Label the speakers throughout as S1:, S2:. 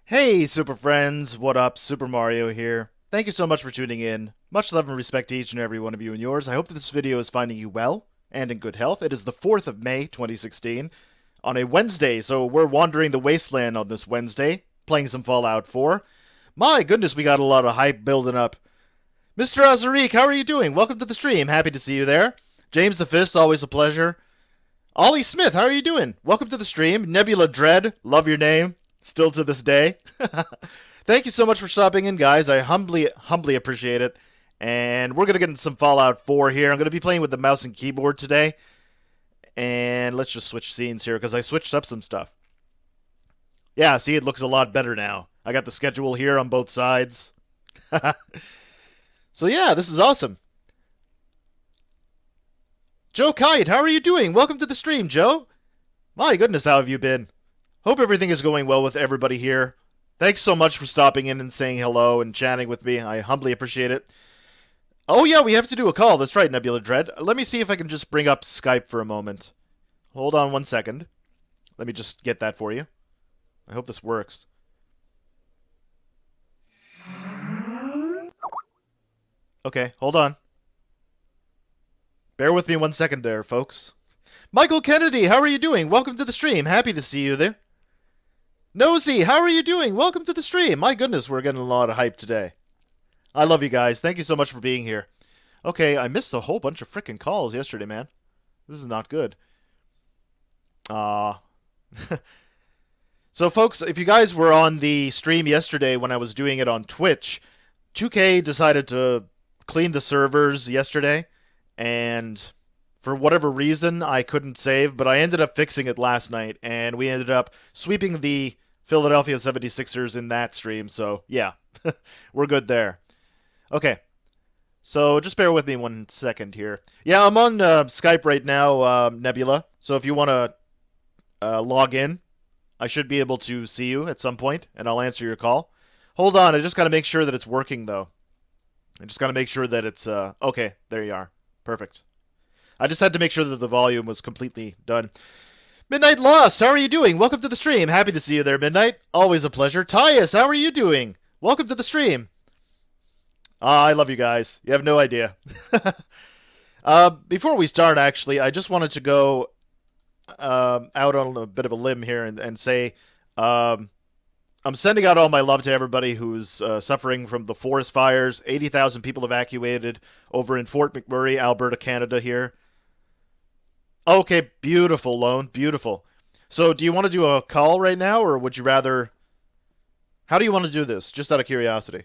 S1: Hey, Super Friends! What up? Super Mario here. Thank you so much for tuning in. Much love and respect to each and every one of you and yours. I hope that this video is finding you well and in good health. It is the 4th of May, 2016, on a Wednesday, so we're wandering the wasteland on this Wednesday, playing some Fallout 4. My goodness, we got a lot of hype building up. Mr. Azarik, how are you doing? Welcome to the stream. Happy to see you there. James the Fist, always a pleasure. Ollie Smith, how are you doing? Welcome to the stream. Nebula Dread, love your name. Still to this day. Thank you so much for stopping in, guys. I humbly appreciate it. And we're going to get into some Fallout 4 here. I'm going to be playing with the mouse and keyboard today. And let's just switch scenes here, because I switched up some stuff. Yeah, see, it looks a lot better now. I got the schedule here on both sides. So yeah, this is awesome. Joe Kite, how are you doing? Welcome to the stream, Joe. My goodness, how have you been? Hope everything is going well with everybody here. Thanks so much for stopping in and saying hello and chatting with me. I humbly appreciate it. Oh yeah, we have to do a call. That's right, Nebula Dread. Let me see if I can just bring up Skype for a moment. Hold on one second. Let me just get that for you. I hope this works. Okay, hold on. Bear with me 1 second there, folks. Michael Kennedy, how are you doing? Welcome to the stream. Happy to see you there. Nosy, how are you doing? Welcome to the stream. My goodness, we're getting a lot of hype today. I love you guys. Thank you so much for being here. Okay, I missed a whole bunch of freaking calls yesterday, man. This is not good. So, folks, if you guys were on the stream yesterday when I was doing it on Twitch, 2K decided to clean the servers yesterday, and for whatever reason, I couldn't save, but I ended up fixing it last night, and we ended up sweeping the Philadelphia 76ers in that stream, so yeah, we're good there. Okay, so just bear with me 1 second here. Yeah, I'm on Skype right now, Nebula, so if you want to log in, I should be able to see you at some point, and I'll answer your call. Hold on, I just got to make sure that it's working, though. I just got to make sure that it's... okay, there you are. Perfect. I just had to make sure that the volume was completely done. Midnight Lost, how are you doing? Welcome to the stream. Happy to see you there, Midnight. Always a pleasure. Tyus, how are you doing? Welcome to the stream. I love you guys. You have no idea. Before we start, actually, I just wanted to go out on a bit of a limb here and say I'm sending out all my love to everybody who's suffering from the forest fires. 80,000 people evacuated over in Fort McMurray, Alberta, Canada here. Okay, beautiful, Lone. Beautiful. So, do you want to do a call right now, or would you rather... How do you want to do this? Just out of curiosity.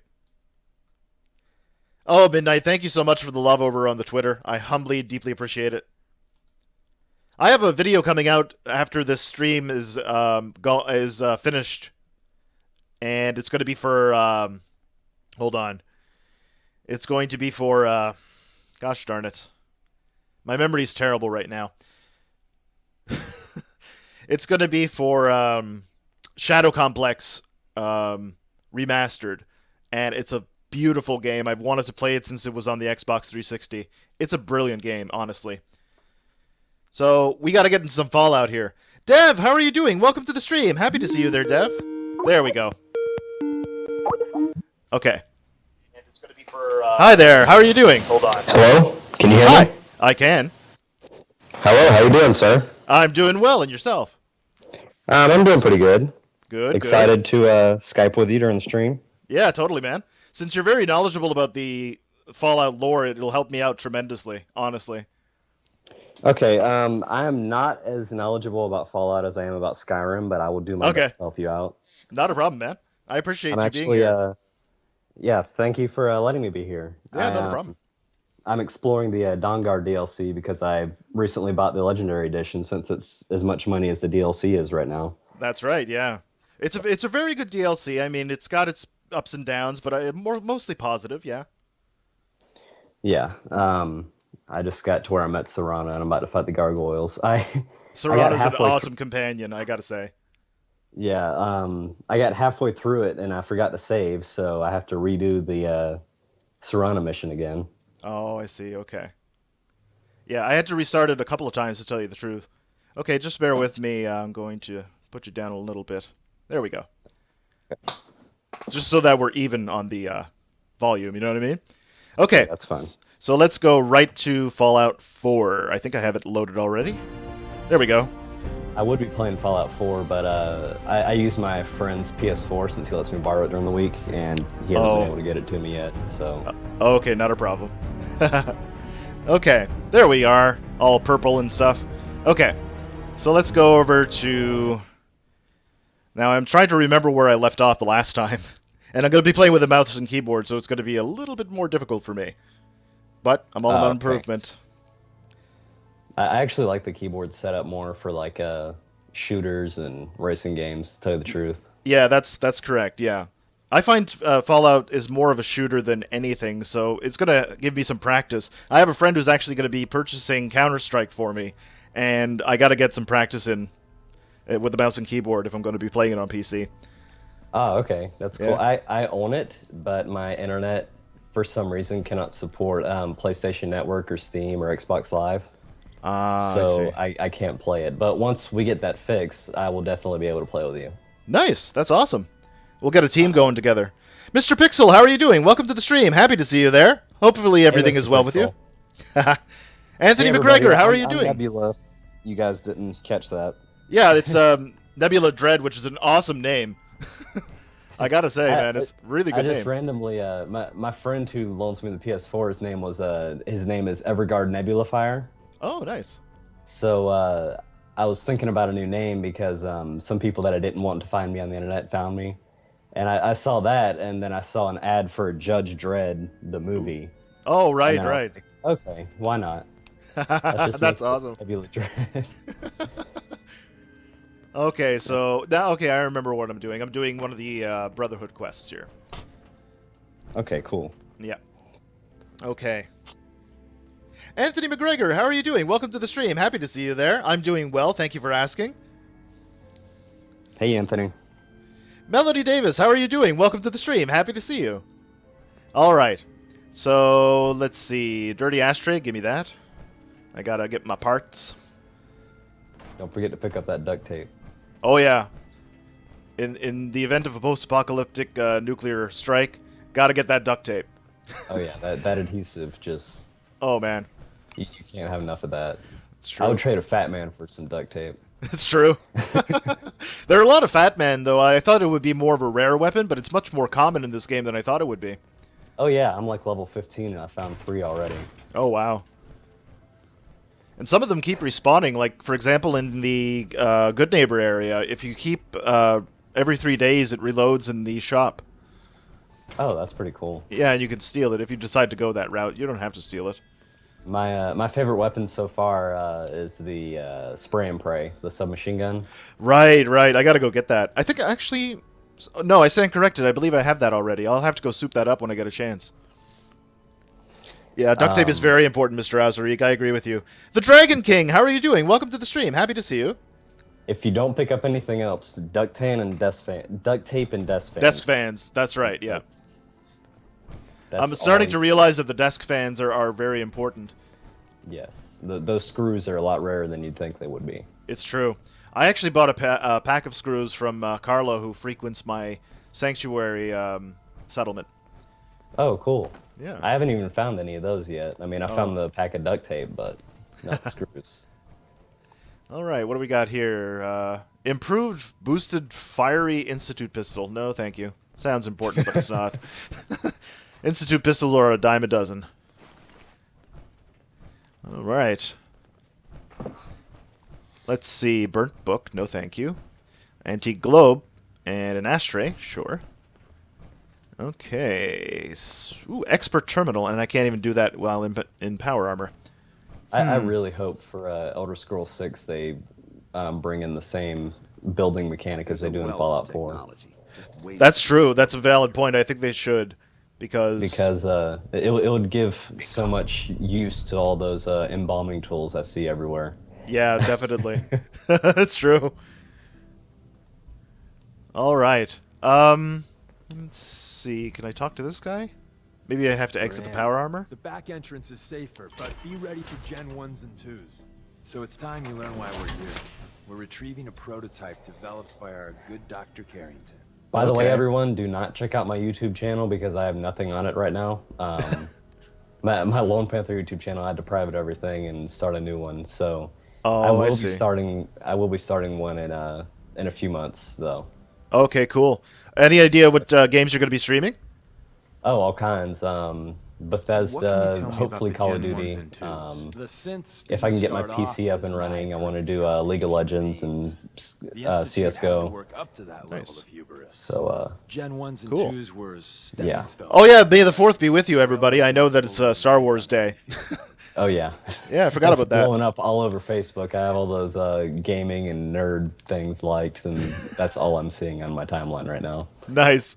S1: Oh, Midnight, thank you so much for the love over on the Twitter. I humbly, deeply appreciate it. I have a video coming out after this stream is finished. And it's going to be for... hold on. It's going to be for... gosh darn it. My memory's terrible right now. It's going to be for Shadow Complex Remastered. And it's a beautiful game. I've wanted to play it since it was on the Xbox 360. It's a brilliant game, honestly. So, we got to get into some Fallout here. Dev, how are you doing? Welcome to the stream. Happy to see you there, Dev. There we go. Okay. And it's going to be for... Hi there. How are you doing? Hold on.
S2: Hello? Can you hear
S1: Hi.
S2: me?
S1: I can.
S2: Hello, how you doing, sir?
S1: I'm doing well, and yourself?
S2: I'm doing pretty good.
S1: Good,
S2: Excited to Skype with you during the stream.
S1: Yeah, totally, man. Since you're very knowledgeable about the Fallout lore, it'll help me out tremendously, honestly.
S2: Okay, I am not as knowledgeable about Fallout as I am about Skyrim, but I will do my best to help you out.
S1: Not a problem, man. I appreciate
S2: I'm
S1: you
S2: actually,
S1: being here.
S2: Yeah, thank you for letting me be here.
S1: Yeah, not a problem.
S2: I'm exploring the Dawnguard DLC because I recently bought the Legendary Edition since it's as much money as the DLC is right now.
S1: That's right, yeah. It's a very good DLC. I mean, it's got its ups and downs, but mostly positive, yeah.
S2: Yeah, I just got to where I met Serana, and I'm about to fight the gargoyles.
S1: Serana's an awesome companion, I gotta say.
S2: Yeah, I got halfway through it, and I forgot to save, so I have to redo the Serana mission again.
S1: Oh, I see, okay. Yeah, I had to restart it a couple of times, to tell you the truth. Okay, just bear with me. I'm going to put you down a little bit. There we go. just so that we're even on the volume. You know what I mean?
S2: Yeah,
S1: Okay,
S2: that's fine.
S1: so let's go right to Fallout 4. I think I have it loaded already. There we go.
S2: I would be playing Fallout 4, but I use my friend's PS4 since he lets me borrow it during the week, and he hasn't been
S1: Oh,
S2: able to get it to me yet. So,
S1: okay, not a problem. Okay, there we are, all purple and stuff. Okay, so let's go over to. Now I'm trying to remember where I left off the last time, and I'm going to be playing with a mouse and keyboard, so it's going to be a little bit more difficult for me. But I'm all about
S2: okay.
S1: improvement.
S2: I actually like the keyboard setup more for like shooters and racing games, to tell you the truth.
S1: Yeah, that's correct. Yeah, I find Fallout is more of a shooter than anything, so it's gonna give me some practice. I have a friend who's actually gonna be purchasing Counter Strike for me, and I got to get some practice in with the mouse and keyboard if I'm going to be playing it on PC.
S2: Oh, okay, that's cool.
S1: Yeah.
S2: I own it, but my internet for some reason cannot support PlayStation Network or Steam or Xbox Live,
S1: Ah, I
S2: so
S1: see.
S2: I can't play it. But once we get that fixed, I will definitely be able to play with you.
S1: Nice. That's awesome. We'll get a team
S2: Uh,
S1: going together. Mr. Pixel, how are you doing? Welcome to the stream. Happy to see you there. Hopefully
S2: hey,
S1: everything
S2: Mr.
S1: is well with you.
S2: Pixel.
S3: Hey
S1: Anthony
S3: everybody,
S1: McGregor, how are
S3: I'm
S1: you
S3: I'm
S1: doing?
S3: Nebula. You guys didn't catch that.
S1: Yeah, it's Nebula Dread, which is an awesome name. I gotta say,
S2: I
S1: man, it's a really
S2: I
S1: good
S2: just
S1: name.
S2: randomly my friend who loans me the PS4, his name is Everguard Nebulafire.
S1: Oh, nice.
S2: So I was thinking about a new name because some people that I didn't want to find me on the internet found me, and I saw that, and then I saw an ad for Judge Dredd the
S1: Ooh.
S2: movie,
S1: Oh,
S2: and
S1: right,
S2: then I was
S1: right.
S2: like, okay, why not? Let's just make
S1: That's
S2: it
S1: awesome.
S2: Nebula Dredd.
S1: Okay, so now, okay, I remember what I'm doing. I'm doing one of the Brotherhood quests here.
S2: Okay, cool.
S1: Yeah. Okay. Anthony McGregor, how are you doing? Welcome to the stream. Happy to see you there. I'm doing well. Thank you for asking.
S2: Hey, Anthony.
S1: Melody Davis, how are you doing? Welcome to the stream. Happy to see you. All right. So let's see. Dirty ashtray, give me that. I gotta get my parts.
S2: Don't forget to pick up that duct tape.
S1: Oh yeah. In the event of a post-apocalyptic nuclear strike, gotta get that duct tape.
S2: Oh yeah, that adhesive just
S1: Oh man,
S2: you can't have enough of that.
S1: it's
S2: I would
S1: true.
S2: trade a fat man for some duct tape.
S1: It's true. There are a lot of fat men, though. I thought it would be more of a rare weapon, but it's much more common in this game than I thought it would be.
S2: Oh yeah, I'm like level 15 and I found 3 already.
S1: Oh wow. And some of them keep respawning. Like, for example, in the Good Neighbor area, if you keep every 3 days, it reloads in the shop.
S2: Oh, that's pretty cool.
S1: Yeah, and you can steal it if you decide to go that route. You don't have to steal it.
S2: My favorite weapon so far is the spray and pray, the submachine gun.
S1: Right, right. I gotta go get that. I think actually, no, I stand corrected. I believe I have that already. I'll have to go soup that up when I get a chance. Yeah, duct tape is
S2: Um,
S1: very important, Mr. Azariq. I agree with you. The Dragon King, how are you doing? Welcome to the stream. Happy to see you.
S2: if you don't pick up anything else, duct tape and desk
S1: Desk
S2: fans.
S1: fans. That's right. Yeah.
S2: That's
S1: I'm
S2: that's all
S1: starting
S2: you
S1: to
S2: need.
S1: realize that the desk fans are very important.
S2: Yes, those screws are a lot rarer than you'd think they would be.
S1: It's true. I actually bought a pack of screws from Carlo, who frequents my sanctuary settlement.
S2: Oh, cool.
S1: Yeah.
S2: I haven't even found any of those yet. I mean, I
S1: Oh.
S2: found the pack of duct tape, but not the screws.
S1: All right. What do we got here? Improved boosted fiery institute pistol. No, thank you. Sounds important, but it's not. Institute pistols are a dime a dozen. All right. Let's see. Burnt book. No, thank you. Antique globe and an ashtray. Sure. Okay. Ooh, expert terminal, and I can't even do that while in power armor.
S2: I really hope for Elder Scrolls 6 they bring in the same building mechanic as
S4: There's
S2: they
S4: a
S2: do in
S4: wealth of
S2: Fallout 4.
S4: technology just waiting
S1: That's
S4: to be
S1: true. That's a
S4: discovered.
S1: valid point. I think they should, because
S2: Because it would give so much use to all those embalming tools I see everywhere.
S1: yeah, definitely. That's true. All right. Let's see. Can I talk to this guy? Maybe I have to exit the
S4: We're in.
S1: power armor.
S5: The back entrance is safer, but be ready for Gen 1s and 2s.
S4: So it's time you learn why we're here. We're retrieving a prototype developed by our good Dr. Carrington.
S2: By the way,
S1: Okay.
S2: everyone, do not check out my YouTube channel because I have nothing on it right now. My Lone Panther YouTube channel, I had to private everything and start a new one. So I
S1: Oh, I
S2: will be
S1: see.
S2: starting. I will be starting one in a few months, though.
S1: Okay, cool. Any idea what games you're going to be streaming?
S2: Oh, all kinds.
S4: What can you
S2: Bethesda,
S4: tell me about
S2: hopefully
S4: the
S2: Call of
S4: Gen 1s
S2: Duty.
S4: and 2s?
S5: The synths
S2: If I
S5: didn't
S2: can get my
S5: start off
S2: PC up
S5: as
S2: and running, I want to
S5: nigh
S2: do
S5: perfect
S2: League of
S5: graphics
S2: Legends
S5: human
S2: and
S5: beings. The Institute had to
S2: CS:GO.
S5: work up to that level
S1: Nice.
S5: of hubris.
S2: So
S5: Gen 1s and
S1: Cool.
S5: 2s were stepping
S2: yeah.
S5: stones.
S1: Oh yeah, May the 4th be with you,
S5: They were
S1: everybody.
S5: always
S1: I know that it's
S5: unfolding
S1: Star
S5: right
S1: Wars Day.
S5: underneath you.
S2: Oh yeah.
S1: Yeah, I forgot
S2: That's
S1: about that.
S2: blowing up all over Facebook. I have all those gaming and nerd things liked, and that's all I'm seeing on my timeline right now.
S1: Nice.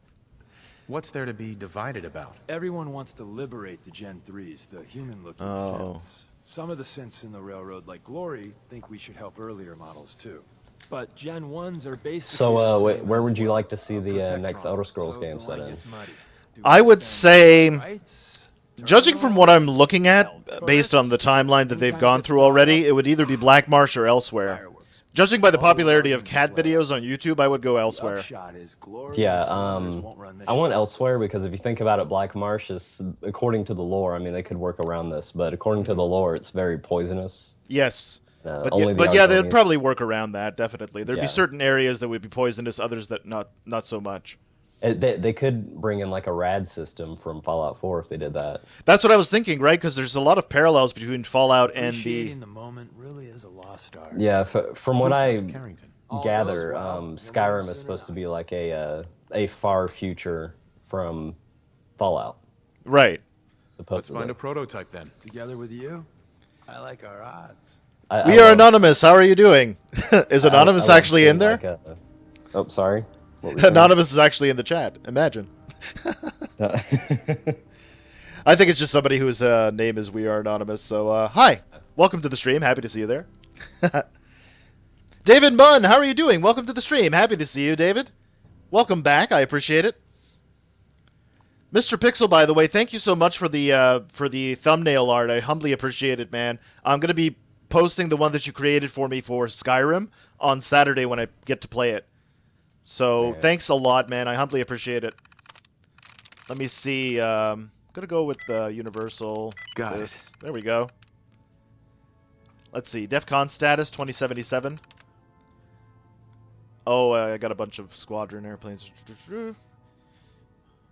S4: What's there to be divided about?
S5: Everyone wants to liberate the Gen 3s, the human-looking
S1: Oh.
S5: synths. Some of the synths in the railroad, like Glory, think we should help earlier models too. But Gen 1s are basically
S2: So,
S5: the same
S2: where
S5: as
S2: would you
S5: well.
S2: like to see
S5: A
S2: the next
S5: protectron.
S2: Elder Scrolls
S5: So
S2: game
S5: the
S2: set
S5: line
S2: in?
S5: gets muddy. Do
S1: I
S5: we
S1: would
S5: defend
S1: say,
S5: rights,
S1: judging from what I'm looking at,
S5: terminals,
S1: based on the
S5: turrets?
S1: timeline that they've
S5: Anytime it
S1: gone
S5: gets
S1: through
S5: brought
S1: already,
S5: up,
S1: it would either be Black Marsh or elsewhere.
S5: fireworks.
S1: Judging by the
S5: All the
S1: popularity of
S5: arguments
S1: cat
S5: flare.
S1: videos on YouTube, I would go
S5: The
S1: elsewhere.
S5: upshot is Glory
S2: Yeah,
S5: and some others won't run
S2: I want
S5: missions
S2: elsewhere
S5: like this.
S2: because if you think about it, Black Marsh is, according to the lore, I mean, they could work around this, but according to the lore, it's very poisonous.
S1: Yes.
S2: Only the
S1: But yeah, they'd
S2: Argonians.
S1: probably work around that, definitely. There'd be
S2: Yeah.
S1: certain areas that would be poisonous, others that not so much.
S2: They could bring in like a rad system from Fallout 4 if they did that.
S1: That's what I was thinking, right? Because there's a lot of parallels between Fallout and the...
S5: Appreciating the moment really is a lost art.
S2: Yeah, from what
S4: Who's
S2: I
S4: Dr. Carrington?
S5: All
S2: gather,
S5: goes well, you'll learn
S2: Skyrim
S5: soon
S2: is supposed to
S5: enough.
S2: be like a far future from Fallout,
S1: Right.
S4: Let's
S2: supposedly.
S4: find a prototype then.
S5: Together with you, I like our odds.
S1: We are Anonymous. How are you doing? Is Anonymous
S2: I love
S1: actually in
S2: seeing,
S1: there?
S2: like, oh, sorry. What were you saying?
S1: Anonymous is actually in the chat. Imagine. I think it's just somebody whose name is We Are Anonymous. So, hi. Welcome to the stream. Happy to see you there. David Munn, how are you doing? Welcome to the stream. Happy to see you, David. Welcome back. I appreciate it. Mr. Pixel, by the way, thank you so much for the thumbnail art. I humbly appreciate it, man. I'm going to be posting the one that you created for me for Skyrim on Saturday when I get to play it. So, thanks a lot, man. I humbly appreciate it. Let me see. I'm going to go with the Universal.
S4: Got it.
S1: There we go. Let's see. DEFCON status, 2077. Oh, I got a bunch of squadron airplanes.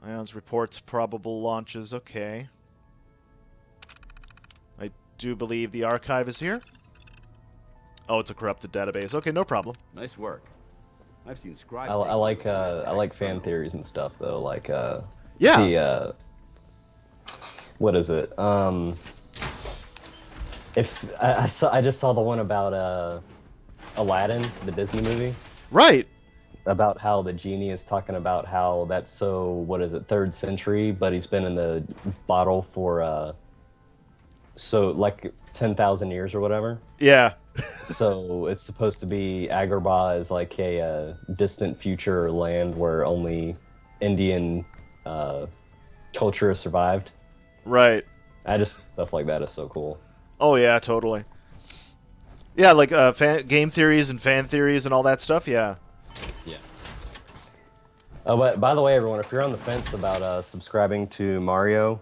S1: Ions reports probable launches. Okay. I do believe the archive is here. Oh, it's a corrupted database. Okay, no problem.
S6: Nice work. I've seen scribes.
S2: I like fan theories and stuff though. Like
S1: Yeah.
S2: the what is it? If I just saw the one about Aladdin, the Disney movie,
S1: Right.
S2: about how the genie is talking about how that's so, what is it, 3rd century, but he's been in the bottle for so like 10,000 years or whatever.
S1: Yeah.
S2: So it's supposed to be Agrabah is like a distant future land where only Indian culture has survived.
S1: Right.
S2: Stuff like that is so cool.
S1: Oh, yeah, totally. Yeah, like game theories and fan theories and all that stuff, yeah.
S2: Yeah. Oh, but by the way, everyone, if you're on the fence about subscribing to Mario,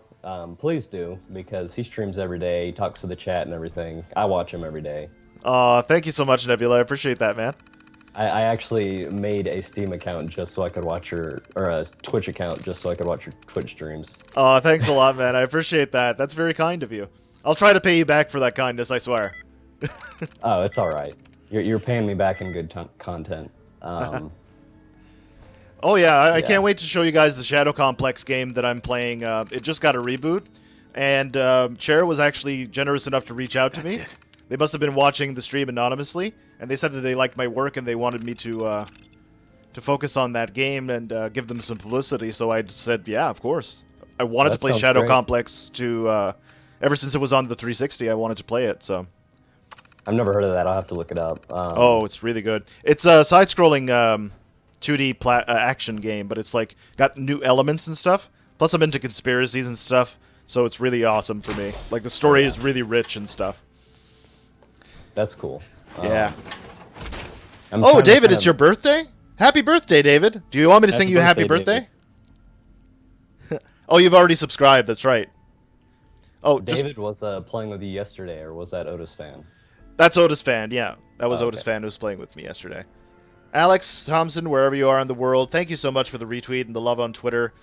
S2: please do, because he streams every day, he talks to the chat and everything. I watch him every day.
S1: Thank you so much, Nebula. I appreciate that, man.
S2: I actually made a Steam account just so I could watch or a Twitch account just so I could watch your Twitch streams.
S1: Oh, thanks a lot, man. I appreciate that. That's very kind of you. I'll try to pay you back for that kindness, I swear.
S2: Oh, it's all right. You're paying me back in good content.
S1: Oh, yeah, I
S2: Yeah.
S1: can't wait to show you guys the Shadow Complex game that I'm playing. It just got a reboot, and Chair was actually generous enough to reach out to me.
S4: That's it.
S1: They must have been watching the stream anonymously, and they said that they liked my work and they wanted me to focus on that game and give them some publicity. So I said, yeah, of course. I wanted to
S2: That
S1: play
S2: sounds
S1: Shadow
S2: great.
S1: Complex ever since it was on the 360. I wanted to play it. So
S2: I've never heard of that. I'll have to look it up.
S1: oh, it's really good. It's a side-scrolling 2D action game, but it's like got new elements and stuff. Plus, I'm into conspiracies and stuff, so it's really awesome for me. Like the story is really rich and stuff.
S2: That's cool.
S1: Yeah.
S2: I'm
S1: Oh,
S2: trying to
S1: David,
S2: kind
S1: it's your birthday? Happy birthday, David. Do you want me to sing
S3: Happy
S1: you happy
S3: birthday,
S1: birthday? Oh, you've already subscribed. That's right. Oh, just
S2: David was playing with you yesterday, or was that Otis fan?
S1: that's Otis Fan. Yeah, that was
S2: Oh,
S1: Otis
S2: okay.
S1: Fan who was playing with me yesterday. Alex Thompson, wherever you are in the world, thank you so much for the retweet and the love on Twitter.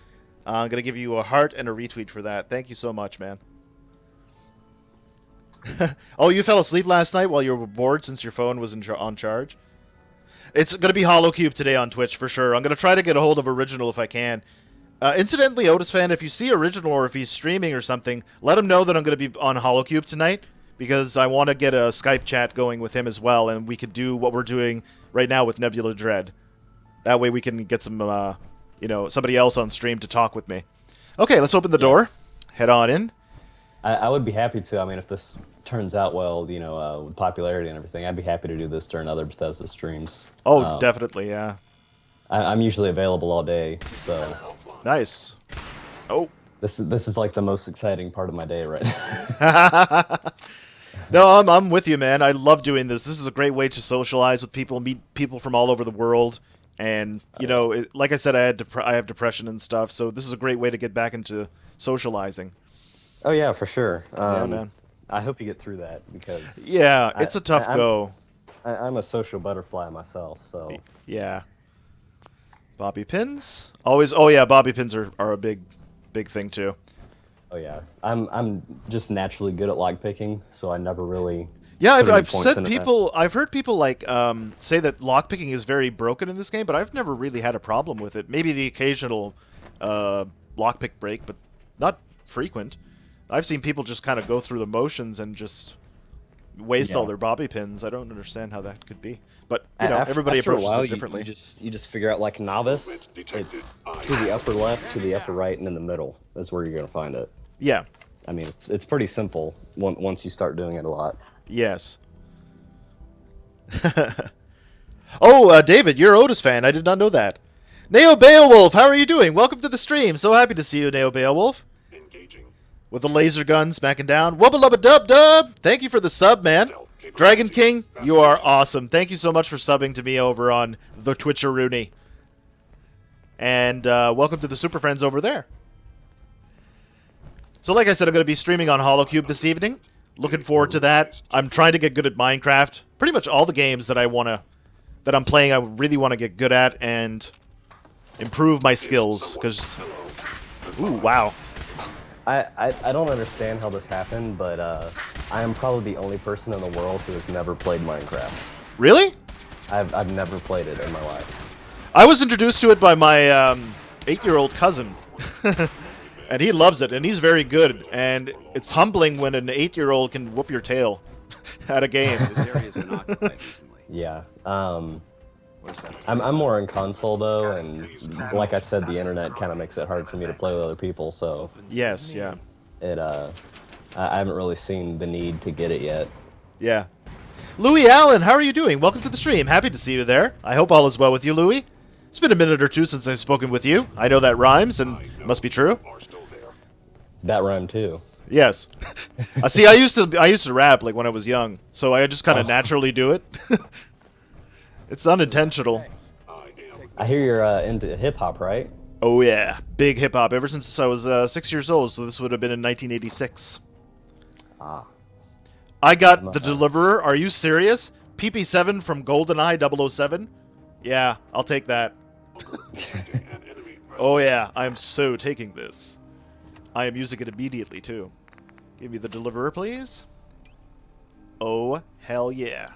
S1: I'm gonna give you a heart and a retweet for that. Thank you so much, man. Oh, you fell asleep last night while you were bored since your phone was on charge? It's going to be HoloCube today on Twitch for sure. I'm going to try to get a hold of Original if I can. Incidentally, Otis Fan, if you see Original or if he's streaming or something, let him know that I'm going to be on HoloCube tonight because I want to get a Skype chat going with him as well, and we could do what we're doing right now with Nebula Dread. That way we can get some, somebody else on stream to talk with me. Okay, let's open the door. Head on in.
S2: I would be happy to. I mean, if this turns out well, with popularity and everything, I'd be happy to do this during other Bethesda streams.
S1: Oh, definitely, yeah. I'm
S2: usually available all day, so
S1: nice. Oh.
S2: This is like the most exciting part of my day right now.
S1: No, I'm with you, man. I love doing this. This is a great way to socialize with people, meet people from all over the world, and like I said, I have depression and stuff, so this is a great way to get back into socializing.
S2: Oh yeah, for sure.
S1: Yeah, man.
S2: I hope you get through that because
S1: it's a tough go.
S2: I'm a social butterfly myself, so
S1: yeah. Bobby pins, always. Oh yeah, bobby pins are a big thing too.
S2: Oh yeah, I'm just naturally good at lock picking, so I never really.
S1: Yeah, I've heard people like say that lockpicking is very broken in this game, but I've never really had a problem with it. Maybe the occasional lockpick break, but not frequent. I've seen people just kind of go through the motions and just waste all their bobby pins. I don't understand how that could be, but everybody
S3: after a
S1: approaches
S3: while,
S1: it differently.
S3: You just figure out like novice. It's to the upper left, to the upper right, and in the middle is where you're gonna find it.
S1: Yeah.
S3: I mean, it's pretty simple once you start doing it a lot.
S1: Yes. Oh, David, you're Otis fan. I did not know that. Neo Beowulf, how are you doing? Welcome to the stream. So happy to see you, Neo Beowulf.
S7: Engaging.
S1: With the laser gun smacking down. Wubba lubba dub dub. Thank you for the sub, man. Dragon King, you are awesome. Thank you so much for subbing to me over on the Twitcheroonie. And welcome to the Super Friends over there. So like I said, I'm going to be streaming on HoloCube this evening. Looking forward to that. I'm trying to get good at Minecraft. Pretty much all the games that I'm playing, I really want to get good at and improve my skills. Because, ooh, wow.
S2: I don't understand how this happened, but I am probably the only person in the world who has never played Minecraft.
S1: Really?
S2: I've never played it in my life.
S1: I was introduced to it by my 8-year-old cousin. And he loves it, and he's very good. And it's humbling when an 8-year-old can whoop your tail at a game.
S6: This area's been occupied recently.
S2: Yeah.
S6: What's that?
S2: I'm more on console though, and like I said, the internet kind of makes it hard for me to play with other people. So
S1: Yes, yeah.
S2: I haven't really seen the need to get it yet.
S1: Yeah. Louis Allen, how are you doing? Welcome to the stream. Happy to see you there. I hope all is well with you, Louis. It's been a minute or two since I've spoken with you. I know that rhymes and must be true.
S2: That rhymed too.
S1: Yes. See, I used to rap like when I was young, so I just kind of naturally do it. It's unintentional.
S2: I hear you're into hip hop, right?
S1: Oh yeah, big hip hop ever since I was 6 years old. So this would have been in 1986.
S2: Ah.
S1: I got The Deliverer. Are you serious? PP7 from GoldenEye 007? Yeah, I'll take that. Oh yeah, I'm so taking this. I am using it immediately too. Give me The Deliverer, please. Oh hell yeah!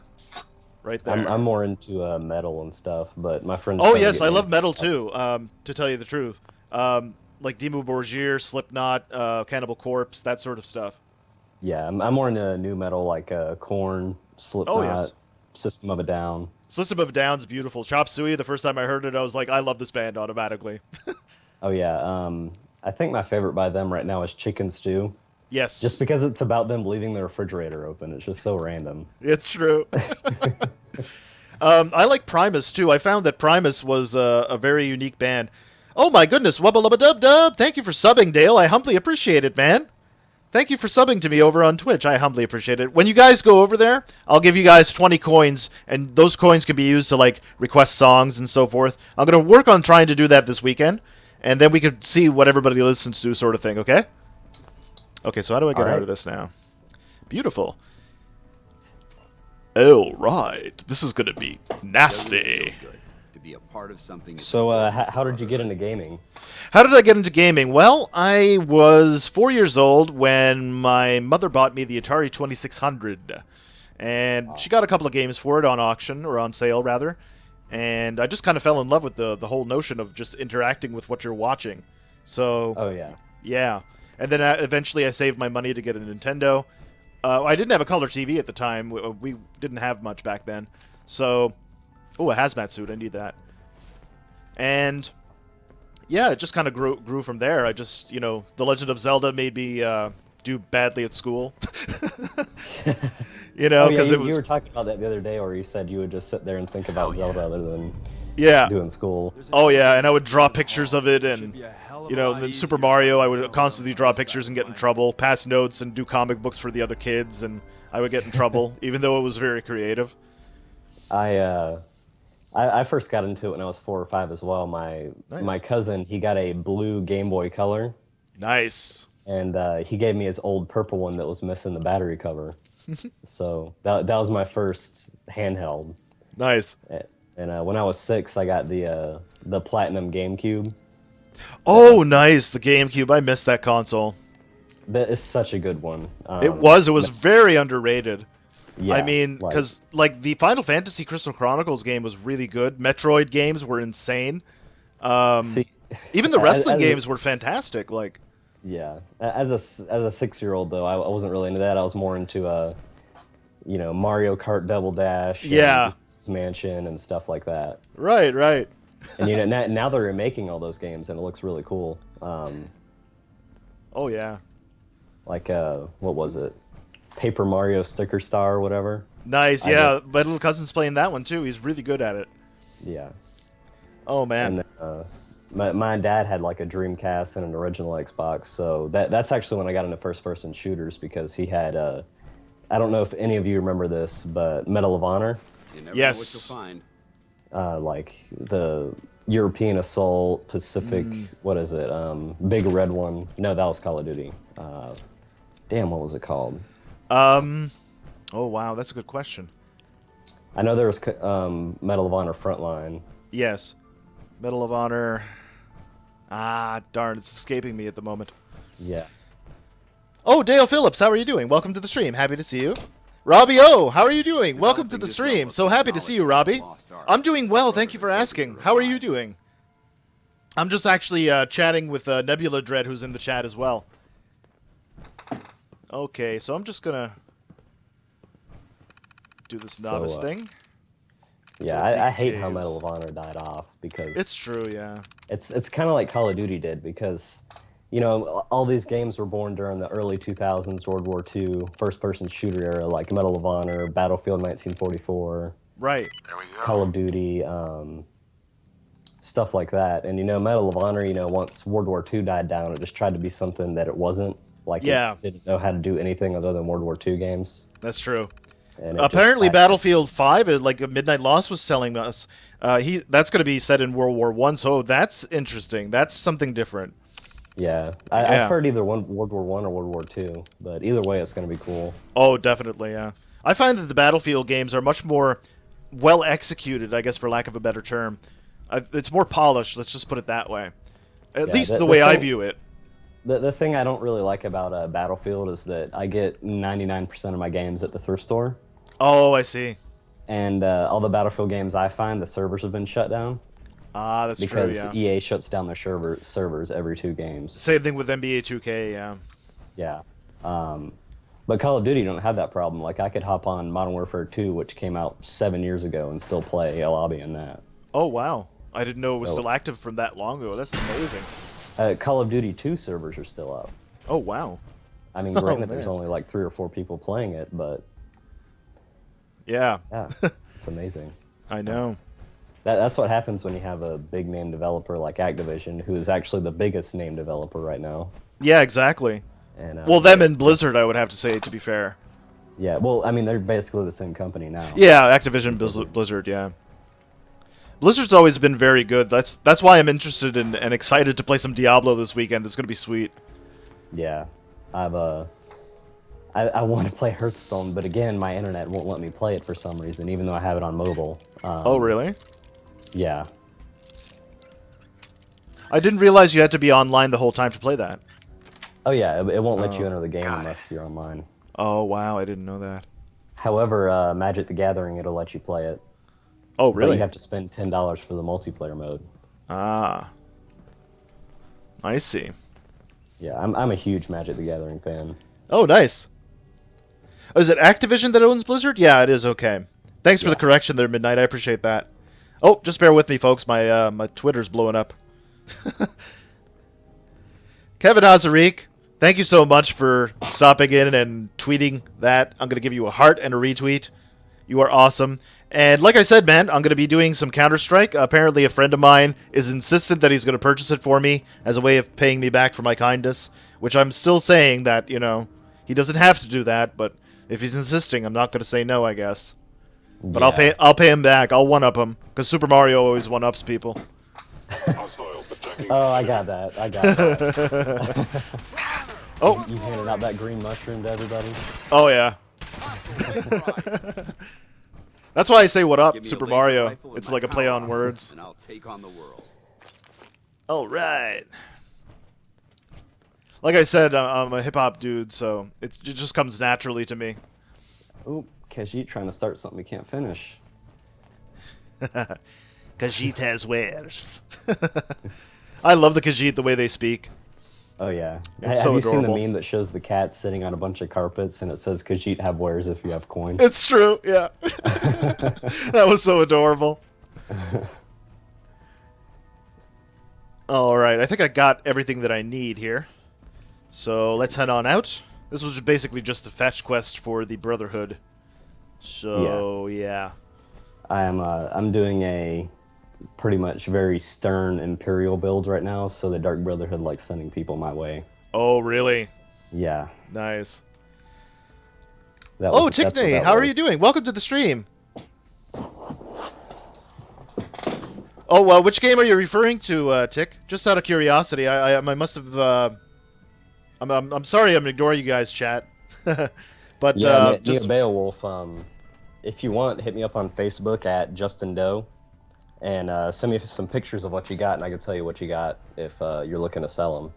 S1: Right there.
S2: I'm more into metal and stuff, but my friends.
S1: Oh yes, I love metal too. To tell you the truth, like Dimmu Borgir, Slipknot, Cannibal Corpse, that sort of stuff.
S2: Yeah, I'm more into new metal like Korn, Slipknot, System of a Down.
S1: System of a Down's beautiful. Chop Suey, the first time I heard it, I was like, I love this band automatically.
S2: Oh yeah, I think my favorite by them right now is Chicken Stew.
S1: Yes.
S2: Just because it's about them leaving the refrigerator open. It's just so random.
S1: It's true. I like Primus too. I found that Primus was a very unique band. Oh my goodness, wubba lubba dub dub. Thank you for subbing, Dale. I humbly appreciate it, man. Thank you for subbing to me over on Twitch. I humbly appreciate it. When you guys go over there, I'll give you guys 20 coins, and those coins can be used to, like, request songs and so forth. I'm going to work on trying to do that this weekend, and then we can see what everybody listens to sort of thing, okay? Okay, so how do I get out of this now? Beautiful. All right. This is going to be nasty.
S6: To be a part of something.
S2: So, how did you get into gaming?
S1: How did I get into gaming? Well, I was 4 years old when my mother bought me the Atari 2600. And she got a couple of games for it on auction, or on sale, rather. And I just kind of fell in love with the whole notion of just interacting with what you're watching. So,
S2: Oh, yeah.
S1: yeah. And then eventually I saved my money to get a Nintendo. I didn't have a color TV at the time. We didn't have much back then. So, oh, a hazmat suit. I need that. And yeah, it just kind of grew from there. I just, you know, The Legend of Zelda made me do badly at school. You know, because
S2: you were talking about that the other day, or you said you would just sit there and think about Zelda other than doing school.
S1: Oh yeah, and I would draw pictures of it, and you know, in Super Mario, I would constantly draw pictures and get in trouble, pass notes, and do comic books for the other kids, and I would get in trouble, even though it was very creative.
S2: I first got into it when I was 4 or 5 as well. My cousin, he got a blue Game Boy Color.
S1: Nice.
S2: And he gave me his old purple one that was missing the battery cover. So that was my first handheld.
S1: Nice.
S2: And when I was 6, I got the Platinum GameCube.
S1: Oh, nice. The GameCube. I missed that console.
S2: That is such a good one.
S1: It was very underrated.
S2: Yeah,
S1: I mean, because like the Final Fantasy Crystal Chronicles game was really good. Metroid games were insane. Even the wrestling games were fantastic. Like,
S2: yeah, as a 6-year-old though, I wasn't really into that. I was more into you know, Mario Kart Double Dash,
S1: yeah,
S2: and Mansion and stuff like that.
S1: Right, right.
S2: And you know, now they're remaking all those games, and it looks really cool.
S1: Oh yeah.
S2: Like what was it? Paper Mario Sticker Star or whatever.
S1: Nice, yeah. My little cousin's playing that one too. He's really good at it.
S2: Yeah.
S1: Oh man.
S2: And my dad had like a Dreamcast and an original Xbox, so that's actually when I got into first-person shooters, because he had I don't know if any of you remember this, but Medal of Honor.
S6: You never
S1: yes.
S6: know what you'll find.
S2: Like the European Assault, Pacific, what is it? Big Red one. No, that was Call of Duty. Damn, what was it called?
S1: Oh wow, that's a good question.
S2: I know there was Medal of Honor Frontline.
S1: Yes. Medal of Honor. Ah, darn, it's escaping me at the moment.
S2: Yeah.
S1: Oh, Dale Phillips, how are you doing? Welcome to the stream. Happy to see you. Robbie O, how are you doing? Welcome to the stream. So happy to see you, Robbie. I'm doing well, thank you for asking. How are you doing? I'm just actually chatting with Nebula Dread, who's in the chat as well. Okay, so I'm just gonna do this novice thing.
S2: Yeah, I hate how Medal of Honor died off, because
S1: it's true, yeah.
S2: It's kind of like Call of Duty did, because you know, all these games were born during the early 2000s, World War II, first-person shooter era, like Medal of Honor, Battlefield 1944,
S1: right?
S6: There we go.
S2: Call of Duty, stuff like that. And you know, Medal of Honor, you know, once World War II died down, it just tried to be something that it wasn't. Like, it didn't know how to do anything other than World War II games.
S1: That's true.
S2: And
S1: apparently, Battlefield 5, like Midnight Lost was telling us, that's going to be set in World War I. So that's interesting. That's something different.
S2: Yeah, I've heard either World War I or World War II, but either way, it's going to be cool.
S1: Oh, definitely, yeah. I find that the Battlefield games are much more well executed, I guess, for lack of a better term. It's more polished. Let's just put it that way. At least the way I view it.
S2: The thing I don't really like about Battlefield is that I get 99% of my games at the thrift store.
S1: Oh, I see.
S2: And all the Battlefield games I find, the servers have been shut down.
S1: Ah, that's true, yeah.
S2: Because EA shuts down their servers every 2 games.
S1: Same thing with NBA 2K, yeah.
S2: Yeah. But Call of Duty don't have that problem. Like, I could hop on Modern Warfare 2, which came out 7 years ago, and still play a lobby in that.
S1: Oh, wow. I didn't know it was still active from that long ago. That's amazing.
S2: Call of Duty 2 servers are still up.
S1: Oh, wow.
S2: I mean, granted, there's only like 3 or 4 people playing it, but...
S1: Yeah.
S2: Yeah, it's amazing.
S1: I know.
S2: That's what happens when you have a big name developer like Activision, who is actually the biggest name developer right now.
S1: Yeah, exactly.
S2: And
S1: Well, them and Blizzard, I would have to say, to be fair.
S2: yeah, well, I mean, they're basically the same company now.
S1: Yeah, Activision, Blizzard, yeah. Blizzard's always been very good. That's why I'm interested in and excited to play some Diablo this weekend. It's gonna be sweet.
S2: Yeah, I want to play Hearthstone, but again, my internet won't let me play it for some reason, even though I have it on mobile.
S1: Oh, really?
S2: Yeah.
S1: I didn't realize you had to be online the whole time to play that.
S2: Oh yeah, it won't let you enter the game unless you're online.
S1: Oh, wow, I didn't know that.
S2: However, Magic the Gathering, it'll let you play it.
S1: Oh,
S2: But
S1: really?
S2: you have to spend $10 for the multiplayer mode.
S1: Ah. I see.
S2: Yeah, I'm a huge Magic the Gathering fan.
S1: Oh, nice. Oh, is it Activision that owns Blizzard? Yeah, it is. Okay. Thanks for the correction there, Midnight. I appreciate that. Oh, just bear with me, folks. My Twitter's blowing up. Kevin Azarik, thank you so much for stopping in and tweeting that. I'm going to give you a heart and a retweet. You are awesome. And like I said, man, I'm going to be doing some Counter-Strike. Apparently a friend of mine is insistent that he's going to purchase it for me as a way of paying me back for my kindness, which I'm still saying that, you know, he doesn't have to do that, but if he's insisting, I'm not going to say no, I guess. But
S2: Yeah.
S1: I'll pay him back. I'll one-up him, because Super Mario always one-ups people.
S2: Oh, I got that. I got that.
S1: Oh,
S2: You handed out that green mushroom to everybody?
S1: oh yeah. That's why I say what up,
S6: Give me a
S1: Super
S6: laser
S1: Mario.
S6: rifle and
S1: It's
S6: my
S1: like a play on
S6: power,
S1: words.
S6: and I'll take on the world.
S1: All right. Like I said, I'm a hip-hop dude, so it just comes naturally to me.
S2: Ooh, Khajiit trying to start something he can't finish.
S1: Khajiit has wares. I love the Khajiit, the way they speak.
S2: Oh yeah.
S1: It's
S2: Have
S1: so
S2: you seen the
S1: adorable.
S2: meme that shows the cat sitting on a bunch of carpets and it says Khajiit have wares if you have coin?
S1: It's true, yeah. That was so adorable. All right, I think I got everything that I need here. So let's head on out. This was basically just a fetch quest for the Brotherhood. So, yeah.
S2: I'm doing a pretty much very stern Imperial build right now, so the Dark Brotherhood likes sending people my way.
S1: Oh, really?
S2: Yeah.
S1: Nice.
S2: That
S1: Oh,
S2: that's what
S1: Tickney,
S2: that
S1: how are
S2: was.
S1: you doing? Welcome to the stream. Oh, well, which game are you referring to, Tick? Just out of curiosity, I must have. I'm sorry, I'm ignoring you guys, chat. But
S2: Yeah,
S1: just
S2: Neo Beowulf. If you want, hit me up on Facebook at Justin Doe, and send me some pictures of what you got, and I can tell you what you got if you're looking to sell them.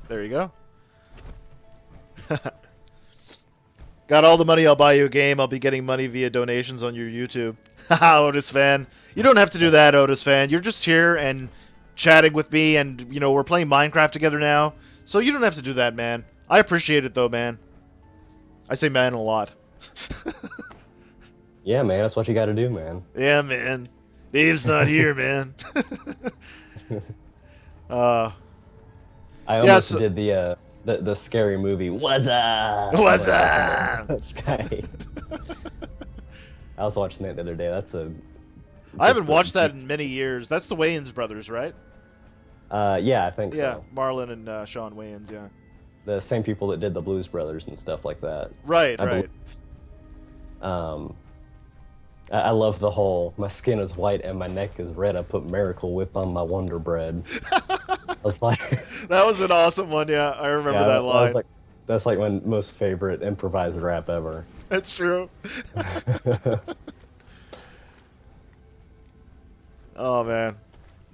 S1: there you go. Got all the money, I'll buy you a game. I'll be getting money via donations on your YouTube. Haha, Otis fan. You don't have to do that, Otis fan. You're just here and chatting with me, and, you know, we're playing Minecraft together now. So you don't have to do that, man. I appreciate it, though, man. I say man a lot.
S2: Yeah, man, that's what you got to do, man.
S1: Yeah, man. Dave's not here, man.
S2: I
S1: Yeah,
S2: almost
S1: so-
S2: did the scary movie. What's up?
S1: What's up?
S2: Sky. I was watching that the other day. That's a.
S1: I haven't watched that in many years. That's the Wayans brothers, right?
S2: Yeah, I think
S1: Yeah,
S2: so.
S1: Marlon and Sean Wayans, yeah.
S2: The same people that did the Blues Brothers and stuff like that.
S1: Right,
S2: I
S1: right.
S2: I love the whole my skin is white and my neck is red. I put Miracle Whip on my Wonder Bread. I was like,
S1: That was an awesome one, yeah. I remember
S2: yeah,
S1: that
S2: I
S1: line.
S2: was like, that's like my most favorite improvised rap ever.
S1: That's true. Oh, man.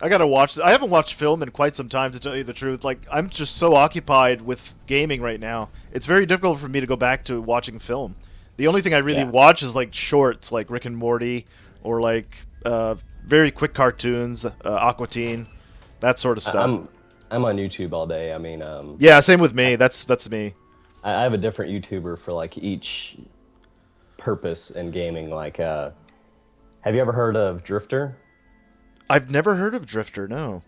S1: I gotta watch. I haven't watched film in quite some time, to tell you the truth. Like, I'm just so occupied with gaming right now. It's very difficult for me to go back to watching film. The only thing I really
S2: Yeah.
S1: watch is like shorts, like Rick and Morty, or like very quick cartoons, Aqua Teen, that sort of stuff.
S2: I'm on YouTube all day. I mean,
S1: Yeah, same with me. That's me.
S2: I have a different YouTuber for like each purpose in gaming. Like, have you ever heard of Drifter?
S1: I've never heard of Drifter. No.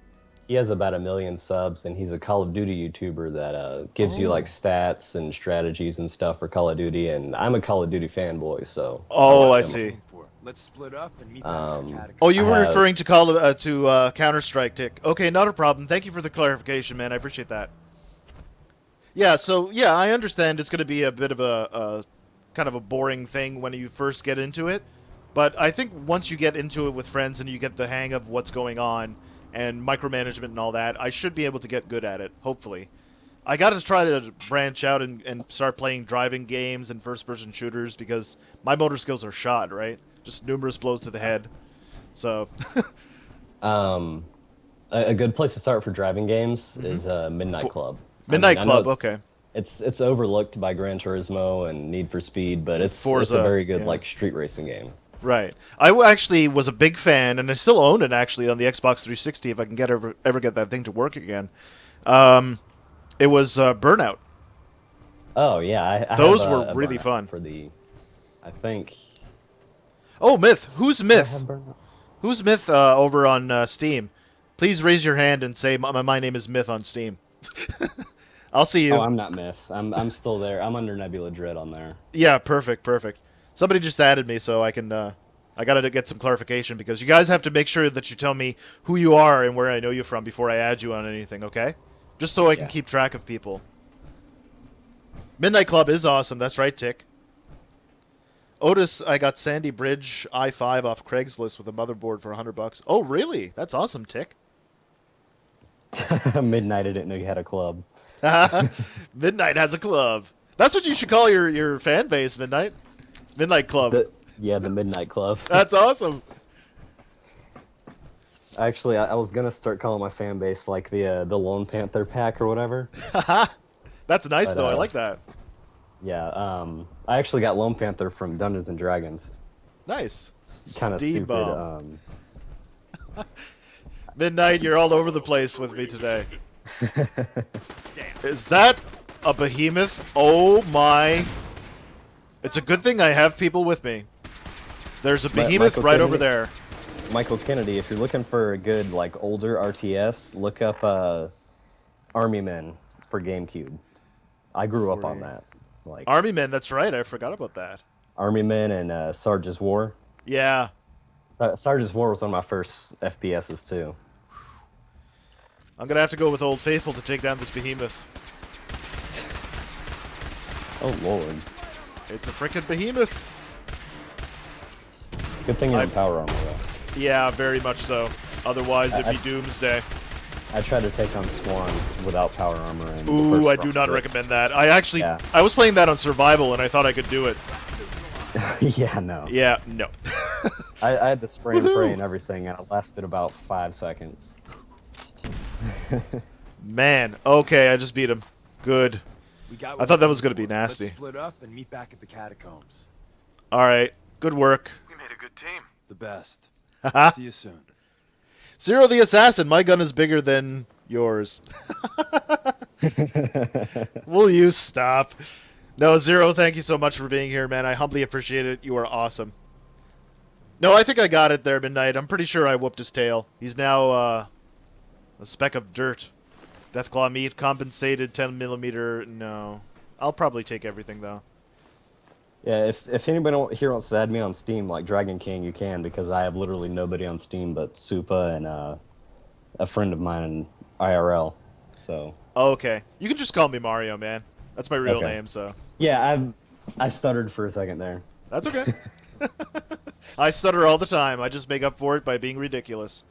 S2: He has about 1 million subs, and he's a Call of Duty YouTuber that gives you like stats and strategies and stuff for Call of Duty. And I'm a Call of Duty fanboy, so.
S1: Oh, I
S2: watch him.
S1: see.
S5: Let's split up and meet back at the catacomb.
S1: Oh, you were
S2: I have-
S1: referring to Counter Strike, Tick. Okay, not a problem. Thank you for the clarification, man. I appreciate that. Yeah, so yeah, I understand it's going to be a bit of a kind of a boring thing when you first get into it, but I think once you get into it with friends and you get the hang of what's going on and micromanagement and all that, I should be able to get good at it, hopefully. I got to try to branch out and start playing driving games and first-person shooters because my motor skills are shot, right? Just numerous blows to the head. So,
S2: Um, a good place to start for driving games is Midnight Club. I mean,
S1: Midnight
S2: I know
S1: Club, okay.
S2: it's overlooked by Gran Turismo and Need for Speed, but
S1: And
S2: it's a
S1: Forza,
S2: very good
S1: yeah.
S2: like street racing game.
S1: Right. Actually was a big fan, and I still own it actually on the Xbox 360 if I can ever get that thing to work again. Um, it was Burnout.
S2: Oh yeah, I have
S1: Those were
S2: a
S1: really
S2: Burnout
S1: fun.
S2: for the, I think.
S1: Oh, Myth. Who's
S2: Do I
S1: Myth?
S2: have Burnout?
S1: Who's Myth over on Steam? Please raise your hand and say my name is Myth on Steam. I'll see
S2: Oh,
S1: you.
S2: I'm not Myth. I'm still there. I'm under Nebula Dread on there.
S1: Yeah, perfect, perfect. Somebody just added me, so I can. I gotta get some clarification because you guys have to make sure that you tell me who you are and where I know you from before I add you on anything, okay? Just so I can
S2: Yeah.
S1: keep track of people. Midnight Club is awesome. That's right, Tick. Otis, I got Sandy Bridge i5 off Craigslist with a motherboard for $100. Oh, really? That's awesome, Tick.
S2: Midnight. I didn't know you had a club.
S1: Midnight has a club. That's what you should call your fan base, Midnight. Midnight Club.
S2: The Midnight Club.
S1: That's awesome.
S2: Actually, I was gonna start calling my fan base like the Lone Panther pack or whatever.
S1: That's nice,
S2: But,
S1: though. I like that.
S2: Yeah. I actually got Lone Panther from Dungeons and Dragons.
S1: Nice.
S2: It's kind of
S1: Steam
S2: stupid.
S1: bomb. Midnight, you're all over the place with me today. Is that a behemoth? Oh my. It's a good thing I have people with me. There's a behemoth
S2: Michael
S1: right over
S2: Kennedy?
S1: there.
S2: Michael Kennedy, if you're looking for a good like older RTS, look up Army Men for GameCube. I grew up on that. Like
S1: Army Men, that's right. I forgot about that.
S2: Army Men and Sarge's War.
S1: Yeah.
S2: Sarge's War was one of my first FPSs too.
S1: I'm gonna have to go with Old Faithful to take down this behemoth.
S2: Oh lord.
S1: It's a frickin' behemoth.
S2: Good thing you're in power armor though.
S1: Yeah, very much so. Otherwise, it'd be doomsday.
S2: I tried to take on Swan without power armor. And
S1: Ooh, I do not recommend that. I was playing that on survival, and I thought I could do it.
S2: Yeah, no.
S1: Yeah, no.
S2: I had the spray and pray and everything, and it lasted about 5 seconds.
S1: Man, okay, I just beat him. Good.
S5: We got
S1: I
S5: what
S1: thought
S5: we
S1: that was
S5: came
S1: gonna be
S5: for.
S1: nasty.
S5: Let's split up and meet back at the catacombs.
S1: All right, good work.
S7: We made a good team.
S5: The best.
S1: Haha.
S5: See you soon.
S1: Zero the Assassin, my gun is bigger than yours. Will you stop? No, Zero, thank you so much for being here, man. I humbly appreciate it. You are awesome. No, I think I got it there, Midnight. I'm pretty sure I whooped his tail. He's now a speck of dirt. Deathclaw meat, compensated 10mm. No. I'll probably take everything, though.
S2: Yeah, if anybody here wants to add me on Steam, like Dragon King, you can, because I have literally nobody on Steam but Soopa and a friend of mine in IRL. So.
S1: Oh, okay. You can just call me Mario, man. That's my real
S2: Okay.
S1: name, so.
S2: Yeah, I stuttered for a second there.
S1: That's okay. I stutter all the time. I just make up for it by being ridiculous.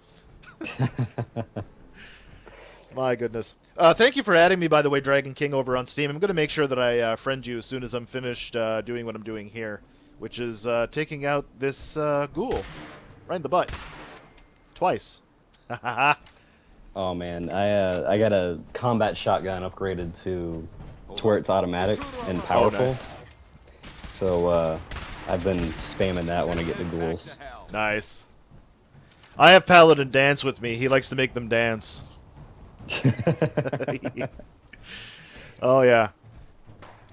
S1: My goodness. Thank you for adding me, by the way, Dragon King, over on Steam. I'm going to make sure that I friend you as soon as I'm finished doing what I'm doing here, which is taking out this ghoul right in the butt. Twice.
S2: Oh man, I got a combat shotgun upgraded to where it's automatic and powerful.
S1: nice.
S2: So I've been spamming that when I get the ghouls.
S1: Nice. I have Paladin dance with me. He likes to make them dance. Oh yeah.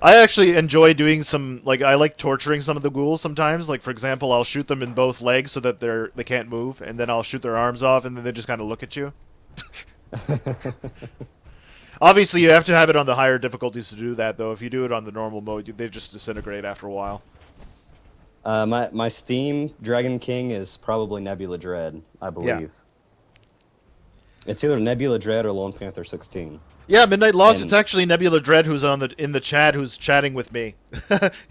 S1: I actually enjoy doing some, like, I like torturing some of the ghouls sometimes. Like, for example, I'll shoot them in both legs so that they can't move, and then I'll shoot their arms off, and then they just kind of look at you. Obviously, you have to have it on the higher difficulties to do that, though. If you do it on the normal mode, they just disintegrate after a while.
S2: My Steam Dragon King is probably Nebula Dread, I believe.
S1: Yeah.
S2: It's either Nebula Dread or Lone Panther 16.
S1: Yeah, Midnight Lost. It's
S3: And
S1: actually Nebula Dread who's in the chat who's chatting with me.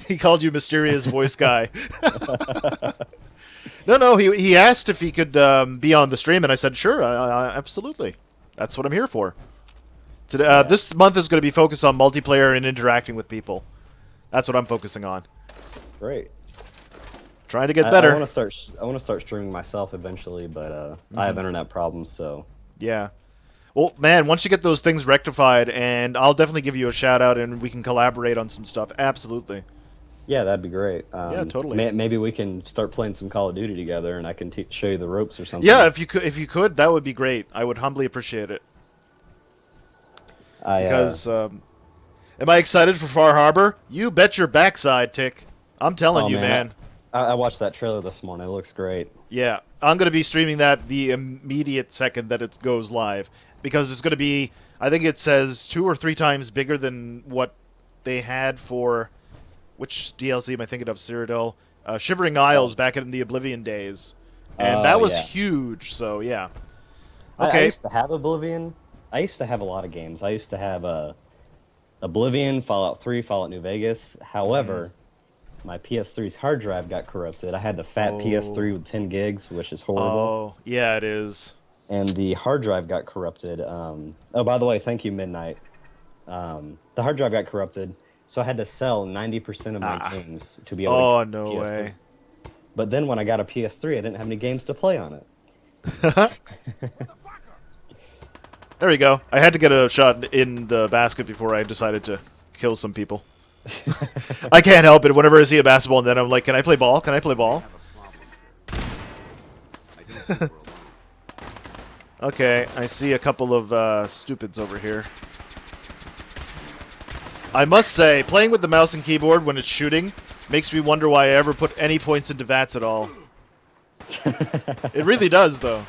S1: He called you mysterious voice guy. No. He asked if he could be on the stream, and I said sure, absolutely. That's what I'm here for. Today,
S3: yeah,
S1: this month is going to be focused on multiplayer and interacting with people. That's what I'm focusing on.
S3: great.
S1: Trying to get
S3: I
S1: better.
S3: want to start. I want to start streaming myself eventually, but I have internet problems, so
S1: Yeah. Well, man, once you get those things rectified, and I'll definitely give you a shout out, and we can collaborate on some stuff. Absolutely.
S3: yeah, that'd be great.
S1: Yeah, totally.
S3: Maybe we can start playing some Call of Duty together, and I can show you the ropes or something.
S1: Yeah, if you could, that would be great. I would humbly appreciate it. Because, am I excited for Far Harbor? You bet your backside, Tick. I'm telling
S3: oh,
S1: you, man.
S3: I watched that trailer this morning. It looks great.
S1: Yeah, I'm going to be streaming that the immediate second that it goes live. Because it's going to be, I think it says 2 or 3 times bigger than what they had for, which DLC am I thinking of, Cyrodiil? Shivering Isles back in the Oblivion days. And that was
S3: yeah.
S1: huge, so yeah.
S3: I
S1: Okay.
S3: used to have Oblivion. I used to have a lot of games. I used to have Oblivion, Fallout 3, Fallout New Vegas. However, my PS3's hard drive got corrupted. I had the fat PS3 with 10 gigs, which is horrible.
S1: Oh, yeah, it is.
S3: And the hard drive got corrupted. Oh, by the way, thank you, Midnight. The hard drive got corrupted, so I had to sell 90% of my games to be able to
S1: Oh,
S3: get
S1: no
S3: a PS3.
S1: way.
S3: But then when I got a PS3, I didn't have any games to play on it.
S1: There we go. I had to get a shot in the basket before I decided to kill some people. I can't help it. Whenever I see a basketball, and then I'm like, can I play ball? Can I play ball? Okay, I see a couple of stupids over here. I must say, playing with the mouse and keyboard when it's shooting makes me wonder why I ever put any points into VATS at all. It really does, though.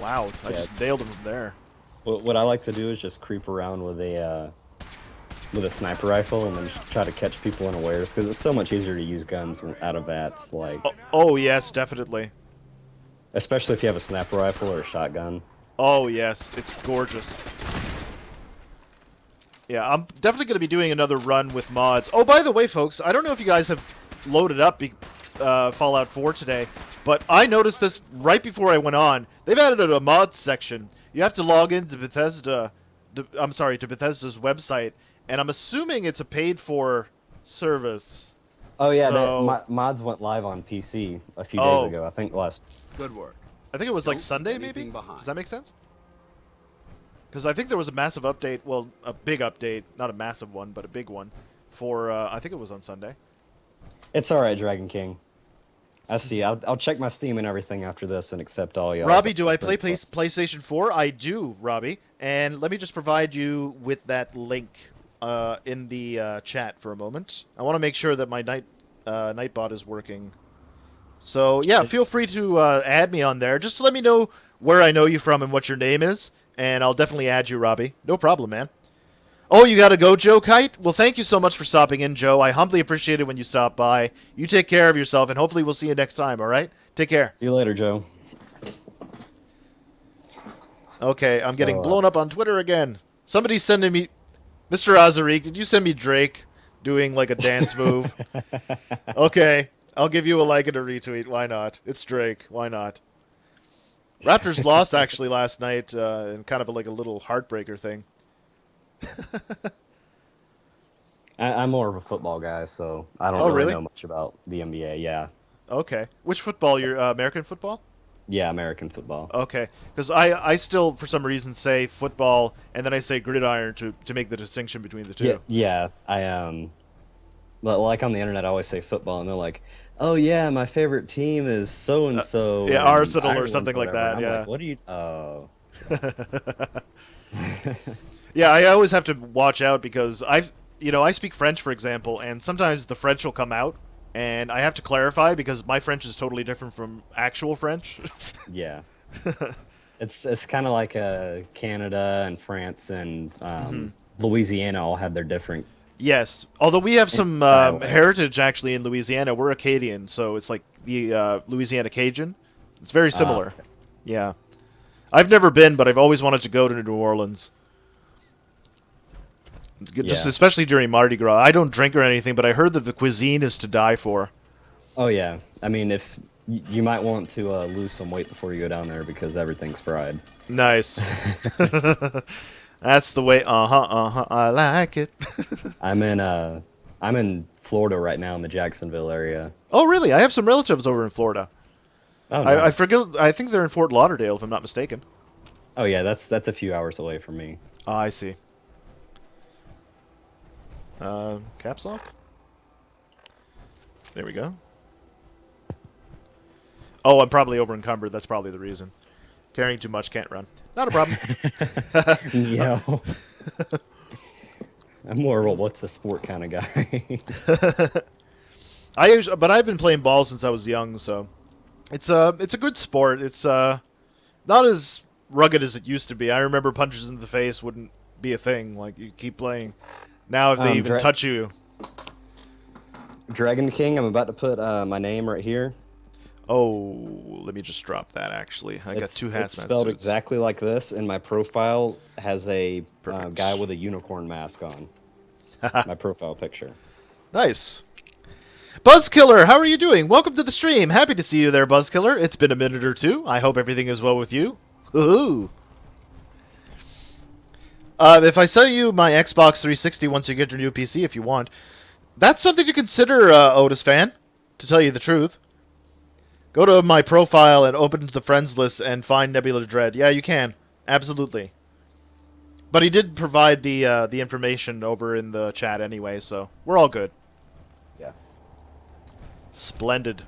S1: Wow, I just nailed him from there.
S3: What I like to do is just creep around with a sniper rifle and then just try to catch people unawares, because it's so much easier to use guns out of VATS, like,
S1: Oh, yes, definitely.
S3: especially if you have a sniper rifle or a shotgun.
S1: Oh, yes, it's gorgeous. Yeah, I'm definitely going to be doing another run with mods. Oh, by the way, folks, I don't know if you guys have loaded up Fallout 4 today, but I noticed this right before I went on. They've added a mods section. You have to log into Bethesda's website, and I'm assuming it's a paid-for service.
S3: Oh yeah,
S1: So-
S3: mods went live on PC a few days ago. I think last.
S6: Good work.
S1: I think it was like
S6: Don't
S1: Sunday,
S6: leave
S1: maybe?
S6: anything behind.
S1: Does that make sense? Because I think there was a massive update, well, a big update, not a massive one, but a big one, for, I think it was on Sunday.
S3: It's all right, Dragon King. I see. I'll check my Steam and everything after this and accept all y'all.
S1: Robbie, do I play PlayStation 4? I do, Robbie. And let me just provide you with that link in the chat for a moment. I want to make sure that my Nightbot is working. So, yeah, feel free to add me on there. Just let me know where I know you from and what your name is, and I'll definitely add you, Robbie. No problem, man. Oh, you gotta go, Joe Kite? Well, thank you so much for stopping in, Joe. I humbly appreciate it when you stop by. You take care of yourself, and hopefully we'll see you next time, all right? Take care.
S3: See you later, Joe.
S1: Okay, I'm getting blown up on Twitter again. Somebody's sending me... Mr. Azarik, did you send me Drake doing, like, a dance move? Okay, I'll give you a like and a retweet. Why not? It's Drake. Why not? Raptors lost, actually, last night in kind of like a little heartbreaker thing.
S3: I'm more of a football guy, so I don't really know much about the NBA. Yeah.
S1: Okay. Which football? Your American football?
S3: Yeah, American football.
S1: Okay. Because I still, for some reason, say football, and then I say gridiron to make the distinction between the two.
S3: Yeah. But like on the internet, I always say football, and they're like, "Oh yeah, my favorite team is so and so."
S1: Yeah, Arsenal or something like that.
S3: I'm
S1: Yeah.
S3: like, what do you? Oh.
S1: Yeah, I always have to watch out because I speak French, for example, and sometimes the French will come out, and I have to clarify because my French is totally different from actual French.
S3: Yeah. It's kind of like Canada and France and Louisiana all had their different.
S1: Yes, although we have some heritage actually in Louisiana. We're Acadian, so it's like the Louisiana Cajun. It's very similar.
S3: Okay.
S1: Yeah. I've never been, but I've always wanted to go to New Orleans. Just
S3: Yeah.
S1: especially during Mardi Gras. I don't drink or anything, but I heard that the cuisine is to die for.
S3: Oh yeah. I mean, if you might want to lose some weight before you go down there because everything's fried.
S1: Nice. That's the way. I like it.
S3: I'm in I'm in Florida right now in the Jacksonville area.
S1: Oh, really? I have some relatives over in Florida.
S3: Oh,
S1: I
S3: nice.
S1: forget. I think they're in Fort Lauderdale, if I'm not mistaken.
S3: Oh yeah, that's a few hours away from me.
S1: Ah, I see. Caps lock. There we go. Oh, I'm probably over encumbered. That's probably the reason. Carrying too much, can't run. Not a problem.
S3: Yeah. I'm more of a what's a sport kind of guy.
S1: But I've been playing ball since I was young, so it's a good sport. It's not as rugged as it used to be. I remember punches in the face wouldn't be a thing. Like you keep playing. Now if they even touch you,
S3: Dragon King, I'm about to put my name right here.
S1: oh, let me just drop that. Actually, I got two hazmat
S3: It's spelled
S1: suits.
S3: exactly like this, and my profile has a
S1: Perfect.
S3: guy with a unicorn mask on. My profile picture.
S1: Nice. Buzzkiller, how are you doing? Welcome to the stream. Happy to see you there, Buzzkiller. It's been a minute or two. I hope everything is well with you. Ooh. If I sell you my Xbox 360 once you get your new PC, if you want, that's something to consider, Otis fan, to tell you the truth. Go to my profile and open the friends list and find Nebula Dread. Yeah, you can. Absolutely. But he did provide the information over in the chat anyway, so we're all good.
S3: Yeah.
S1: Splendid.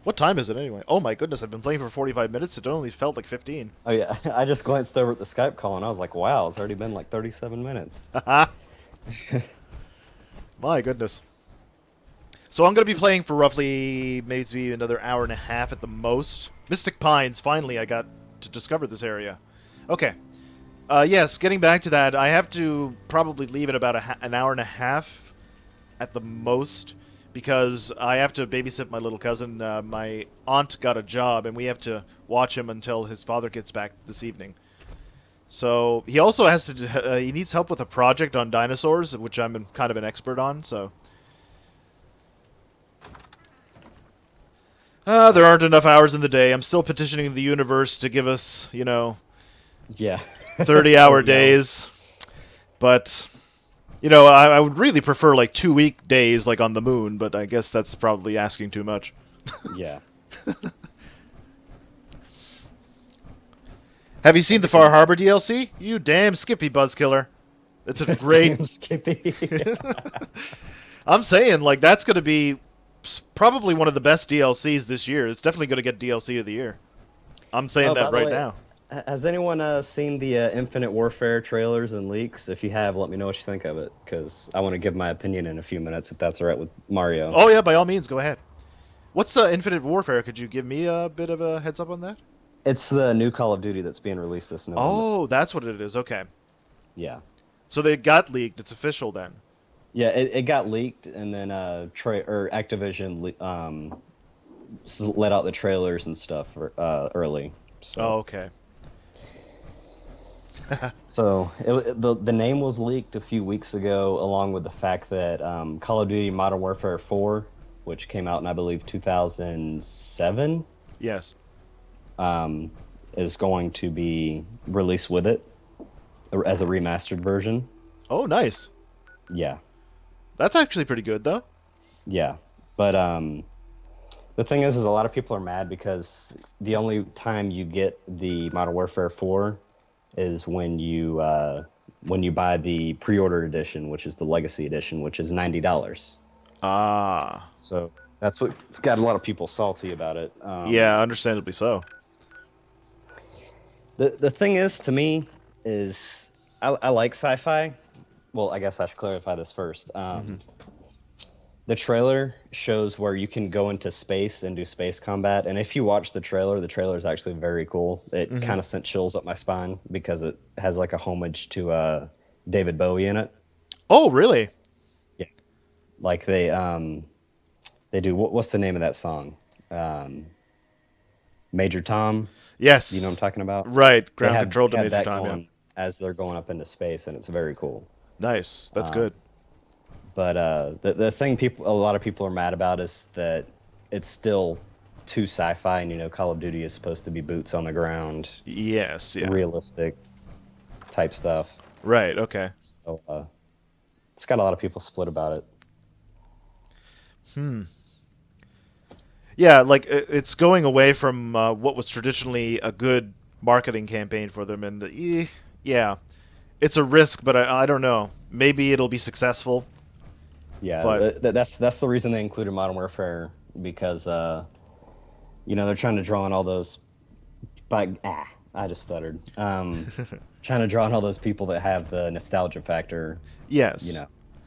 S1: What time is it anyway? Oh my goodness, I've been playing for 45 minutes. It only felt like 15.
S3: Oh yeah. I just glanced over at the Skype call and I was like, wow, it's already been like 37 minutes.
S1: My goodness. So I'm going to be playing for roughly maybe another hour and a half at the most. Mystic Pines, finally I got to discover this area. Okay. Yes, getting back to that, I have to probably leave at about an hour and a half at the most because I have to babysit my little cousin. My aunt got a job, and we have to watch him until his father gets back this evening. So he also has to. He needs help with a project on dinosaurs, which I'm kind of an expert on. So there aren't enough hours in the day. I'm still petitioning the universe to give us,
S3: Yeah.
S1: 30-hour
S3: Oh, no.
S1: days. But I would really prefer like 2-week days, like on the moon. But I guess that's probably asking too much.
S3: Yeah.
S1: Have you seen the Far Harbor DLC? You damn Skippy Buzzkiller. It's a great.
S3: Damn, Skippy.
S1: I'm saying, like, that's going to be probably one of the best DLCs this year. It's definitely going to get DLC of the year. I'm saying
S3: Oh, by
S1: that
S3: the
S1: right
S3: way,
S1: now.
S3: Has anyone seen the Infinite Warfare trailers and leaks? If you have, let me know what you think of it, because I want to give my opinion in a few minutes, if that's all right with Mario.
S1: Oh, yeah, by all means, go ahead. What's Infinite Warfare? Could you give me a bit of a heads up on that?
S3: It's the new Call of Duty that's being released this November.
S1: Oh, that's what it is. Okay.
S3: Yeah.
S1: So they got leaked. It's official then.
S3: Yeah, it got leaked, and then Activision let out the trailers and stuff early. So.
S1: Oh, okay.
S3: So the name was leaked a few weeks ago, along with the fact that Call of Duty Modern Warfare 4, which came out in I believe 2007,
S1: Yes.
S3: is going to be released with it as a remastered version.
S1: Oh, nice.
S3: Yeah,
S1: That's actually pretty good, though.
S3: yeah. But the thing is a lot of people are mad because the only time you get the Modern Warfare 4 is when you buy the pre-order edition, which is the Legacy edition, which is $90.
S1: Ah.
S3: So that's what's got a lot of people salty about it.
S1: Yeah, understandably so.
S3: The thing is, to me, is I like sci-fi. Well, I guess I should clarify this first. The trailer shows where you can go into space and do space combat, and if you watch the trailer is actually very cool. It kind of sent chills up my spine because it has like a homage to David Bowie in it.
S1: Oh, really?
S3: Yeah, like they do. What's the name of that song? Major Tom.
S1: Yes.
S3: You know what I'm talking about?
S1: Right.
S3: They
S1: Ground control to
S3: have
S1: Major
S3: that
S1: Tom, yeah.
S3: going as they're going up into space, and it's very cool.
S1: Nice. That's
S3: Um,
S1: good.
S3: but the thing a lot of people are mad about is that it's still too sci-fi, and Call of Duty is supposed to be boots on the ground,
S1: Yes, yeah.
S3: realistic type stuff.
S1: Right, okay.
S3: So it's got a lot of people split about it.
S1: Yeah, like it's going away from what was traditionally a good marketing campaign for them, and yeah, it's a risk, but I don't know. Maybe it'll be successful,
S3: Yeah,
S1: but
S3: that's the reason they included Modern Warfare because they're trying to draw on all those. I just stuttered. Trying to draw on all those people that have the nostalgia factor. You
S1: yes,
S3: know,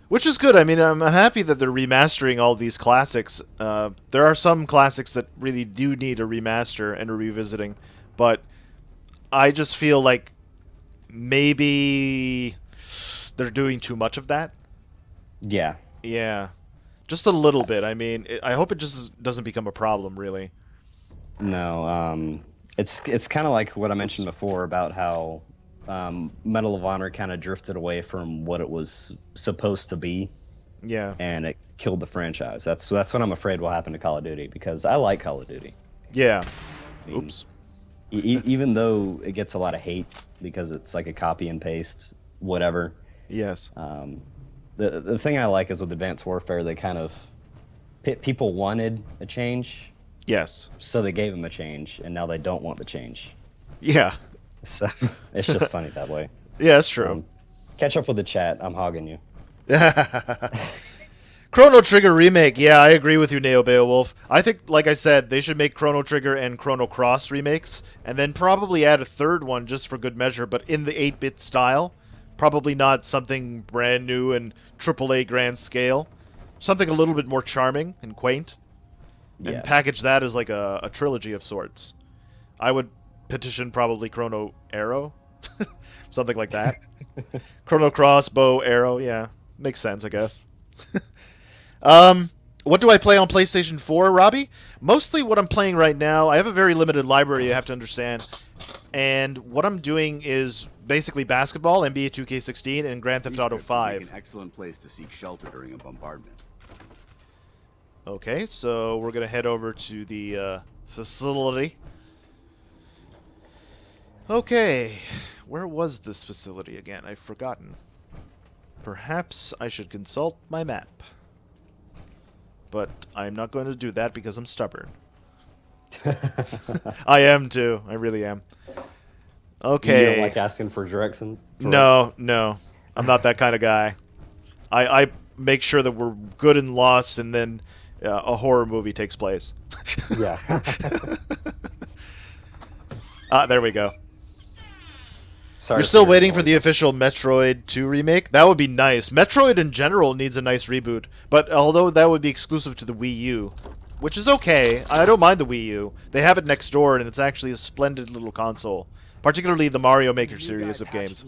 S1: which is good. I mean, I'm happy that they're remastering all these classics. There are some classics that really do need a remaster and a revisiting, but I just feel like maybe they're doing too much of that.
S3: yeah.
S1: Yeah, just a little bit. I mean, I hope it just doesn't become a problem, really.
S3: No, it's kind of like what I mentioned before about how Medal of Honor kind of drifted away from what it was supposed to be,
S1: Yeah.
S3: and it killed the franchise. That's what I'm afraid will happen to Call of Duty because I like Call of Duty.
S1: Yeah.
S3: I mean,
S1: Oops.
S3: even though it gets a lot of hate because it's like a copy and paste, whatever.
S1: Yes.
S3: The thing I like is with Advanced Warfare, they kind of people wanted a change,
S1: Yes.
S3: so they gave them a change, and now they don't want the change.
S1: Yeah.
S3: So it's just funny that way.
S1: Yeah, that's true.
S3: Catch up with the chat. I'm hogging you.
S1: Chrono Trigger remake. Yeah, I agree with you, Neo Beowulf. I think, like I said, they should make Chrono Trigger and Chrono Cross remakes, and then probably add a third one just for good measure, but in the 8-bit style. Probably not something brand new and AAA grand scale. Something a little bit more charming and quaint. And
S3: Yeah.
S1: package that as like a trilogy of sorts. I would petition probably Chrono Arrow. Something like that. Chrono Cross, Bow, Arrow, yeah. Makes sense, I guess. What do I play on PlayStation 4, Robbie? Mostly what I'm playing right now, I have a very limited library, you have to understand. And what I'm doing is basically basketball, NBA 2K16, and Grand Theft Auto
S6: These crypts would make
S1: 5.
S6: an excellent place to seek shelter during a bombardment.
S1: Okay, so we're going to head over to the facility. Okay, where was this facility again? I've forgotten. Perhaps I should consult my map. But I'm not going to do that because I'm stubborn. I am too. I really am. Okay.
S3: You don't like asking for direction?
S1: No, no. I'm not that kind of guy. I make sure that we're good and lost, and then a horror movie takes place.
S3: Yeah.
S1: There we go.
S3: Sorry.
S1: You're still
S3: your
S1: waiting for
S3: noise.
S1: the official Metroid 2 remake? That would be nice. Metroid in general needs a nice reboot, but although that would be exclusive to the Wii U, which is okay. I don't mind the Wii U. They have it next door, and it's actually a splendid little console. Particularly the Mario Maker series of games.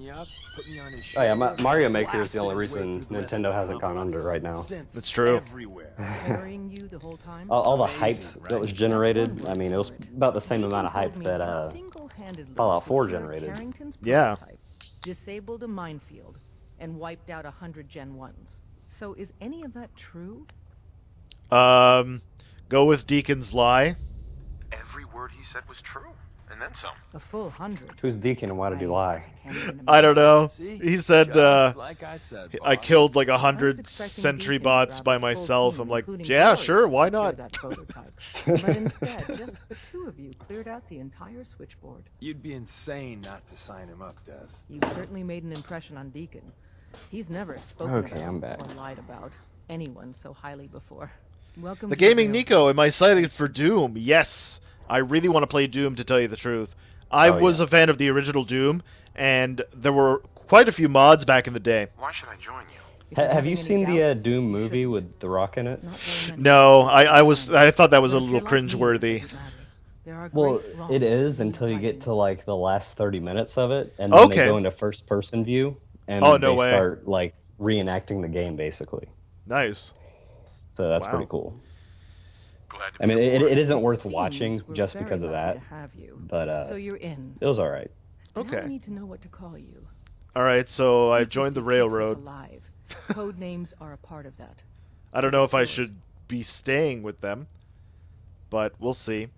S3: Oh yeah, Mario Maker is the only reason Nintendo hasn't gone under right now.
S1: That's true.
S7: Carrying you the whole time?
S3: All the hype that was generated, I mean, it was about the same amount of hype that Fallout 4 generated.
S7: Carrington's
S1: Yeah.
S7: prototype disabled a minefield and wiped out 100 Gen 1s. So is any of that true?
S1: Go with Deacon's lie.
S8: Every word he said was true, and then some.
S7: A full 100.
S3: Who's Deacon and why did he lie?
S7: Can't even
S1: I don't know.
S5: See?
S1: He said,
S5: Just like I said,
S1: I
S5: boss.
S1: killed like
S7: I was
S1: 100
S7: expecting
S1: sentry
S7: Deacon to
S1: bots
S7: grab
S1: by
S7: a full
S1: myself.
S7: team,
S1: I'm like,
S7: including
S1: yeah,
S7: Glory,
S1: sure,
S7: to
S1: why
S7: secure
S1: not?
S7: that prototype. But instead, just the two of you cleared out the entire switchboard.
S5: You'd be insane not to sign him up, Des.
S7: You've certainly made an impression on Deacon. He's never spoken
S3: Okay,
S7: about
S3: I'm back.
S7: or lied about anyone so highly before. Welcome
S1: The
S7: to
S1: Gaming
S7: real-
S1: Nico, am I excited for Doom? Yes. I really want to play Doom, to tell you the truth. I
S3: Oh,
S1: was
S3: yeah.
S1: a fan of the original Doom, and there were quite a few mods back in the day.
S8: Why should I join you?
S7: If you're
S3: Have
S7: having
S3: you
S7: any
S3: seen the
S7: doubts,
S3: Doom
S7: you
S3: movie
S7: shouldn't.
S3: with The Rock in it?
S7: Not very many
S1: No,
S7: people
S1: I thought that was a
S7: But if
S1: little
S7: you're like me, it
S1: cringeworthy.
S7: doesn't matter. There are
S3: Well,
S7: great wrongs
S3: it is
S7: that need
S3: until you get
S7: righting.
S3: to like the last 30 minutes of it, and then
S1: Okay.
S3: they go into first-person view, and
S1: Oh, no
S3: they
S1: way.
S3: start like reenacting the game basically.
S1: Nice.
S3: So that's
S1: Wow.
S3: pretty cool.
S8: Glad to
S3: I
S8: be
S3: mean,
S8: aboard.
S3: it isn't worth
S7: Seems
S3: watching
S7: we're
S3: just
S7: very
S3: because of
S7: lucky
S3: that.
S7: to have you.
S3: But
S7: So you're in.
S3: it was all right.
S7: Now I
S1: Okay.
S7: need to know what to call you.
S1: All right, so I've joined the
S7: Secrecy keeps us
S1: railroad.
S7: alive. Code names are a part of that.
S1: I don't
S7: So
S1: know
S7: what's
S1: if I
S7: yours?
S1: should be staying with them, but we'll see.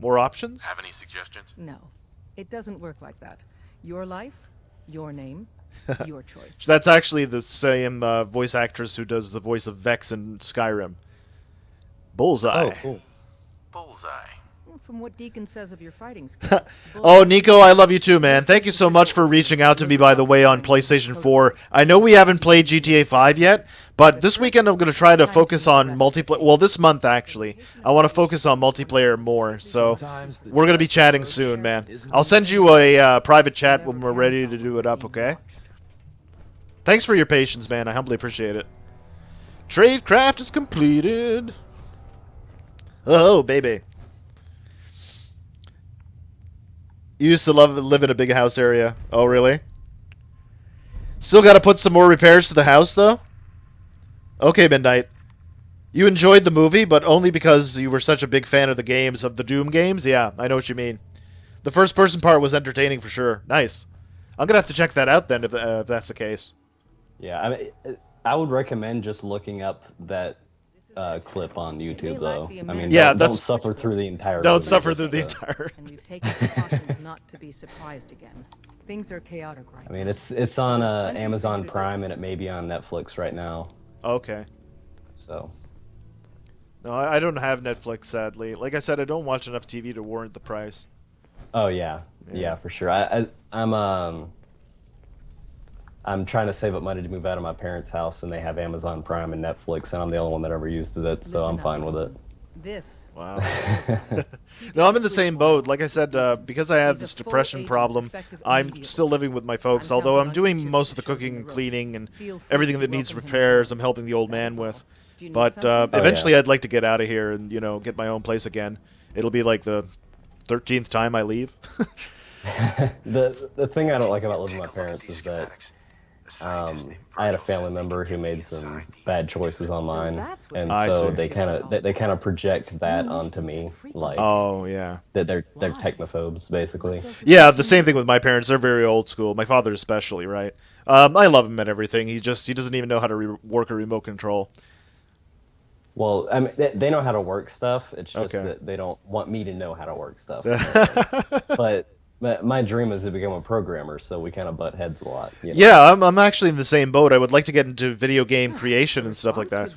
S1: More options?
S8: Have any suggestions?
S7: No, it doesn't work like that. Your life, your name, your choice.
S1: That's actually the same voice actress who does the voice of Vex in Skyrim. Bullseye.
S3: Oh, cool.
S8: Bullseye.
S7: From what Deacon says of your fighting skills.
S1: Oh, Nico, I love you too, man. Thank you so much for reaching out to me, by the way, on PlayStation 4. I know we haven't played GTA 5 yet, but this weekend I'm going to try to focus on multiplayer. Well, this month, actually. I want to focus on multiplayer more, so we're going to be chatting soon, man. I'll send you a private chat when we're ready to do it up, okay? Thanks for your patience, man. I humbly appreciate it. Tradecraft is completed. Oh, baby. You used to live in a big house area. Oh, really? Still got to put some more repairs to the house, though? Okay, Midnight. You enjoyed the movie, but only because you were such a big fan of the games, of the Doom games? Yeah, I know what you mean. The first-person part was entertaining for sure. Nice. I'm going to have to check that out, then, if that's the case.
S2: Yeah, I mean, I would recommend just looking up that clip on YouTube, though. I mean,
S1: Yeah,
S2: don't
S1: that's-
S2: suffer through the entire.
S1: Don't
S2: movie,
S1: suffer
S2: just,
S1: through the entire...
S7: And we've taken precautions not to be surprised again. Things are chaotic right
S2: I mean, it's on Amazon Prime and it may be on Netflix right now.
S1: Okay.
S2: So.
S1: No, I don't have Netflix, sadly. Like I said, I don't watch enough TV to warrant the price.
S2: Oh yeah, for sure. I'm trying to save up money to move out of my parents' house, and they have Amazon Prime and Netflix, and I'm the only one that ever uses it, so I'm fine with it.
S7: This.
S1: Wow. No, I'm in the same boat. Like I said, because I have this depression problem, I'm still living with my folks, although I'm doing most of the cooking and cleaning and everything that needs repairs I'm helping the old man with. But eventually I'd like to get out of here and, you know, get my own place again. It'll be like the 13th time I leave.
S2: The thing I don't like about living with my parents is that I had a family member who made some bad choices online, and so they kind of project that onto me, like
S1: oh yeah,
S2: that they're technophobes basically.
S1: Yeah, the same thing with my parents. They're very old school. My father especially, right? I love him and everything. He doesn't even know how to work a remote control.
S2: Well, I mean, they know how to work stuff. It's just
S1: Okay.
S2: that they don't want me to know how to work stuff. But my dream is to become a programmer, so we kind of butt heads a lot. You know?
S1: Yeah, I'm actually in the same boat. I would like to get into video game creation and stuff like that.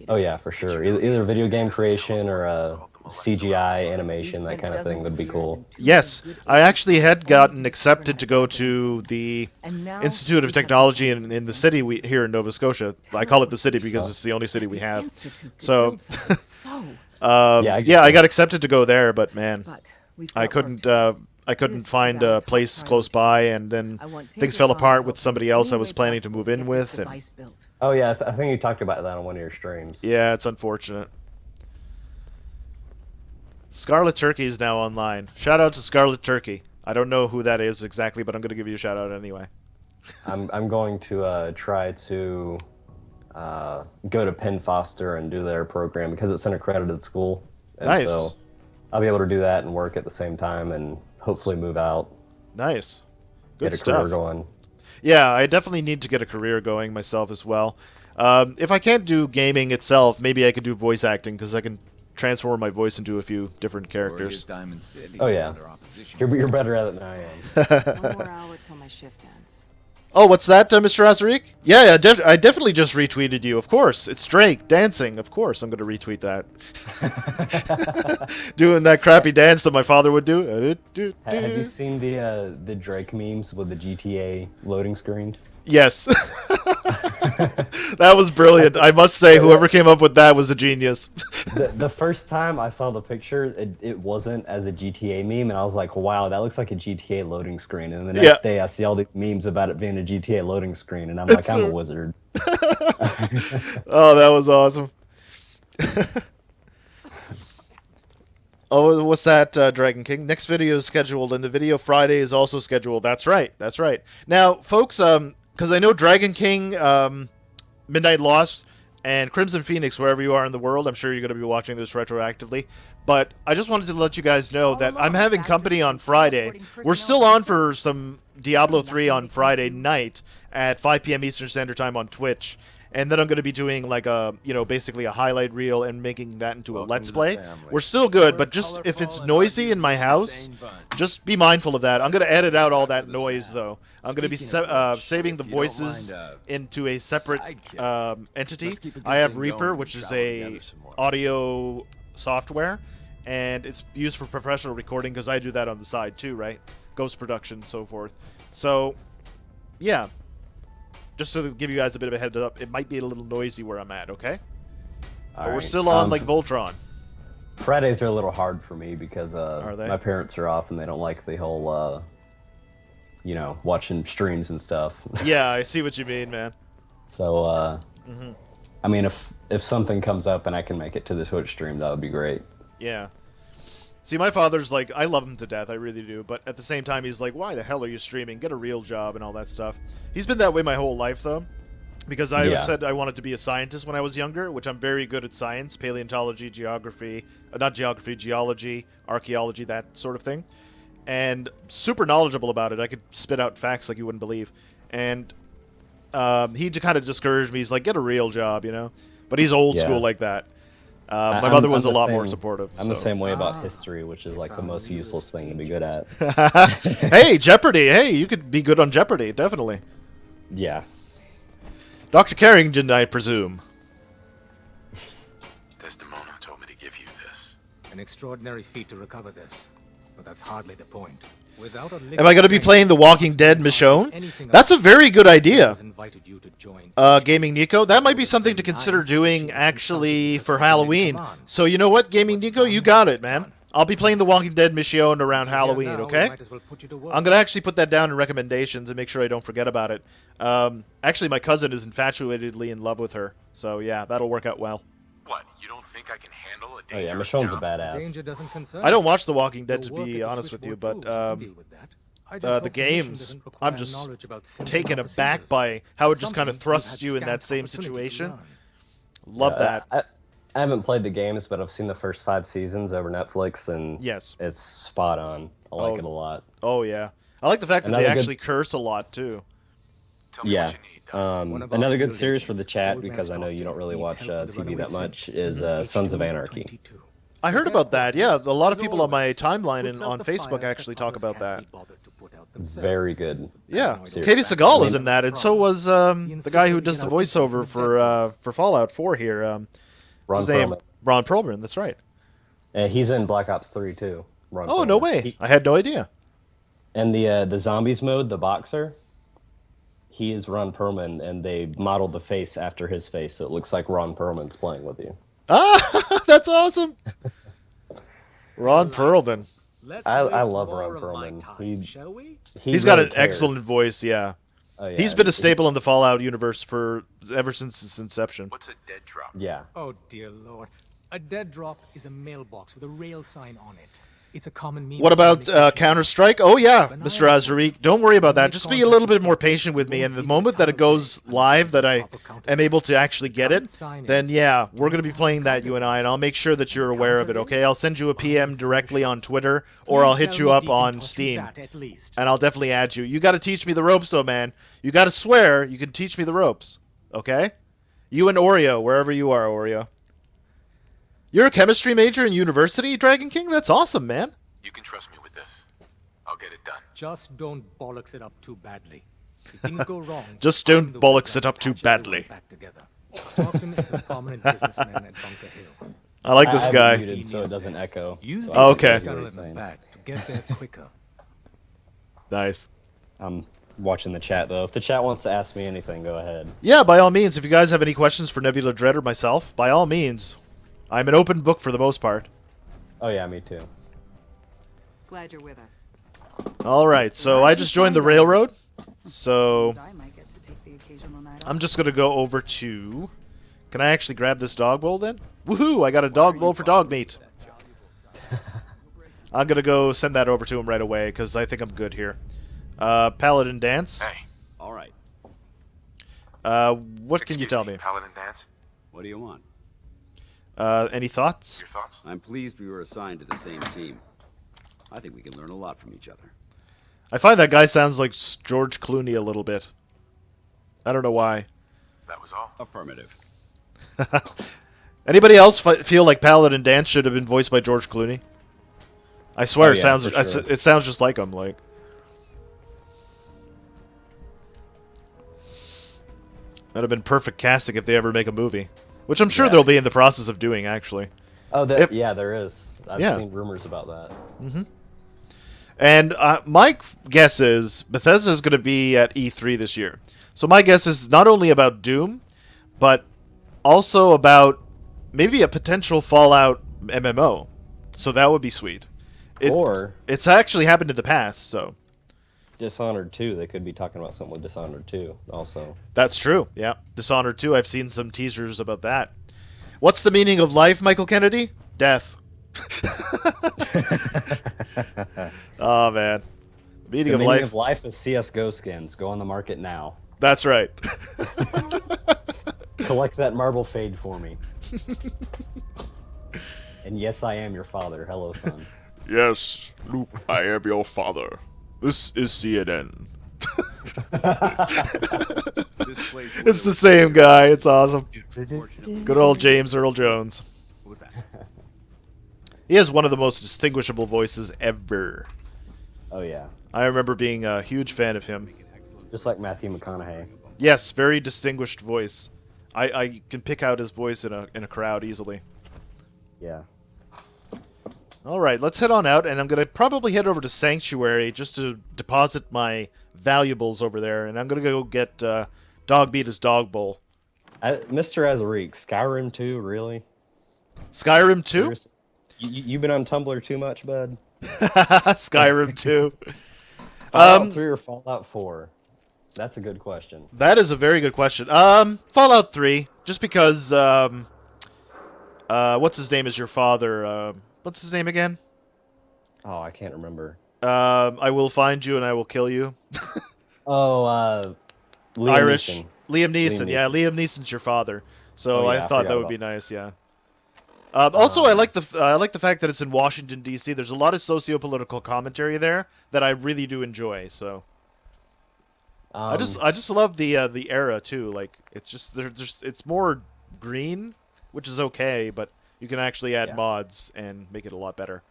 S2: Oh yeah, for sure. Either video game creation or CGI animation, that kind of thing would be cool.
S1: Yes, I actually had gotten accepted to go to the Institute of Technology in the city here in Nova Scotia. I call it the city because it's the only city we have. So, yeah, I got accepted to go there, but man, I couldn't find a place close by, and then things fell apart with somebody else I was planning to move in with. And
S2: oh yeah, I think you talked about that on one of your streams.
S1: yeah, it's unfortunate. Scarlet Turkey is now online. Shout out to Scarlet Turkey. I don't know who that is exactly, but I'm going to give you a shout out anyway.
S2: I'm going to try to go to Penn Foster and do their program because it's an accredited school. And
S1: Nice.
S2: So I'll be able to do that and work at the same time and hopefully move out.
S1: Nice. Good
S2: Get a
S1: stuff.
S2: career going.
S1: Yeah, I definitely need to get a career going myself as well. If I can't do gaming itself, maybe I could do voice acting because I can transform my voice into a few different characters.
S2: Oh yeah, you're better at it than I am.
S9: One more hour till my shift ends.
S1: Oh, what's that, Mr. Azarik? Yeah, I definitely just retweeted you. Of course, it's Drake dancing. Of course, I'm going to retweet that. Doing that crappy dance that my father would do.
S2: Have you seen the Drake memes with the GTA loading screens?
S1: Yes. That was brilliant. I must say, whoever came up with that was a genius.
S2: The first time I saw the picture, it wasn't as a GTA meme, and I was like, wow, that looks like a GTA loading screen. And the next day, I see all these memes about it being a GTA loading screen, and I'm like, I'm a wizard.
S1: Oh, that was awesome. Oh, what's that, Dragon King? Next video is scheduled, and the video Friday is also scheduled. That's right. That's right. Now, folks, because I know Dragon King, Midnight Lost, And Crimson Phoenix, wherever you are in the world, I'm sure you're going to be watching this retroactively. But I just wanted to let you guys know that I'm having company on Friday. We're still on for some Diablo 3 on Friday night at 5 p.m. Eastern Standard Time on Twitch. And then I'm going to be doing like a, basically a highlight reel and making that into a Let's Play. We're still good, but just if it's noisy in my house, just be mindful of that. I'm going to edit out all that noise, though. I'm going to be saving the voices into a separate entity. I have Reaper, which is a audio software, and it's used for professional recording because I do that on the side too, right? Ghost production, so forth. So, yeah. Just to give you guys a bit of a heads up, it might be a little noisy where I'm at, okay? But we're still on, like, Voltron.
S2: Fridays are a little hard for me because
S1: Are they?
S2: my parents are off and they don't like the whole, watching streams and stuff.
S1: Yeah, I see what you mean, man.
S2: So, I mean, if something comes up and I can make it to the Twitch stream, that would be great.
S1: Yeah. See, my father's like, I love him to death, I really do, but at the same time, he's like, why the hell are you streaming? Get a real job and all that stuff. He's been that way my whole life, though, because I said I wanted to be a scientist when I was younger, which I'm very good at science, paleontology, geography, not geography, geology, archaeology, that sort of thing, and super knowledgeable about it. I could spit out facts like you wouldn't believe, and he kind of discouraged me. He's like, get a real job, but he's old school like that. My mother was a lot more supportive.
S2: I'm the same way about history, which is like the most useless thing to be good at.
S1: Hey, Jeopardy! Hey, you could be good on Jeopardy, definitely.
S2: Yeah.
S1: Dr. Carrington, I presume.
S8: Desdemona told me to give you this.
S10: An extraordinary feat to recover this, but that's hardly the point.
S1: Am I going to be playing The Walking Dead Michonne? That's a very good idea. Gaming Nico, that might be something to consider doing actually for Halloween. So you know what, Gaming Nico, you got it, man. I'll be playing The Walking Dead Michonne around Halloween, okay? I'm going to actually put that down in recommendations and make sure I don't forget about it. Actually, my cousin is infatuatedly in love with her. So yeah, that'll work out well.
S8: What, you don't think I can handle a
S2: Oh yeah,
S8: dangerous
S2: Michonne's a
S8: job?
S2: badass.
S1: I don't watch The Walking Dead, to be honest with you, but the games, I'm just taken aback by how it just kind of thrusts you in that same situation. Love that.
S2: I haven't played the games, but I've seen the first 5 seasons over Netflix, and
S1: yes,
S2: it's spot on. I like it a lot.
S1: Oh yeah, I like the fact that they actually curse a lot too.
S2: Yeah. Another good series for the chat, because I know you don't really watch TV that much, is Sons of Anarchy.
S1: I heard about that, yeah. A lot of people on my timeline and on Facebook actually talk about that.
S2: Very good.
S1: Yeah, Katie Seagal is in that, and so was the guy who does the voiceover for Fallout 4 here.
S2: Ron Perlman.
S1: Ron Perlman, that's right.
S2: He's in Black Ops 3 too. Ron
S1: Oh,
S2: Perlman.
S1: no way. I had no idea.
S2: And the zombies mode, the boxer, he is Ron Perlman, and they modeled the face after his face, so it looks like Ron Perlman's playing with you.
S1: Ah, that's awesome. Ron Perlman.
S2: I love Ron Perlman.
S1: He's got an excellent voice, yeah.
S2: Oh, yeah.
S1: He's been a staple in the Fallout universe ever since its inception.
S8: What's a dead drop?
S2: Yeah.
S10: Oh dear lord. A dead drop is a mailbox with a rail sign on it. It's a common means.
S1: What about Counter-Strike? Oh yeah, Mr. Azariq. Don't worry about that. Just be a little bit more patient with me. And the moment that it goes live, that I am able to actually get it, then yeah, we're going to be playing that, you and I, and I'll make sure that you're aware of it, okay? I'll send you a PM directly on Twitter, or I'll hit you up on Steam, and I'll definitely add you. You got to teach me the ropes, though, man. You got to swear you can teach me the ropes, okay? You and Oreo, wherever you are, Oreo. You're a chemistry major in university, Dragon King? That's awesome, man.
S8: You can trust me with this. I'll get it done.
S10: Just don't bollocks it up too badly. If things go wrong,
S1: just don't bollocks it up too badly.
S10: Stockton is a prominent businessman at Bunker Hill.
S1: I like this guy.
S2: Muted so it doesn't echo.
S10: Use
S1: so okay.
S10: To get there quicker.
S1: Nice.
S2: I'm watching the chat, though. If the chat wants to ask me anything, go ahead.
S1: Yeah, by all means. If you guys have any questions for Nebula Dread or myself, by all means. I'm an open book for the most part.
S2: Oh yeah, me too.
S9: Glad you're with us.
S1: All right, so I just joined the railroad. So I'm just going to go over to... Can I actually grab this dog bowl then? Woohoo! I got a dog bowl for dog meat. I'm going to go send that over to him right away because I think I'm good here. Paladin Dance.
S8: Hey. All right.
S1: What can you tell me?
S8: Paladin Dance?
S6: What do you want?
S1: Any thoughts?
S8: Your thoughts?
S6: I'm pleased we were assigned to the same team. I think we can learn a lot from each other.
S1: I find that guy sounds like George Clooney a little bit. I don't know why.
S8: That was all.
S6: Affirmative.
S1: Anybody else feel like Paladin Dance should have been voiced by George Clooney? I swear
S3: Oh,
S1: it
S3: yeah,
S1: sounds
S3: for sure.
S1: it sounds just like him. Like that'd have been perfect casting if they ever make a movie, which I'm sure
S3: Yeah.
S1: they'll be in the process of doing actually.
S3: Oh, yeah, there is. I've
S1: Yeah.
S3: seen rumors about that.
S1: And my guess is Bethesda is going to be at E3 this year. So my guess is not only about Doom, but also about maybe a potential Fallout MMO. So that would be sweet.
S3: Or
S1: It's actually happened in the past, so
S3: Dishonored 2. They could be talking about something with Dishonored 2 also.
S1: that's true. Yeah, Dishonored 2. I've seen some teasers about that. What's the meaning of life, Michael Kennedy? Death. Oh man, the meaning
S3: The
S1: of
S3: meaning
S1: life.
S3: of life is CS:GO skins. Go on the market now.
S1: That's right.
S3: Collect that marble fade for me. And yes, I am your father. Hello, son.
S1: Yes, Luke, I am your father. This is CNN.
S6: This place
S1: It's the same guy. It's awesome.
S6: Unfortunately,
S1: Good old James Earl Jones.
S6: what was that?
S1: He has one of the most distinguishable voices ever.
S3: Oh yeah,
S1: I remember being a huge fan of him.
S3: just like Matthew McConaughey.
S1: Yes, very distinguished voice. I can pick out his voice in a crowd easily.
S3: Yeah.
S1: All right, let's head on out, and I'm gonna probably head over to Sanctuary just to deposit my valuables over there, and I'm gonna go get Dog Beat his Dog Bowl.
S3: Mr. Azariq, Skyrim 2, really?
S1: Skyrim 2?
S3: Seriously? You been on Tumblr too much, bud?
S1: Skyrim 2.
S3: Fallout 3 or Fallout 4? That's a good question.
S1: That is a very good question. Fallout 3, just because what's his name is your father? What's his name again?
S3: Oh, I can't remember.
S1: I will find you and I will kill you.
S3: Oh, Liam
S1: Irish.
S3: Neeson.
S1: Liam Neeson.
S3: Liam
S1: Yeah,
S3: Neeson.
S1: Liam Neeson's your father. So
S3: Oh, yeah,
S1: I
S3: I
S1: thought
S3: forgot
S1: that would
S3: about
S1: be nice. Yeah. Also, I like the fact that it's in Washington D.C. There's a lot of socio-political commentary there that I really do enjoy. So I just love the era too. Like it's just it's more green, which is okay, but you can actually add
S3: Yeah.
S1: mods and make it a lot better.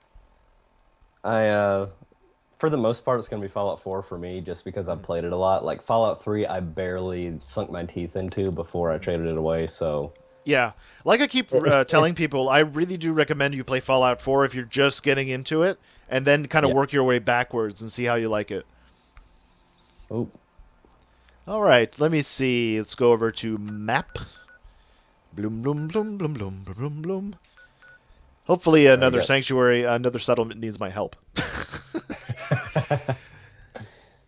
S3: For the most part, it's gonna be Fallout 4 for me, just because I've played it a lot. Like Fallout 3, I barely sunk my teeth into before I traded it away. So
S1: Yeah, like I keep telling people, I really do recommend you play Fallout 4 if you're just getting into it, and then kind of
S3: Yeah.
S1: work your way backwards and see how you like it.
S3: oh,
S1: All right, let me see. Let's go over to map. Bloom, bloom, bloom, bloom, bloom, bloom, bloom. Hopefully another
S3: go.
S1: sanctuary, another settlement needs my help.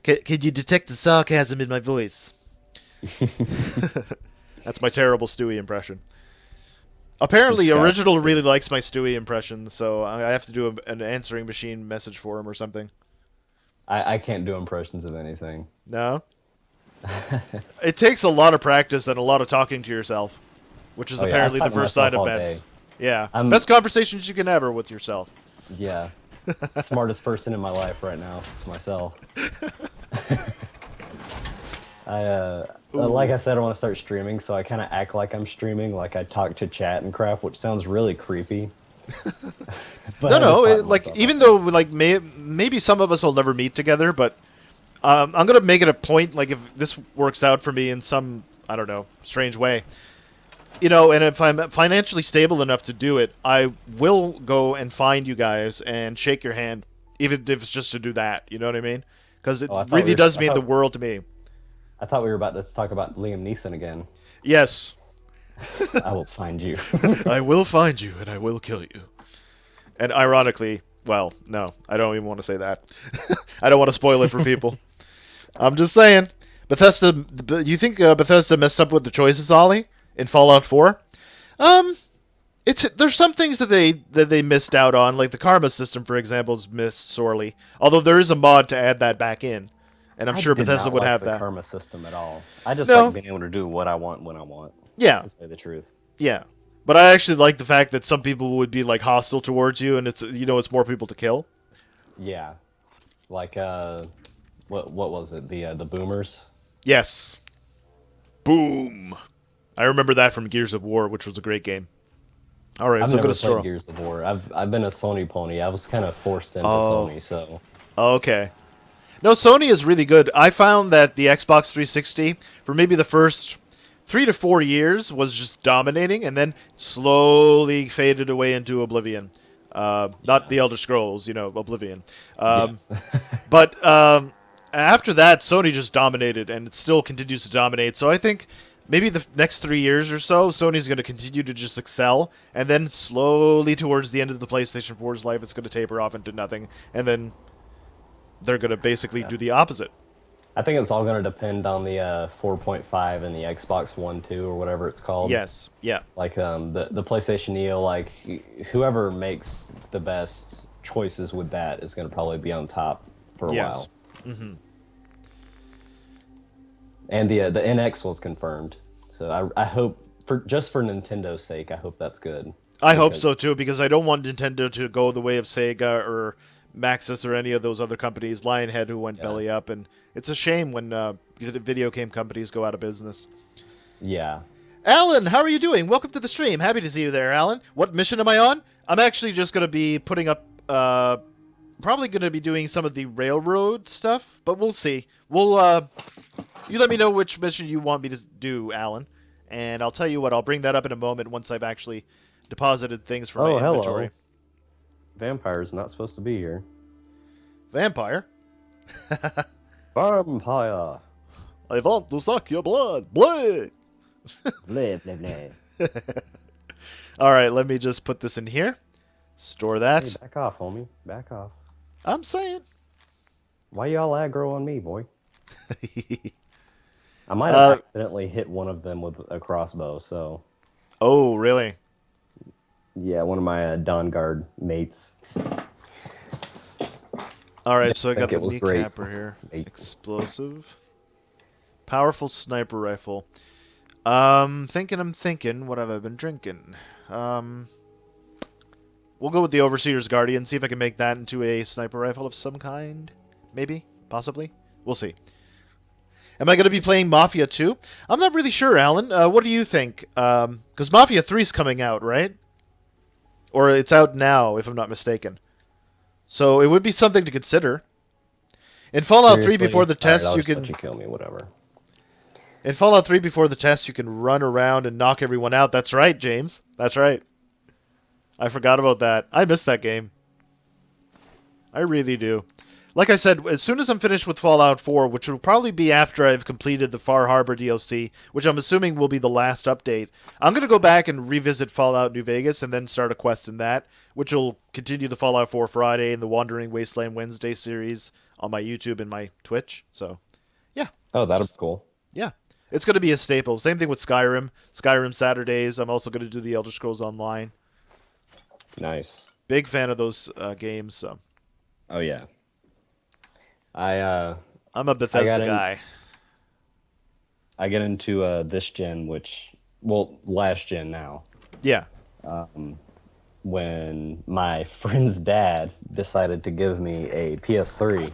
S1: Can you detect the sarcasm in my voice? That's my terrible Stewie impression. Apparently,
S3: Disgusting.
S1: Original really likes my Stewie impression, so I have to do an answering machine message for him or something.
S3: I can't do impressions of anything.
S1: No? It takes a lot of practice and a lot of talking to yourself, which is
S3: Oh, yeah,
S1: apparently
S3: I
S1: the
S3: talk to
S1: first sign
S3: myself
S1: of
S3: all
S1: meds.
S3: day.
S1: Yeah.
S3: I'm-
S1: Best conversations you can have are with yourself.
S3: Yeah, smartest person in my life right now. It's myself. Like I said, I want to start streaming, so I kind of act like I'm streaming, like I talk to chat and crap, which sounds really creepy. But
S1: No,
S3: I just
S1: no.
S3: talk to
S1: Like
S3: myself.
S1: even though like maybe some of us will never meet together, but I'm gonna make it a point. Like if this works out for me in some I don't know strange way, you know, and if I'm financially stable enough to do it, I will go and find you guys and shake your hand, even if it's just to do that. You know what I mean? Because it
S3: Oh, I thought
S1: really
S3: we were-
S1: does
S3: I
S1: mean the
S3: thought-
S1: world to me.
S3: I thought we were about to talk about Liam Neeson again.
S1: Yes,
S3: I will find you.
S1: I will find you and I will kill you. And ironically, well, no, I don't even want to say that. I don't want to spoil it for people. I'm just saying. Bethesda, you think Bethesda messed up with the choices, Ollie, in Fallout 4? There's some things that they missed out on, like the karma system, for example, is missed sorely. Although there is a mod to add that back in, and I'm sure
S3: I did
S1: Bethesda
S3: not
S1: would
S3: like
S1: have
S3: the
S1: that.
S3: karma system at all. I just
S1: No.
S3: like being able to do what I want when I want.
S1: Yeah.
S3: To say the truth.
S1: Yeah. But I actually like the fact that some people would be like hostile towards you, and it's more people to kill.
S2: Yeah, like what was it? The boomers.
S1: Yes. Boom. I remember that from Gears of War, which was a great game. All right,
S2: I've
S1: so go
S2: never
S1: to
S2: played
S1: store.
S2: Gears of War. I've been a Sony pony. I was kind of forced into
S1: Oh,
S2: Sony, so
S1: okay. No, Sony is really good. I found that the Xbox 360, for maybe the first 3 to 4 years, was just dominating, and then slowly faded away into oblivion. Not the Elder Scrolls, Oblivion.
S2: yeah.
S1: But after that, Sony just dominated, and it still continues to dominate. So I think maybe the next 3 years or so, Sony's going to continue to just excel, and then slowly towards the end of the PlayStation 4's life, it's going to taper off into nothing, and then they're going to basically do the opposite.
S2: I think it's all going to depend on the 4.5 and the Xbox One 2 or whatever it's called.
S1: Yes, yeah.
S2: Like the PlayStation Neo, like whoever makes the best choices with that is going to probably be on top for a
S1: Yes.
S2: while.
S1: Mm-hmm.
S2: And the NX was confirmed, so I hope for Nintendo's sake, I hope that's good.
S1: I hope so too, because I don't want Nintendo to go the way of Sega or Maxis or any of those other companies, Lionhead, who went belly up, and it's a shame when video game companies go out of business.
S2: Yeah.
S1: Alan, how are you doing? Welcome to the stream. Happy to see you there, Alan. What mission am I on? I'm actually just going to be putting up, probably going to be doing some of the railroad stuff, but we'll see. You let me know which mission you want me to do, Alan, and I'll tell you what, I'll bring that up in a moment once I've actually deposited things from my inventory.
S2: Hello. Vampire's not supposed to be here.
S1: Vampire?
S2: Vampire.
S1: I want to suck your blood. Blood!
S3: Blah, blah, blah.
S1: Alright, let me just put this in here. Store that.
S2: Hey, back off, homie. Back off.
S1: I'm saying.
S2: Why y'all aggro on me, boy? I might have accidentally hit one of them with a crossbow, so...
S1: Oh, really?
S2: Yeah, one of my Dawn Guard mates.
S1: Alright, so I got the
S2: great.
S1: kneecapper here. Explosive. Powerful sniper rifle. I'm thinking. What have I been drinking? We'll go with the Overseer's Guardian, see if I can make that into a sniper rifle of some kind. Maybe? Possibly? We'll see. Am I going to be playing Mafia 2? I'm not really sure, Alan. What do you think? Because Mafia 3 is coming out, right? Or it's out now, if I'm not mistaken. So it would be something to consider. In Fallout 3 before the test,
S2: I'll
S1: you
S2: just
S1: can...
S2: let you kill me, whatever.
S1: In Fallout 3 before the test, you can run around and knock everyone out. That's right, James. That's right. I forgot about that. I miss that game. I really do. Like I said, as soon as I'm finished with Fallout 4, which will probably be after I've completed the Far Harbor DLC, which I'm assuming will be the last update, I'm going to go back and revisit Fallout New Vegas and then start a quest in that, which will continue the Fallout 4 Friday and the Wandering Wasteland Wednesday series on my YouTube and my Twitch. So, yeah.
S2: Oh, that'll be cool.
S1: Yeah. It's going to be a staple. Same thing with Skyrim. Skyrim Saturdays. I'm also going to do the Elder Scrolls Online.
S2: Nice.
S1: Big fan of those games. So.
S2: Oh, yeah. I'm
S1: a Bethesda guy.
S2: I get into this gen, last gen now.
S1: Yeah.
S2: When my friend's dad decided to give me a PS3,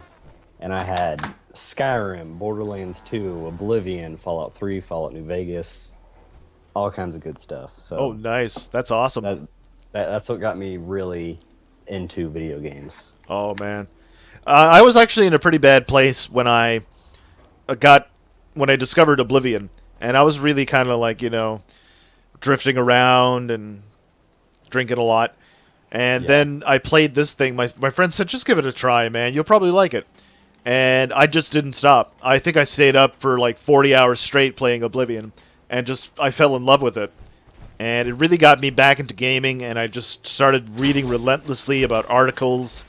S2: and I had Skyrim, Borderlands 2, Oblivion, Fallout 3, Fallout New Vegas, all kinds of good stuff. So
S1: oh, nice. That's awesome.
S2: That's what got me really into video games.
S1: Oh, man. I was actually in a pretty bad place when I discovered Oblivion, and I was really kind of like, drifting around and drinking a lot. And then I played this thing. My friend said, just give it a try, man. You'll probably like it. And I just didn't stop. I think I stayed up for like 40 hours straight playing Oblivion, and I fell in love with it. And it really got me back into gaming, and I just started reading relentlessly about articles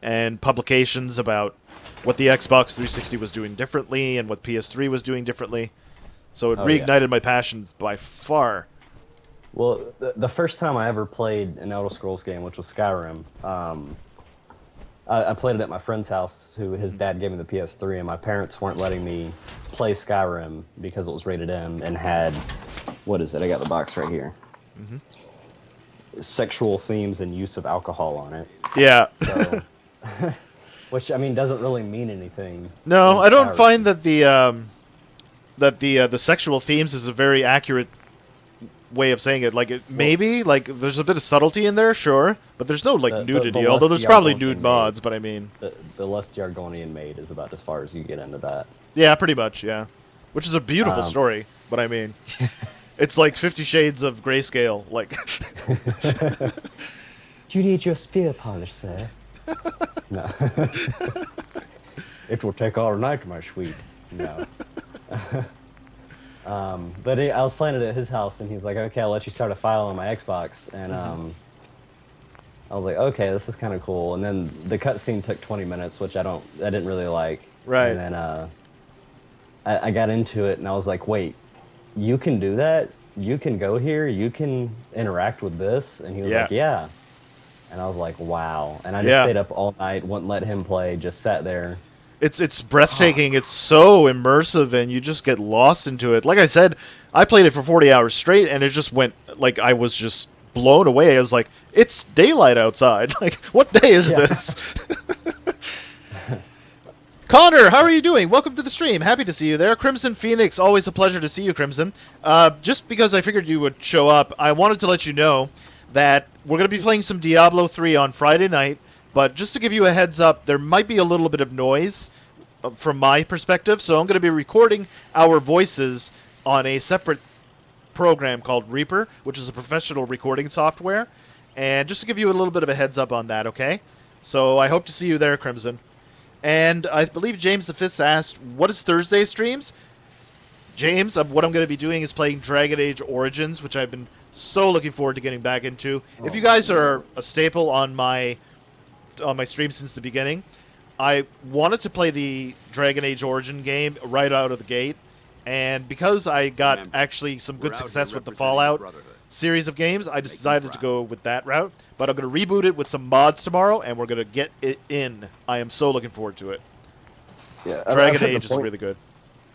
S1: and publications about what the Xbox 360 was doing differently and what PS3 was doing differently. So it reignited my passion by far.
S2: Well, the first time I ever played an Elder Scrolls game, which was Skyrim, I played it at my friend's house, his dad gave me the PS3, and my parents weren't letting me play Skyrim because it was rated M and had
S3: what is it? I got the box right here.
S1: Mm-hmm.
S3: Sexual themes and use of alcohol on it.
S1: Yeah.
S3: So, which I mean doesn't really mean anything.
S1: No,
S3: in
S1: I don't
S3: Skyrim.
S1: find that the sexual themes is a very accurate way of saying it. Like, maybe, like, there's a bit of subtlety in there, sure, but there's no, like, nudity, although there's probably nude mods, but I mean...
S3: The lust the Argonian maid is about as far as you get into that.
S1: Yeah, pretty much, yeah. Which is a beautiful story, but I mean... It's like 50 Shades of Grayscale, like...
S3: Do you need your spear polish, sir? No. It will take all night, my sweet. No. But I was playing it at his house, and he's like, "Okay, I'll let you start a file on my Xbox." And I was like, "Okay, this is kind of cool." And then the cutscene took 20 minutes, which I didn't really like.
S1: Right.
S3: And then I got into it, and I was like, "Wait, you can do that? You can go here? You can interact with this?" And he was like, "Yeah." And I was like, "Wow!" And I just stayed up all night, wouldn't let him play, just sat there.
S1: It's breathtaking. It's so immersive, and you just get lost into it. Like I said, I played it for 40 hours straight, and it just went, like, I was just blown away. I was like, it's daylight outside. Like, what day is this? Connor, how are you doing? Welcome to the stream. Happy to see you there. Crimson Phoenix, always a pleasure to see you, Crimson. Just because I figured you would show up, I wanted to let you know that we're going to be playing some Diablo 3 on Friday night. But just to give you a heads up, there might be a little bit of noise from my perspective, so I'm going to be recording our voices on a separate program called Reaper, which is a professional recording software. And just to give you a little bit of a heads up on that, okay? So I hope to see you there, Crimson. And I believe James the Fist asked, what is Thursday streams? James, what I'm going to be doing is playing Dragon Age Origins, which I've been so looking forward to getting back into. If you guys are a staple on my stream since the beginning, I wanted to play the Dragon Age Origin game right out of the gate, and because I got actually some good success with the Fallout series of games, I decided to go with that route. But I'm going to reboot it with some mods tomorrow, and we're going to get it in. I am so looking forward to it.
S3: Yeah,
S1: Dragon Age is really good.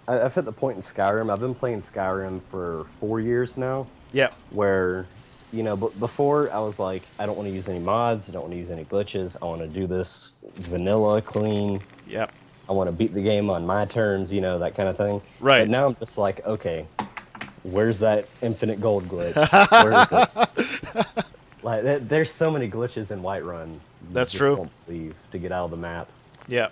S3: I've hit the point in Skyrim. I've been playing Skyrim for 4 years now.
S1: Yeah.
S3: Where, you know, before I was like, I don't want to use any mods. I don't want to use any glitches. I want to do this vanilla, clean.
S1: Yep.
S3: I want to beat the game on my terms, you know, that kind of thing.
S1: Right.
S3: But now I'm just like, okay, where's that infinite gold glitch? Where is it? Like, there's so many glitches in Whiterun.
S1: That's true.
S3: Won't believe to get out of the map.
S1: Yeah.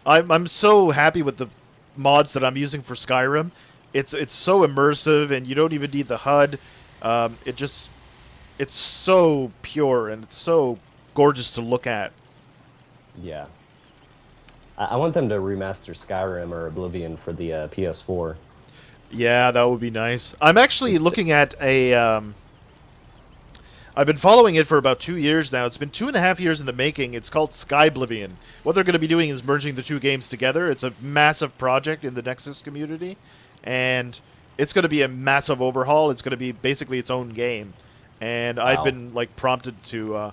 S1: I'm so happy with the mods that I'm using for Skyrim. It's so immersive, and you don't even need the HUD. It's so pure, and it's so gorgeous to look at.
S3: Yeah. I want them to remaster Skyrim or Oblivion for the PS4.
S1: Yeah, that would be nice. I'm actually looking at a... I've been following it for about 2 years now. It's been 2.5 years in the making. It's called Skyblivion. What they're going to be doing is merging the two games together. It's a massive project in the Nexus community, and it's going to be a massive overhaul. It's going to be basically its own game. And wow. I've been like prompted to...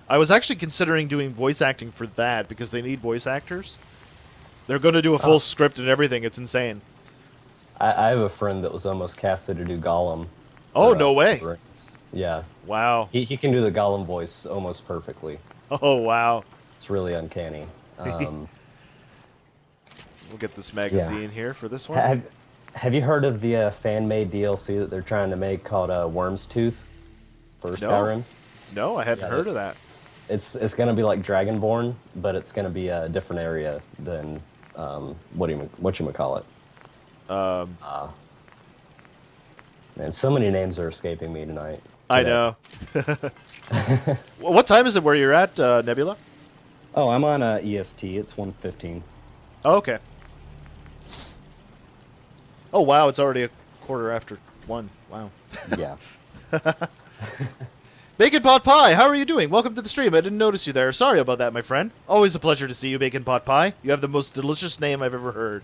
S1: I was actually considering doing voice acting for that because they need voice actors. They're going to do a full script and everything. It's insane.
S2: I have a friend that was almost casted to do Gollum.
S1: Oh, no way.
S2: Yeah.
S1: Wow.
S2: He can do the Gollum voice almost perfectly.
S1: Oh, wow.
S2: It's really uncanny.
S1: We'll get this magazine here for this one.
S2: Have you heard of the fan-made DLC that they're trying to make called Worm's Tooth for Skyrim?
S1: No, I hadn't heard of that.
S2: It's going to be like Dragonborn, but it's going to be a different area than whatchamacallit. Man, so many names are escaping me tonight.
S1: I know. What time is it where you're at, Nebula?
S3: Oh, I'm on EST. It's 1:15.
S1: Oh, okay. Oh, wow. It's already a quarter after 1. Wow.
S3: Yeah.
S1: Bacon Pot Pie, how are you doing? Welcome to the stream. I didn't notice you there. Sorry about that, my friend. Always a pleasure to see you, Bacon Pot Pie. You have the most delicious name I've ever heard.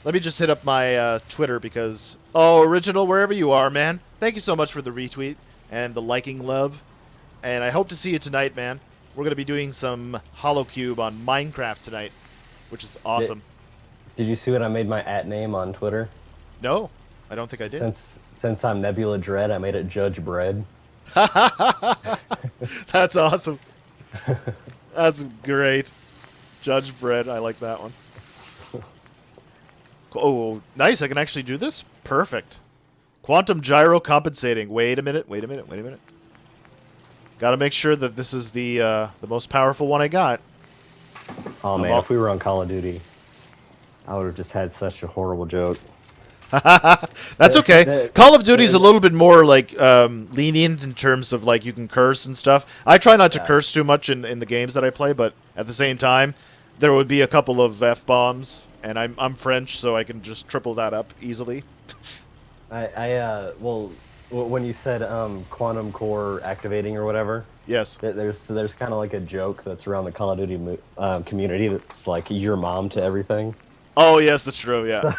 S1: Let me just hit up my Twitter because... Oh, Original, wherever you are, man. Thank you so much for the retweet and the liking love. And I hope to see you tonight, man. We're going to be doing some HoloCube on Minecraft tonight, which is awesome.
S2: Did you see what I made my @name on Twitter?
S1: No. I don't think I did.
S2: Since I'm Nebula Dread, I made it Judge Bread.
S1: That's awesome. That's great. Judge Bread, I like that one. Oh, nice, I can actually do this? Perfect. Quantum gyro compensating. Wait a minute. Gotta make sure that this is the most powerful one I got.
S2: Oh man, if we were on Call of Duty, I would have just had such a horrible joke.
S1: That's okay. Call of Duty's a little bit more like lenient in terms of like you can curse and stuff. I try not to curse too much in the games that I play, but at the same time, there would be a couple of F-bombs, and I'm French, so I can just triple that up easily.
S2: Well, when you said quantum core activating or whatever,
S1: yes,
S2: there's kind of like a joke that's around the Call of Duty community that's like your mom to everything.
S1: Oh yes, that's true. Yeah.
S2: So,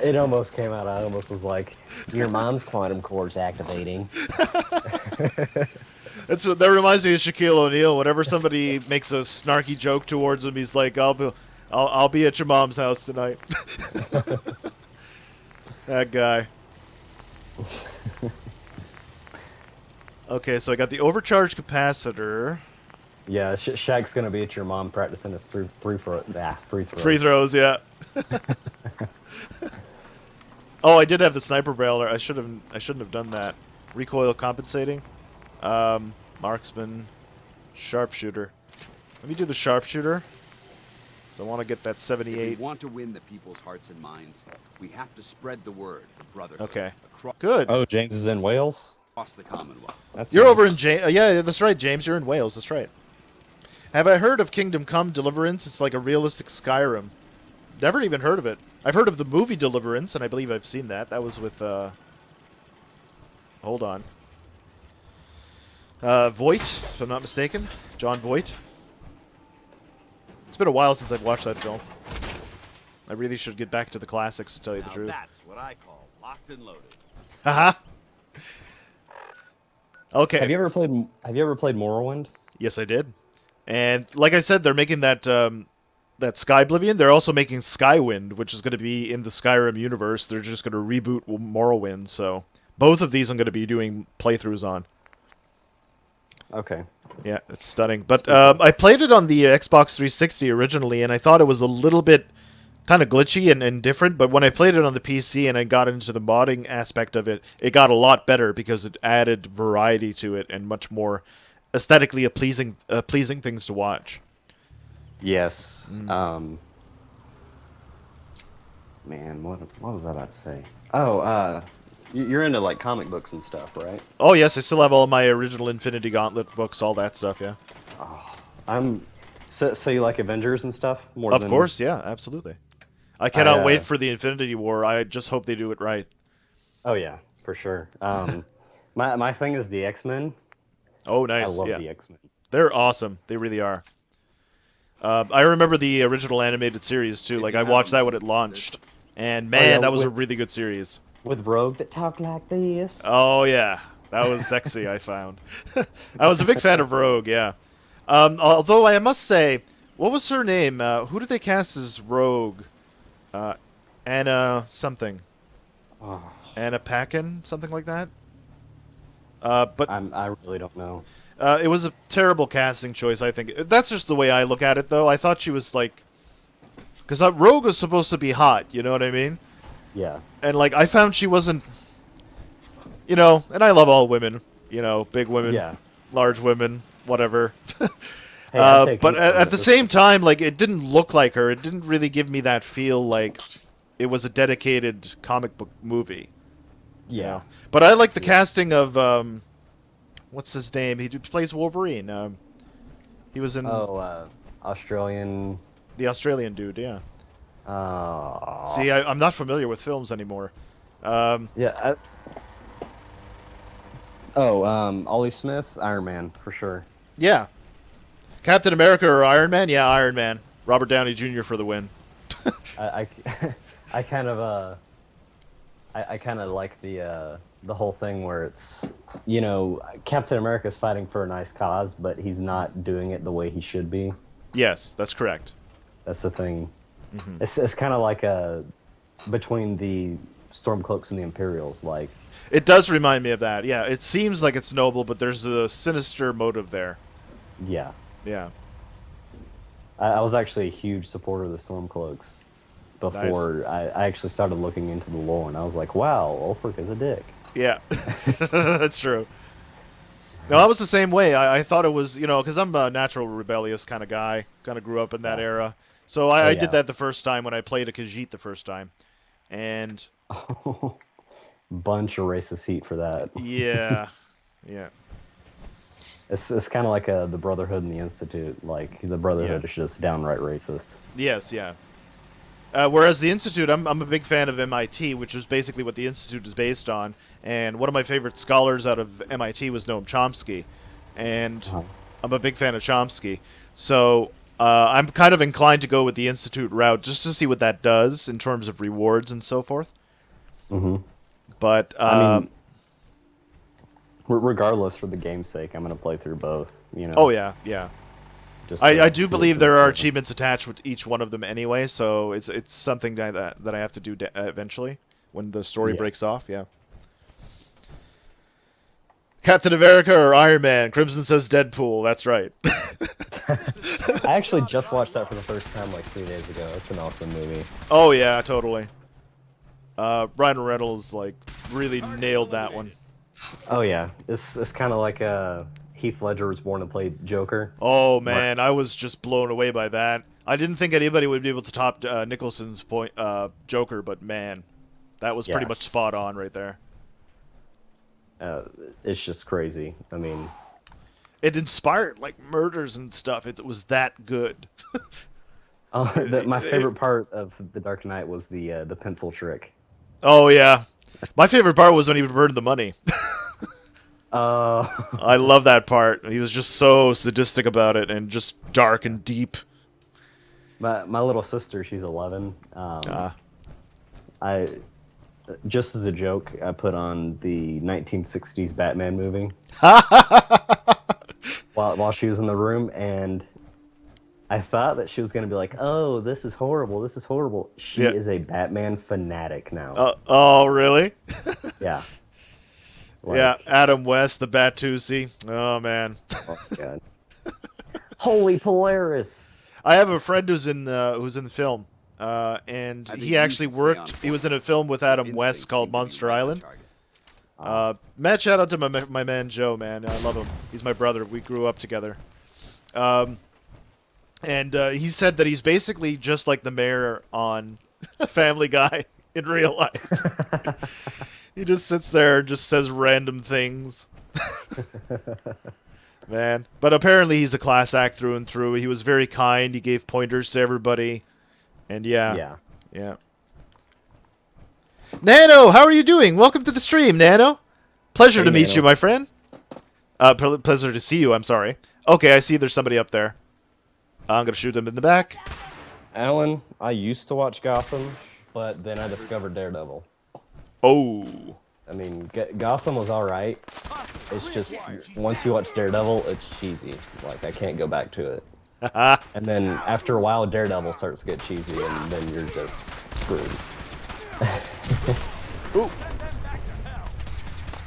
S2: it almost came out. I almost was like, your mom's quantum core's activating.
S1: That reminds me of Shaquille O'Neal. Whenever somebody makes a snarky joke towards him, he's like, "I'll be at your mom's house tonight." That guy. Okay, so I got the overcharged capacitor.
S2: Yeah, Shaq's gonna be at your mom practicing his free throws.
S1: Free throws, yeah. Oh, I did have the sniper barrel. I shouldn't have done that. Recoil compensating. Marksman, sharpshooter. Let me do the sharpshooter. So I want to get that 78.
S6: If we want to win the people's hearts and minds, we have to spread the word, the brotherhood.
S1: Okay. Good.
S2: Oh, James is in Wales?
S6: Across the Commonwealth.
S1: You're over in yeah, that's right, James. You're in Wales. That's right. Have I heard of Kingdom Come Deliverance? It's like a realistic Skyrim. Never even heard of it. I've heard of the movie Deliverance, and I believe I've seen that. That was with, hold on. Voight, if I'm not mistaken. John Voight. It's been a while since I've watched that film. I really should get back to the classics, to tell you the truth.
S6: That's what I call locked and loaded.
S1: Haha. Okay.
S2: Have you ever played Morrowind?
S1: Yes, I did. And like I said, they're making that that Sky Oblivion. They're also making Skywind, which is going to be in the Skyrim universe. They're just going to reboot Morrowind. So both of these I'm going to be doing playthroughs on.
S2: Okay.
S1: Yeah, it's stunning. But I played it on the Xbox 360 originally, and I thought it was a little bit kind of glitchy and different. But when I played it on the PC and I got into the modding aspect of it, it got a lot better because it added variety to it and much more aesthetically pleasing things to watch.
S2: Yes. Man, what was I about to say? Oh, you're into like comic books and stuff, right?
S1: Oh yes, I still have all my original Infinity Gauntlet books, all that stuff. Yeah.
S2: Oh, so you like Avengers and stuff more?
S1: Of course, yeah, absolutely. I cannot wait for the Infinity War. I just hope they do it right.
S2: Oh yeah, for sure. My thing is the X-Men.
S1: Oh, nice.
S2: I love the X-Men.
S1: They're awesome. They really are. I remember the original animated series too. Like I watched that when it launched, and man, that was a really good series.
S2: With Rogue that talk like this.
S1: Oh yeah, that was sexy. I found. I was a big fan of Rogue. Yeah. Although I must say, what was her name? Who did they cast as Rogue? Anna something.
S2: Oh.
S1: Anna Paquin, something like that. But
S2: I really don't know.
S1: It was a terrible casting choice, I think. That's just the way I look at it, though. I thought she was like, because Rogue was supposed to be hot. You know what I mean?
S2: Yeah.
S1: And like I found she wasn't. You know, and I love all women. You know, big women, large women, whatever.
S2: Hey,
S1: but at the same time, like it didn't look like her. It didn't really give me that feel like it was a dedicated comic book movie.
S2: Yeah.
S1: You know? But I like the casting of what's his name? He plays Wolverine. He was in
S2: Australian.
S1: The Australian dude, yeah.
S2: Oh.
S1: See, I'm not familiar with films anymore.
S2: Yeah. Ollie Smith, Iron Man, for sure.
S1: Yeah. Captain America or Iron Man? Yeah, Iron Man. Robert Downey Jr. for the win.
S2: I kind of like the whole thing where it's, you know, Captain America's fighting for a nice cause, but he's not doing it the way he should be.
S1: Yes, that's correct.
S2: That's the thing.
S1: Mm-hmm.
S2: It's kind of like between the
S3: Stormcloaks and the Imperials. Like,
S1: It does remind me of that. Yeah, it seems like it's noble, but there's a sinister motive there.
S3: yeah,
S1: Yeah.
S3: I was actually a huge supporter of the Stormcloaks before I actually started looking into the lore, and I was like, wow, Ulfric is a dick.
S1: Yeah. That's true. No, I was the same way. I thought it was, because I'm a natural rebellious kind of guy. Kind of grew up in that era. So I did
S3: yeah.
S1: that the first time when I played a Khajiit the first time. And
S3: Bunch of racist heat for that.
S1: yeah. Yeah.
S3: It's kind of like the Brotherhood and the Institute. Like, the Brotherhood
S1: Yeah.
S3: is just downright racist.
S1: Yes, yeah. Whereas the Institute, I'm a big fan of MIT, which is basically what the Institute is based on. And one of my favorite scholars out of MIT was Noam Chomsky. And I'm a big fan of Chomsky. So I'm kind of inclined to go with the Institute route just to see what that does in terms of rewards and so forth.
S3: Mm-hmm.
S1: But,
S3: I mean, regardless, for the game's sake, I'm going to play through both,
S1: Oh, yeah, yeah.
S3: Just
S1: I
S3: to
S1: do
S3: see
S1: believe
S3: what's
S1: there are
S3: in store.
S1: achievements attached with each one of them anyway, so it's something that I have to do eventually when the story
S3: Yeah.
S1: breaks off, yeah. Captain America or Iron Man? Crimson says Deadpool, that's right.
S3: I actually just watched that for the first time like 3 days ago. It's an awesome movie.
S1: Oh, yeah, totally. Ryan Reynolds, really nailed that one.
S3: Oh yeah, it's kind of like Heath Ledger was born to play Joker.
S1: Oh, man, I was just blown away by that. I didn't think anybody would be able to top Nicholson's Joker, but man, that was pretty
S3: Yeah.
S1: much spot on right there.
S3: It's just crazy. I mean,
S1: It inspired murders and stuff. It was that good.
S3: my favorite part of The Dark Knight was the pencil trick.
S1: Oh yeah, my favorite part was when he burned the money.
S3: Uh,
S1: I love that part. He was just so sadistic about it and just dark and deep.
S3: my little sister, she's 11. I just as a joke, I put on the 1960s Batman movie while she was in the room, and I thought that she was going to be like, "Oh, this is horrible. This is horrible." She
S1: Yeah.
S3: is a Batman fanatic now.
S1: Oh really?
S3: Yeah.
S1: Yeah, Adam West, the Batusi. Oh man.
S3: Oh my god. Holy Polaris.
S1: I have a friend who's in the film, and
S6: I think
S1: he
S6: you
S1: actually
S6: should stay on
S1: worked. He was in a film with Adam
S6: Instincts
S1: West
S6: seem
S1: called
S6: to be
S1: Monster
S6: right on
S1: Island.
S6: target.
S1: Mad shout out to my man Joe, man. I love him. He's my brother. We grew up together. And he said that he's basically just like the mayor on Family Guy in real life. He just sits there and just says random things. Man. But apparently he's a class act through and through. He was very kind. He gave pointers to everybody. And yeah. Nano, how are you doing? Welcome to the stream, Nano. Pleasure
S3: Hey,
S1: to meet
S3: Nano.
S1: you, my friend. Pleasure to see you, I'm sorry. Okay, I see there's somebody up there. I'm going to shoot them in the back.
S3: Alan, I used to watch Gotham, but then I discovered Daredevil.
S1: Oh.
S3: I mean, Gotham was alright. It's just, once you watch Daredevil, it's cheesy. Like, I can't go back to it. And then, after a while, Daredevil starts to get cheesy, and then you're just screwed.
S1: Ooh.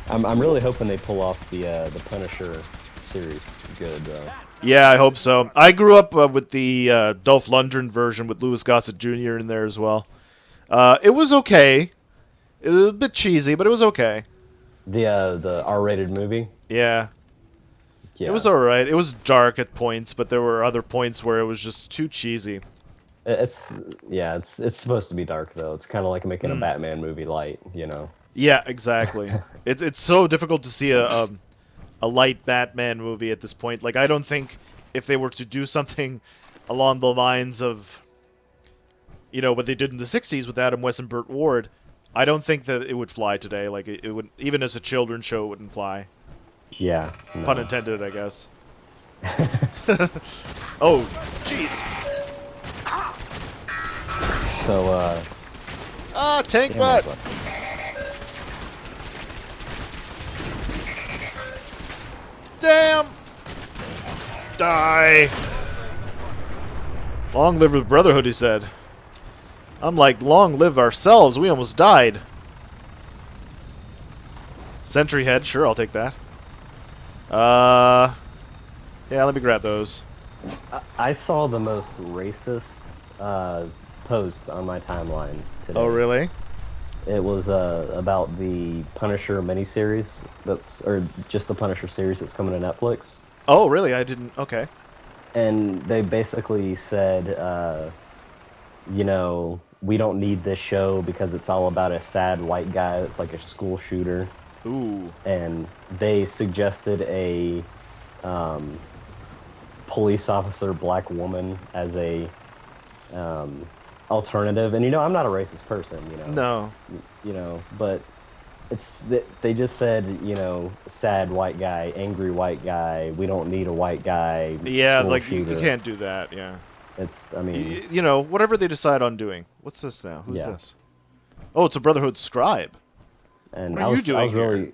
S3: I'm really hoping they pull off the Punisher series good, though.
S1: Yeah, I hope so. I grew up with the Dolph Lundgren version with Louis Gossett Jr. in there as well. It was okay. It was a bit cheesy, but it was okay.
S3: The R-rated movie?
S1: Yeah.
S3: Yeah.
S1: It was alright. It was dark at points, but there were other points where it was just too cheesy.
S3: It's supposed to be dark, though. It's kind of like making a Batman movie light, you know?
S1: Yeah, exactly. It's so difficult to see a light Batman movie at this point. Like, I don't think if they were to do something along the lines of, what they did in the 60s with Adam West and Burt Ward, I don't think that it would fly today. Like, it would, even as a children's show, it wouldn't fly.
S3: Yeah. No.
S1: Pun intended, I guess. Oh, jeez.
S3: So,
S1: tank
S3: damn
S1: butt!
S3: it.
S1: Damn! Die! Long live the Brotherhood, he said. I'm like, long live ourselves. We almost died. Sentry head, sure, I'll take that. Yeah, let me grab those.
S2: I saw the most racist post on my timeline today.
S1: Oh, really?
S2: It was about the Punisher miniseries or just the Punisher series that's coming to Netflix.
S1: Oh, really? I didn't. Okay.
S2: And they basically said, you know, we don't need this show because it's all about a sad white guy that's like a school shooter.
S1: Ooh.
S2: And they suggested a police officer black woman as a alternative. And, you know, I'm not a racist person, you know.
S1: No.
S2: You know, but they just said, you know, sad white guy, angry white guy. We don't need a white guy.
S1: Yeah,
S2: school
S1: like you
S2: shooter.
S1: can't do that. Yeah.
S2: It's, I mean,
S1: You know, whatever they decide on doing. What's this now? Who's
S2: Yeah.
S1: this? Oh, it's a Brotherhood scribe.
S2: and
S1: What are you doing here?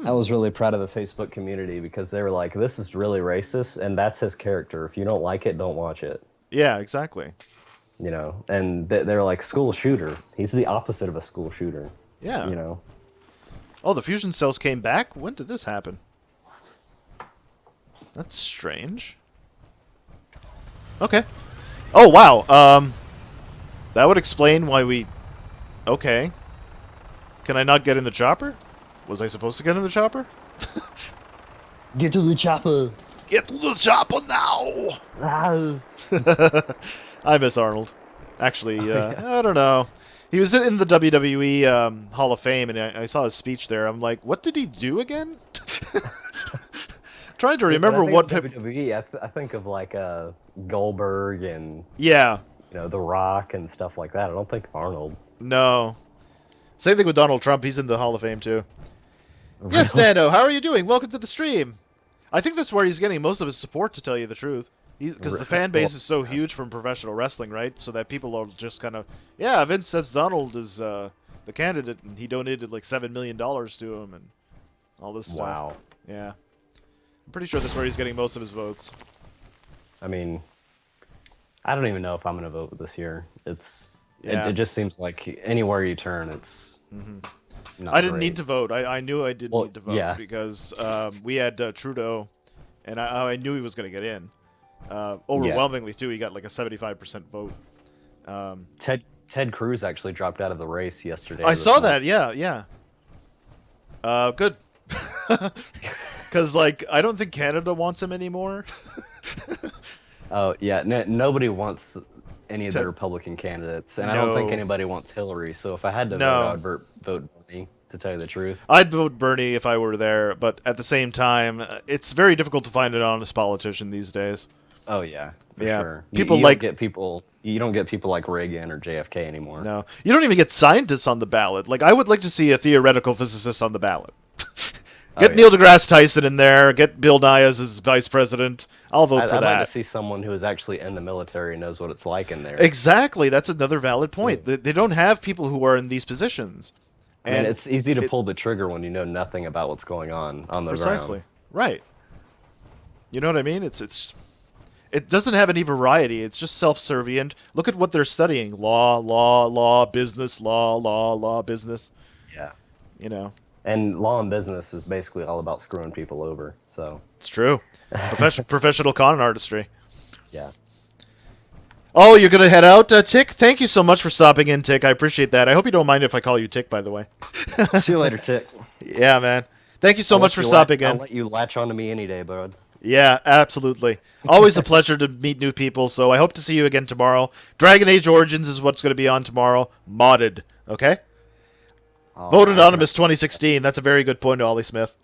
S2: I was really proud of the Facebook community because they were like, this is really racist, and that's his character. If you don't like it, don't watch it.
S1: Yeah, exactly.
S2: You know, and they're like, school shooter. He's the opposite of a school shooter.
S1: Yeah.
S2: You know.
S1: Oh, the fusion cells came back? When did this happen? That's strange. Okay. Oh, wow. That would explain why we... Okay. Can I not get in the chopper? Was I supposed to get in the chopper?
S2: Get to the chopper.
S1: Get to the chopper now!
S2: Ah.
S1: I miss Arnold. Actually,
S2: yeah.
S1: I don't know. He was in the WWE Hall of Fame, and I saw his speech there. I'm like, what did he do again? Trying to remember what...
S2: WWE, I think of like Goldberg and
S1: Yeah.
S2: you know, The Rock and stuff like that. I don't think of Arnold.
S1: No. Same thing with Donald Trump. He's in the Hall of Fame, too. Yes, Nando, how are you doing? Welcome to the stream. I think that's where he's getting most of his support, to tell you the truth. Because the fan base is so huge from professional wrestling, right? So that people are just kind of, yeah, Vince says Donald is the candidate, and he donated like $7 million to him and all this stuff.
S2: Wow.
S1: Yeah. I'm pretty sure that's where he's getting most of his votes.
S2: I mean, I don't even know if I'm going to vote this year.
S1: Yeah.
S2: It just seems like anywhere you turn, it's not
S1: I didn't
S2: great.
S1: need to vote. I knew I didn't need to vote
S2: yeah.
S1: because we had Trudeau, and I knew he was going to get in. Overwhelmingly, too. He got like a 75% vote.
S2: Ted Cruz actually dropped out of the race yesterday.
S1: I saw that. Yeah, yeah. Good. Because, like, I don't think Canada wants him anymore.
S2: Oh, yeah. Nobody wants any of the Republican candidates, and I don't think anybody wants Hillary. So if I had to vote, I would vote Bernie, to tell you the truth.
S1: I'd vote Bernie if I were there, but at the same time, it's very difficult to find an honest politician these days.
S2: Oh yeah, for
S1: Yeah.
S2: sure.
S1: People
S2: you
S1: like
S2: you don't get people like Reagan or JFK anymore.
S1: No, you don't even get scientists on the ballot. Like, I would like to see a theoretical physicist on the ballot. Get Neil deGrasse Tyson in there. Get Bill Nye as his vice president. I'll vote for
S2: I'd
S1: that.
S2: like to see someone who is actually in the military and knows what it's like in there.
S1: Exactly. That's another valid point. They don't have people who are in these positions.
S2: And I mean, it's easy to pull the trigger when you know nothing about what's going on the
S1: precisely.
S2: ground.
S1: Right. You know what I mean? It doesn't have any variety. It's just self-servient. Look at what they're studying. Law, business, law, business.
S2: Yeah.
S1: You know.
S2: And law and business is basically all about screwing people over. So
S1: it's true. Professional con artistry.
S2: Yeah.
S1: Oh, you're going to head out, Tick? Thank you so much for stopping in, Tick. I appreciate that. I hope you don't mind if I call you Tick, by the way.
S2: See you later, Tick.
S1: Yeah, man. Thank you so much for stopping in.
S2: I'll let you latch onto me any day, bud.
S1: Yeah, absolutely. Always a pleasure to meet new people, so I hope to see you again tomorrow. Dragon Age Origins is what's going to be on tomorrow. Modded, okay? Vote Anonymous 2016. That's a very good point, Ollie Smith.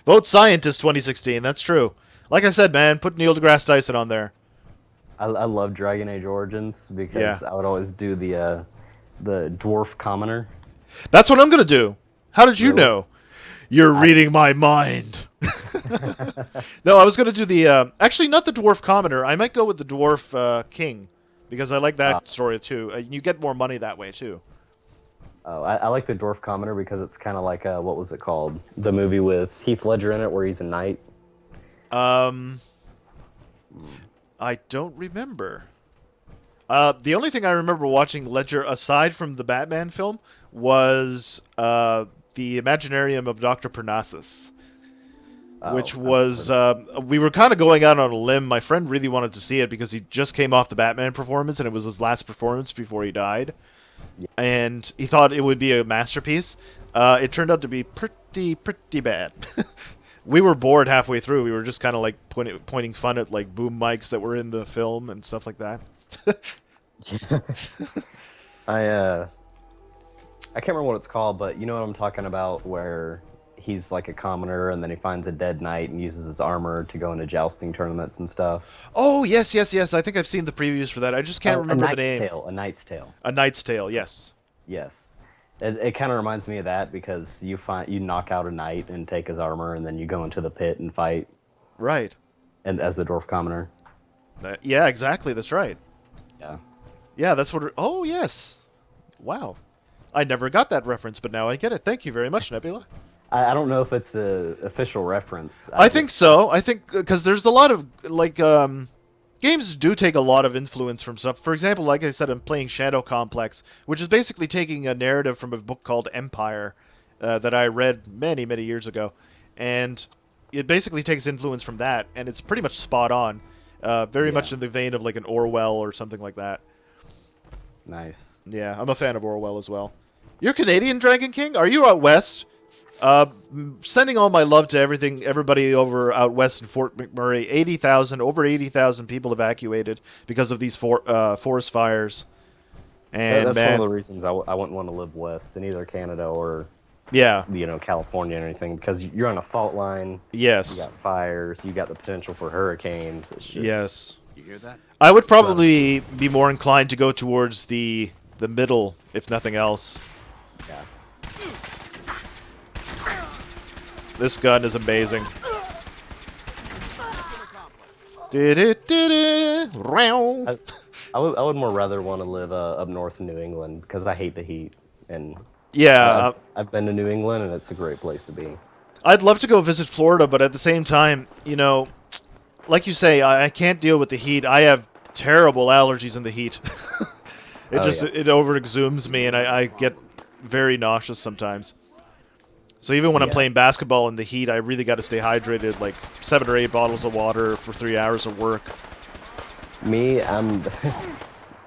S1: Vote Scientist 2016. That's true. Like I said, man, put Neil deGrasse Tyson on there.
S2: I love Dragon Age Origins because I would always do the dwarf commoner.
S1: That's what I'm going to do. How did you know? You're reading my mind. No, I was going to do the... actually, not the dwarf commoner. I might go with the dwarf king because I like that story, too. You get more money that way, too.
S2: Oh, I like the dwarf commoner because it's kind of like, what was it called? The movie with Heath Ledger in it where he's a knight.
S1: I don't remember. The only thing I remember watching Ledger, aside from the Batman film, was the Imaginarium of Dr. Parnassus,
S2: Oh,
S1: which was we were kind of going out on a limb. My friend really wanted to see it because he just came off the Batman performance, and it was his last performance before he died. And he thought it would be a masterpiece. It turned out to be pretty bad. We were bored halfway through. We were just kind of like pointing fun at like boom mics that were in the film and stuff like that.
S2: I can't remember what it's called, but you know what I'm talking about, where he's like a commoner and then he finds a dead knight and uses his armor to go into jousting tournaments and stuff.
S1: Oh, yes. I think I've seen the previews for that. I just can't remember the name.
S2: A Knight's Tale.
S1: A Knight's Tale, yes.
S2: Yes. It kind of reminds me of that, because you knock out a knight and take his armor, and then you go into the pit and fight.
S1: Right.
S2: And as the dwarf commoner.
S1: Yeah, exactly. That's right.
S2: Yeah.
S1: Yeah, that's what... Oh, yes. Wow. I never got that reference, but now I get it. Thank you very much, Nebula.
S2: I don't know if it's an official reference.
S1: I think so. I think... Because there's a lot of, like... games do take a lot of influence from stuff. For example, like I said, I'm playing Shadow Complex, which is basically taking a narrative from a book called Empire that I read many, many years ago. And it basically takes influence from that, and it's pretty much spot on. Very much in the vein of like an Orwell or something like that.
S2: Nice.
S1: Yeah, I'm a fan of Orwell as well. You're Canadian, Dragon King? Are you out west? Sending all my love to everybody over out west in Fort McMurray. Over 80,000 people evacuated because of these forest fires. And
S2: that's one of the reasons I wouldn't want to live west in either Canada or California or anything, because you're on a fault line.
S1: Yes.
S2: You got fires. You got the potential for hurricanes. It's just,
S1: yes.
S6: You hear that?
S1: I would probably be more inclined to go towards the middle, if nothing else.
S2: Yeah.
S1: This gun is amazing. Did it.
S2: I would more rather want to live up north in New England, because I hate the heat. And
S1: yeah,
S2: I've been to New England, and it's a great place to be.
S1: I'd love to go visit Florida, but at the same time, like you say, I can't deal with the heat. I have terrible allergies in the heat. It over-exumes me, and I get very nauseous sometimes. So even when I'm playing basketball in the heat, I really got to stay hydrated, like 7 or 8 bottles of water for 3 hours of work.
S2: Me,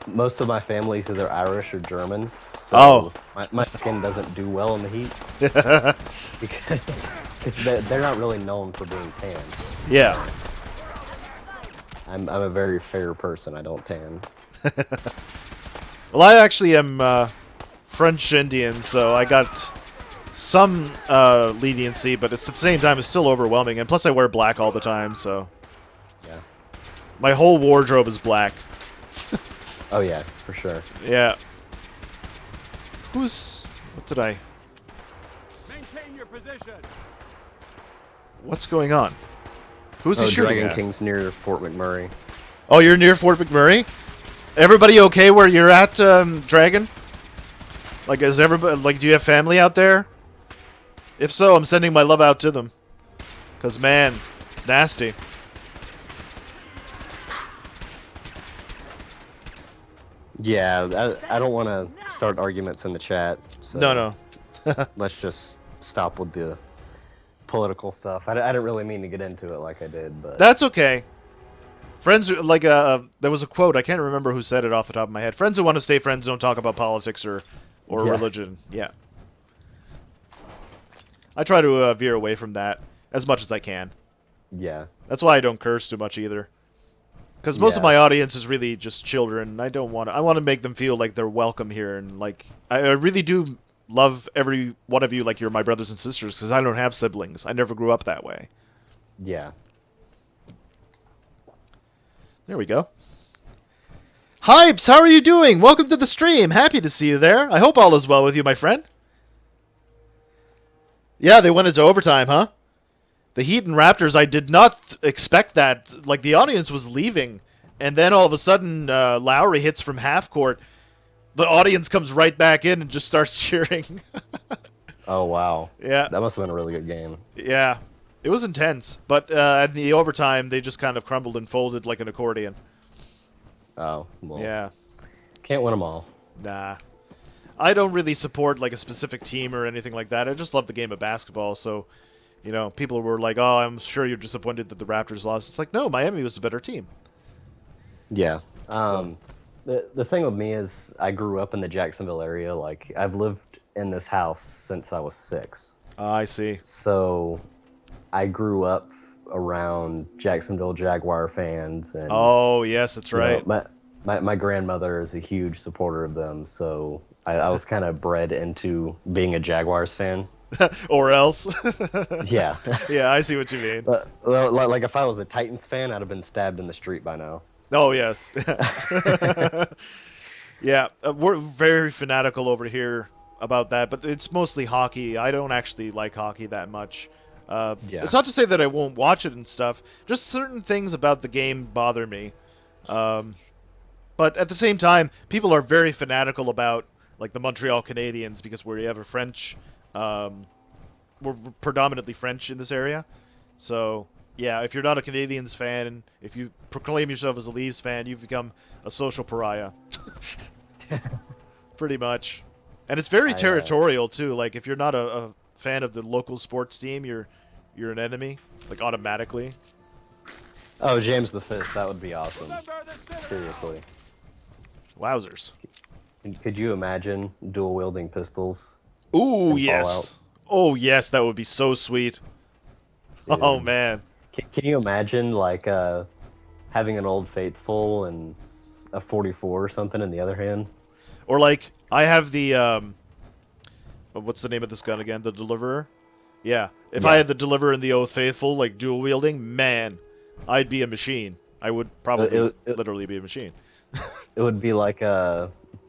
S2: most of my family's either Irish or German, so my skin doesn't do well in the heat. because they're not really known for being tan.
S1: Yeah.
S2: I'm a very fair person. I don't tan.
S1: Well, I actually am French Indian, so I got some leniency, but at the same time, it's still overwhelming. And plus, I wear black all the time, so
S2: yeah,
S1: my whole wardrobe is black.
S2: Oh yeah, for sure.
S1: Yeah. What did I?
S5: Maintain your position.
S1: What's going on? Who's he shooting
S2: Dragon
S1: at?
S2: King's near Fort McMurray.
S1: Oh, you're near Fort McMurray? Everybody okay where you're at, Dragon? Like, is everybody, like, do you have family out there? If so, I'm sending my love out to them. Because, man, it's nasty.
S2: Yeah, I don't want to start arguments in the chat. So
S1: No.
S2: let's just stop with the political stuff. I didn't really mean to get into it like I did, but...
S1: That's okay. Friends, like, there was a quote, I can't remember who said it off the top of my head. Friends who want to stay friends don't talk about politics or religion. Yeah. I try to veer away from that as much as I can.
S2: Yeah.
S1: That's why I don't curse too much either. Because most of my audience is really just children, and I want to make them feel like they're welcome here, and like I really do love every one of you like you're my brothers and sisters, because I don't have siblings. I never grew up that way.
S2: Yeah.
S1: There we go. Hypes, how are you doing? Welcome to the stream. Happy to see you there. I hope all is well with you, my friend. Yeah, they went into overtime, huh? The Heat and Raptors, I did not expect that. Like, the audience was leaving, and then all of a sudden, Lowry hits from half court. The audience comes right back in and just starts cheering.
S2: Oh, wow.
S1: Yeah.
S2: That must have been a really good game.
S1: Yeah. It was intense, but at the overtime, they just kind of crumbled and folded like an accordion.
S2: Oh, well.
S1: Yeah.
S2: Can't win them all.
S1: Nah. I don't really support like a specific team or anything like that. I just love the game of basketball. So, you know, people were like, "Oh, I'm sure you're disappointed that the Raptors lost." It's like, no, Miami was a better team.
S2: Yeah.
S1: So,
S2: The thing with me is I grew up in the Jacksonville area. Like I've lived in this house since I was 6.
S1: I see.
S2: So I grew up around Jacksonville Jaguar fans, and
S1: Oh, yes, that's
S2: you know,
S1: right.
S2: my grandmother is a huge supporter of them. So I was kind of bred into being a Jaguars fan.
S1: Or else.
S2: Yeah.
S1: Yeah, I see what you mean.
S2: Well, like if I was a Titans fan, I'd have been stabbed in the street by now.
S1: Oh, yes. Yeah, we're very fanatical over here about that, but it's mostly hockey. I don't actually like hockey that much.
S2: Yeah.
S1: It's not to say that I won't watch it and stuff. Just certain things about the game bother me. But at the same time, people are very fanatical about like the Montreal Canadiens because we have a French, we're predominantly French in this area. So yeah, if you're not a Canadiens fan, if you proclaim yourself as a Leafs fan, you've become a social pariah. Pretty much. And it's very territorial too. Like if you're not a fan of the local sports team, you're an enemy, like automatically.
S2: Oh, James the Fist, that would be awesome. Seriously.
S1: Wowzers.
S2: Could you imagine dual wielding pistols?
S1: Ooh,
S2: in
S1: yes.
S2: Fallout?
S1: Oh, yes, that would be so sweet.
S2: Dude.
S1: Oh, man.
S2: Can you imagine like having an Old Faithful and a 44 or something in the other hand?
S1: Or like I have the what's the name of this gun again? The Deliverer? Yeah. If I had the Deliverer and the Oath Faithful, like dual wielding, man, I'd be a machine. I would probably literally be a machine.
S2: It would be like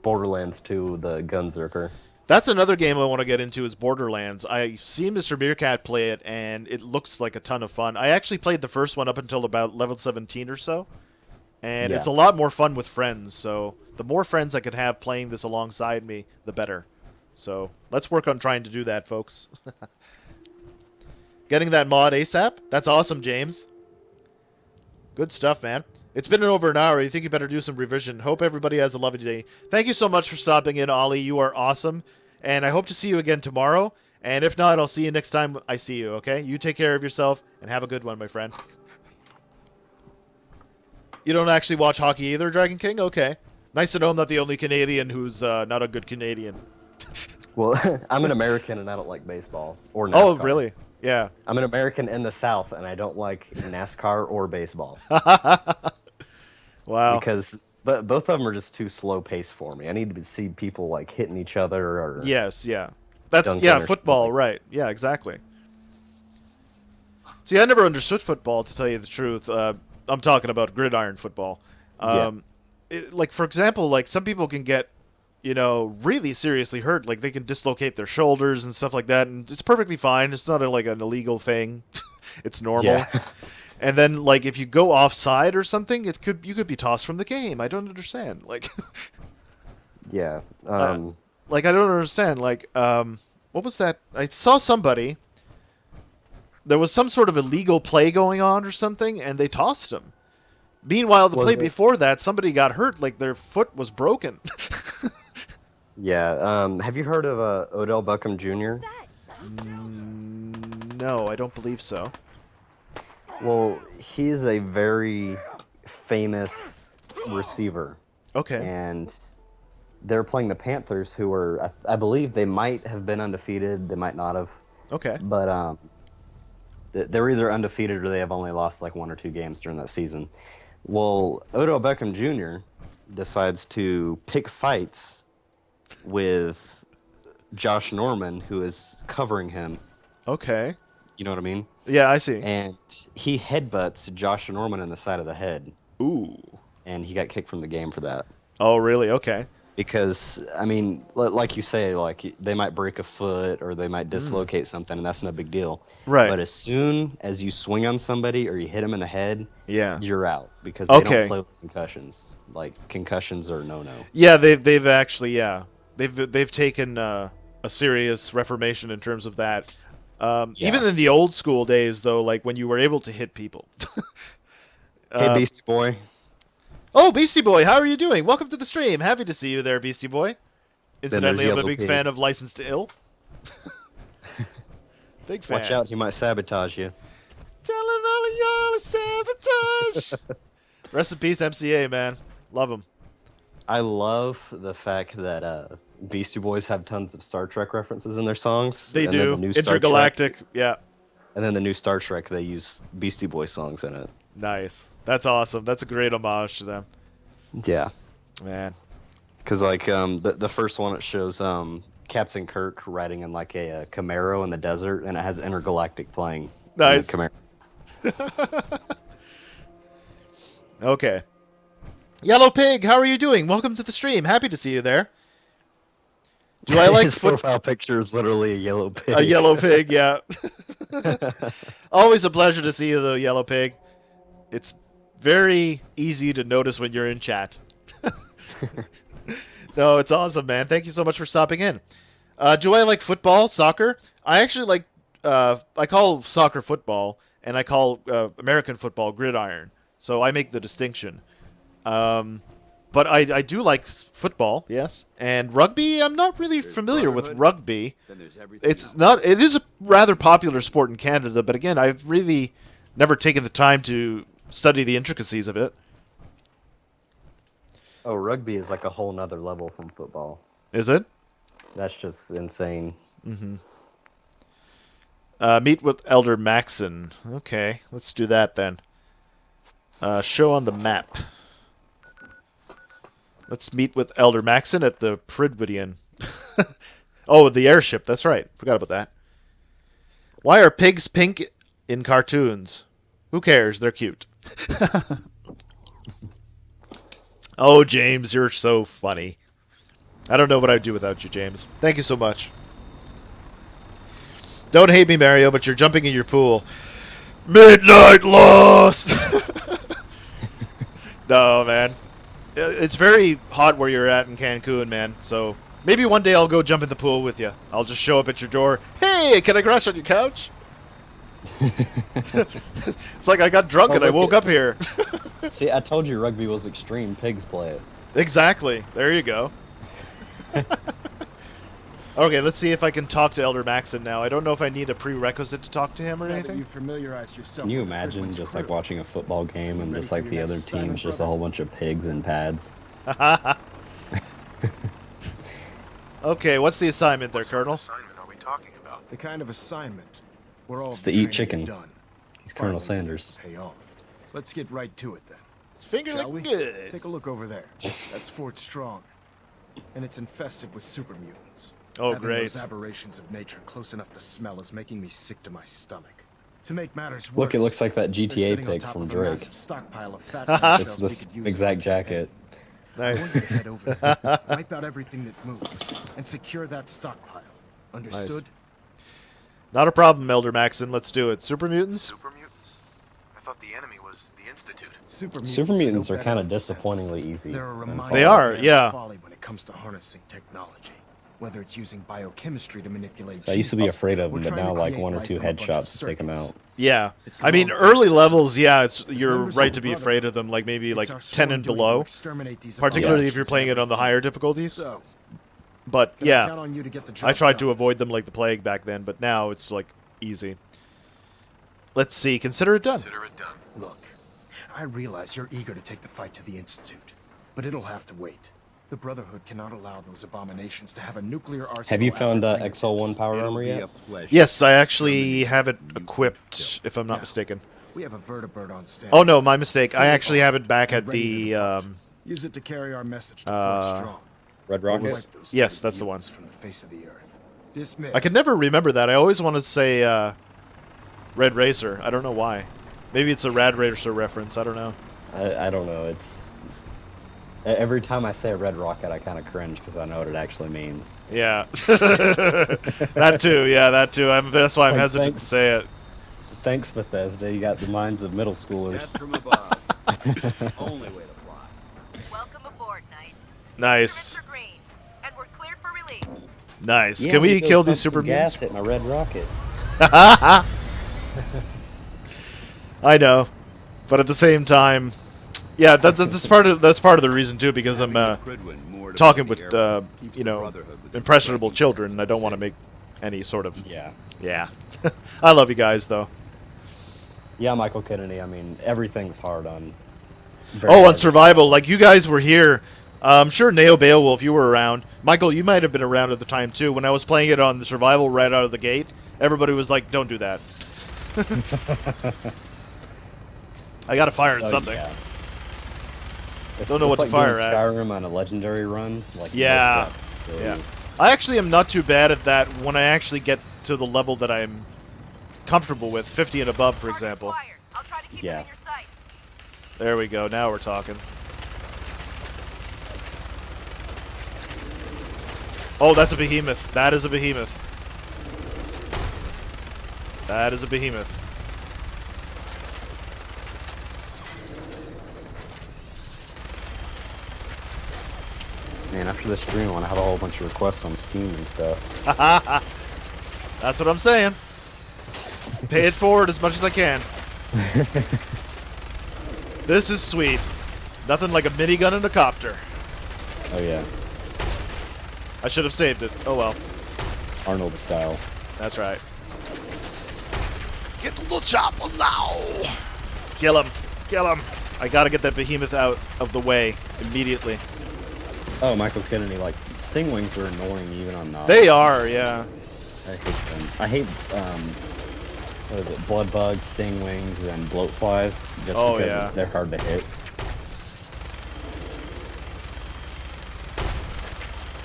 S2: Borderlands 2, the Gunzerker.
S1: That's another game I want to get into is Borderlands. I've seen Mr. Meerkat play it, and it looks like a ton of fun. I actually played the first one up until about level 17 or so, and it's a lot more fun with friends. So the more friends I could have playing this alongside me, the better. So let's work on trying to do that, folks. Getting that mod ASAP? That's awesome, James. Good stuff, man. It's been over an hour. You think you better do some revision. Hope everybody has a lovely day. Thank you so much for stopping in, Ollie. You are awesome. And I hope to see you again tomorrow. And if not, I'll see you next time I see you, okay? You take care of yourself and have a good one, my friend. You don't actually watch hockey either, Dragon King? Okay. Nice to know I'm not the only Canadian who's not a good Canadian.
S2: Well, I'm an American and I don't like baseball or NASCAR.
S1: Oh, really? Yeah.
S2: I'm an American in the South and I don't like NASCAR or baseball.
S1: Wow.
S2: Because both of them are just too slow paced for me. I need to see people like hitting each other or
S1: yes, yeah. That's
S2: dunking or
S1: football,
S2: something.
S1: right. Yeah, exactly. See, I never understood football, to tell you the truth. I'm talking about gridiron football. Like, for example, like some people can get, you know, really seriously hurt. Like, they can dislocate their shoulders and stuff like that, and it's perfectly fine. It's not like an illegal thing. It's normal.
S2: Yeah.
S1: And then, like, if you go offside or something, you could be tossed from the game. I don't understand. Like,
S2: Yeah.
S1: like I don't understand. Like, what was that? I saw somebody. There was some sort of illegal play going on or something, and they tossed him. Meanwhile, the play before that, somebody got hurt. Like their foot was broken.
S2: Yeah. Have you heard of Odell Beckham Jr.?
S1: No, I don't believe so.
S2: Well, he's a very famous receiver.
S1: Okay.
S2: And they're playing the Panthers, who are, I believe they might have been undefeated. They might not have.
S1: Okay.
S2: But they're either undefeated or they have only lost like 1 or 2 games during that season. Well, Odell Beckham Jr. decides to pick fights with Josh Norman, who is covering him.
S1: Okay.
S2: You know what I mean?
S1: Yeah, I see.
S2: And he headbutts Josh Norman in the side of the head.
S1: Ooh.
S2: And he got kicked from the game for that.
S1: Oh, really? Okay.
S2: Because, I mean, like you say, like they might break a foot or they might dislocate something, and that's no big deal.
S1: Right.
S2: But as soon as you swing on somebody or you hit them in the head,
S1: yeah,
S2: you're out because they don't play with concussions. Like concussions are no.
S1: Yeah, they've actually they've taken a serious reformation in terms of that. Even in the old school days, though, like when you were able to hit people.
S2: Hey, Beastie Boy.
S1: Oh, Beastie Boy, how are you doing? Welcome to the stream. Happy to see you there, Beastie Boy. Incidentally, I'm a
S3: Yellow
S1: big
S3: Pig.
S1: fan of License to Ill. Big fan.
S3: Watch out, he might sabotage you.
S1: Telling all of y'all to sabotage. Rest in peace, MCA, man. Love him.
S3: I love the fact that Beastie Boys have tons of Star Trek references in their songs.
S1: They
S3: and
S1: do.
S3: Then the new Star Trek,
S1: Intergalactic. Yeah.
S3: and then the new Star Trek, they use Beastie Boys songs in it.
S1: Nice. That's awesome. That's a great homage to them.
S3: Yeah.
S1: Man.
S3: Because like the first one, it shows Captain Kirk riding in like a Camaro in the desert, and it has Intergalactic playing. in the
S1: Nice.
S3: Camaro.
S1: Okay. Yellow Pig, how are you doing? Welcome to the stream. Happy to see you there. Do I like
S3: His profile picture is literally a yellow pig.
S1: A yellow pig, yeah. Always a pleasure to see you, though, Yellow Pig. It's very easy to notice when you're in chat. No, it's awesome, man. Thank you so much for stopping in. Do I like football, soccer? I actually like, I call soccer football, and I call American football gridiron. So I make the distinction. But I do like football, yes. And rugby, I'm not really familiar with rugby. It is a rather popular sport in Canada, but again, I've really never taken the time to study the intricacies of it.
S3: Oh, rugby is like a whole nother level from football.
S1: Is it?
S3: That's just insane.
S1: Mm-hmm. Meet with Elder Maxon. Okay, let's do that then. Show on the map. Let's meet with Elder Maxon at the Pridwidian. Oh, the airship. That's right. Forgot about that. Why are pigs pink in cartoons? Who cares? They're cute. Oh, James, you're so funny. I don't know what I'd do without you, James. Thank you so much. Don't hate me, Mario, but you're jumping in your pool. Midnight Lost! No, man. It's very hot where you're at in Cancun, man. So maybe one day I'll go jump in the pool with you. I'll just show up at your door. Hey, can I crash on your couch? It's like I got drunk and I woke up here.
S3: See, I told you rugby was extreme. Pigs play it.
S1: Exactly. There you go. Okay, let's see if I can talk to Elder Maxon now. I don't know if I need a prerequisite to talk to him or
S5: Now that
S1: anything.
S5: you familiarized yourself
S3: Can you
S5: with
S3: imagine
S5: Pridwin's
S3: just like
S5: crew,
S3: watching a football game and
S5: ready
S3: just
S5: for
S3: like
S5: your
S3: the
S5: next
S3: other
S5: assignment,
S3: team's just a
S5: brother?
S3: whole bunch of pigs in pads?
S1: Okay, what's the assignment there,
S8: What sort of
S1: Colonel?
S8: assignment are we talking about?
S5: The kind of assignment where all
S3: It's
S5: of
S3: to
S5: the
S3: eat
S5: training
S3: chicken.
S5: you've done
S3: He's Colonel
S5: finally
S3: Sanders.
S5: begins to pay off. Let's get right to it then.
S1: His finger
S5: Shall
S1: looking
S5: we?
S1: good.
S5: Take a look over there. That's Fort Strong. And it's infested with super mutants.
S1: Oh,
S5: Having
S1: great.
S5: those aberrations of nature close enough to smell is making me sick to my stomach. To make matters worse,
S3: Look, it looks like that
S5: they're
S3: GTA
S5: sitting on
S3: pig
S5: top
S3: from
S5: of a
S3: Drake.
S5: massive stockpile of fat plant
S3: It's
S5: shells we
S3: this
S5: could use
S3: exact
S5: in our campaign.
S3: jacket.
S5: I
S1: Nice.
S5: want you to head over there, wipe out everything that moves, and secure that stockpile. Understood?
S1: Not a problem, Elder Maxon. Let's do it. Super mutants?
S8: Super mutants? I thought the enemy was the Institute.
S3: Super mutants
S5: no
S3: are
S5: better
S3: kind of
S5: than sense.
S3: disappointingly easy.
S5: They're a
S3: and
S5: reminder
S3: fun.
S1: They
S5: of
S1: are,
S5: man's
S1: yeah.
S5: folly when it comes to harnessing technology. Whether it's using biochemistry to manipulate
S3: So I used to be
S5: genes,
S3: afraid of
S5: or
S3: them, but
S5: trying
S3: now
S5: to
S3: like
S5: create
S3: one or
S5: life
S3: two
S5: from a bunch of
S3: headshots to take them
S5: circuits.
S3: out.
S1: Yeah.
S5: It's the
S1: I mean,
S5: long
S1: early
S5: term
S1: levels, yeah, it's
S5: As
S1: you're
S5: members
S1: right
S5: of
S1: to
S5: the
S1: be
S5: Brotherhood,
S1: afraid of them, like maybe like
S5: it's our
S1: 10
S5: sworn
S1: and
S5: duty to
S1: below.
S5: exterminate these
S1: Particularly if you're
S5: abominations
S1: playing it on the
S5: everything.
S1: higher difficulties.
S5: So,
S1: But
S5: can I
S1: yeah,
S5: count on you to get the
S1: I
S5: job
S1: tried to
S5: done?
S1: avoid them like the plague back then, but now it's like easy. Let's see. Consider it done.
S8: Consider it done.
S5: Look, I realize you're eager to take the fight to the Institute, but it'll have to wait. The Brotherhood cannot allow those abominations to have a nuclear arsenal.
S3: Have you
S5: at
S3: found
S5: their
S3: XL1
S5: fingertips.
S3: power
S6: It'll
S3: armor
S6: be
S3: yet?
S6: a pleasure
S1: Yes, I
S6: to
S1: actually
S6: exterminate
S1: have it
S6: mutant
S1: equipped,
S6: filth.
S1: if I'm not
S5: Now,
S1: mistaken.
S5: We have a vertibird on stand.
S1: Oh no, my mistake. I
S5: Fully
S1: actually have
S5: armed
S1: it back
S5: and
S1: at
S5: ready to
S1: the
S5: depart. Use it to carry our message to Fort Strong.
S3: Red
S5: Wipe
S3: Rocket?
S5: those
S1: Yes,
S5: dirty
S1: that's the one.
S5: mutants from the face of the earth. Dismiss.
S1: I can never remember that. I always want to say Red Racer. I don't know why. Maybe it's a Rad Racer reference. I don't know.
S3: I don't know. It's every time I say Red Rocket, I kind of cringe because I know what it actually means.
S1: Yeah. That too. Yeah, that too. That's why I'm
S3: Like,
S1: hesitant
S3: thanks.
S1: to say it.
S3: Thanks, Bethesda. You got the minds of middle schoolers.
S6: Death from above. It's the only way to fly.
S11: Welcome aboard, Knight.
S1: Nice.
S11: Mr. Green, and we're cleared for release.
S1: Nice.
S3: Yeah,
S1: Can we
S3: I'm gonna
S1: kill
S3: go
S1: these
S3: pump
S1: super
S3: some gas
S1: mutants?
S3: at my Red Rocket.
S1: I know, but at the same time, yeah, that's part of the reason too, because I'm
S6: Having the Pridwin moored
S1: talking
S6: the
S1: with
S6: airport keeps
S1: you
S6: the
S1: know,
S6: Brotherhood within
S1: impressionable
S6: striking
S1: children.
S6: distance
S1: I
S6: of
S1: don't
S6: the
S1: want to
S6: city.
S1: make any sort of
S3: Yeah.
S1: yeah. I love you guys though.
S3: Yeah, Michael Kennedy. I mean, everything's hard on. Very
S1: Oh, on
S3: hard to
S1: survival,
S3: survive.
S1: like you guys were here. I'm sure Neo Beowulf, you were around. Michael, you might have been around at the time too. When I was playing it on the survival right out of the gate, everybody was like, "Don't do that." I got to fire at something.
S3: Yeah.
S1: Don't know what
S3: it's
S1: to
S3: like
S1: fire
S3: doing
S1: at.
S3: Skyrim on a legendary run. Like
S1: Yeah,
S3: really.
S1: yeah. I actually am not too bad at that when I actually get to the level that I'm comfortable with, 50 and above, for example.
S11: I'll try to keep
S3: Yeah.
S11: them in your sight.
S1: There we go. Now we're talking. Oh, that's a behemoth. That is a behemoth. That is a behemoth.
S3: Man, after this stream, I want to have a whole bunch of requests on Steam and stuff.
S1: That's what I'm saying. Pay it forward as much as I can. This is sweet. Nothing like a minigun and a copter.
S3: Oh yeah,
S1: I should have saved it. Oh well.
S3: Arnold style.
S1: That's right. Get the little chopper now! Kill him. Kill him. I gotta get that behemoth out of the way immediately.
S3: Oh, Michael Kennedy, like, stingwings are annoying even on novice.
S1: They are, yeah.
S3: I hate them. I hate, what is it, blood bugs, stingwings, and bloatflies, just
S1: Oh,
S3: because
S1: yeah.
S3: they're hard to hit.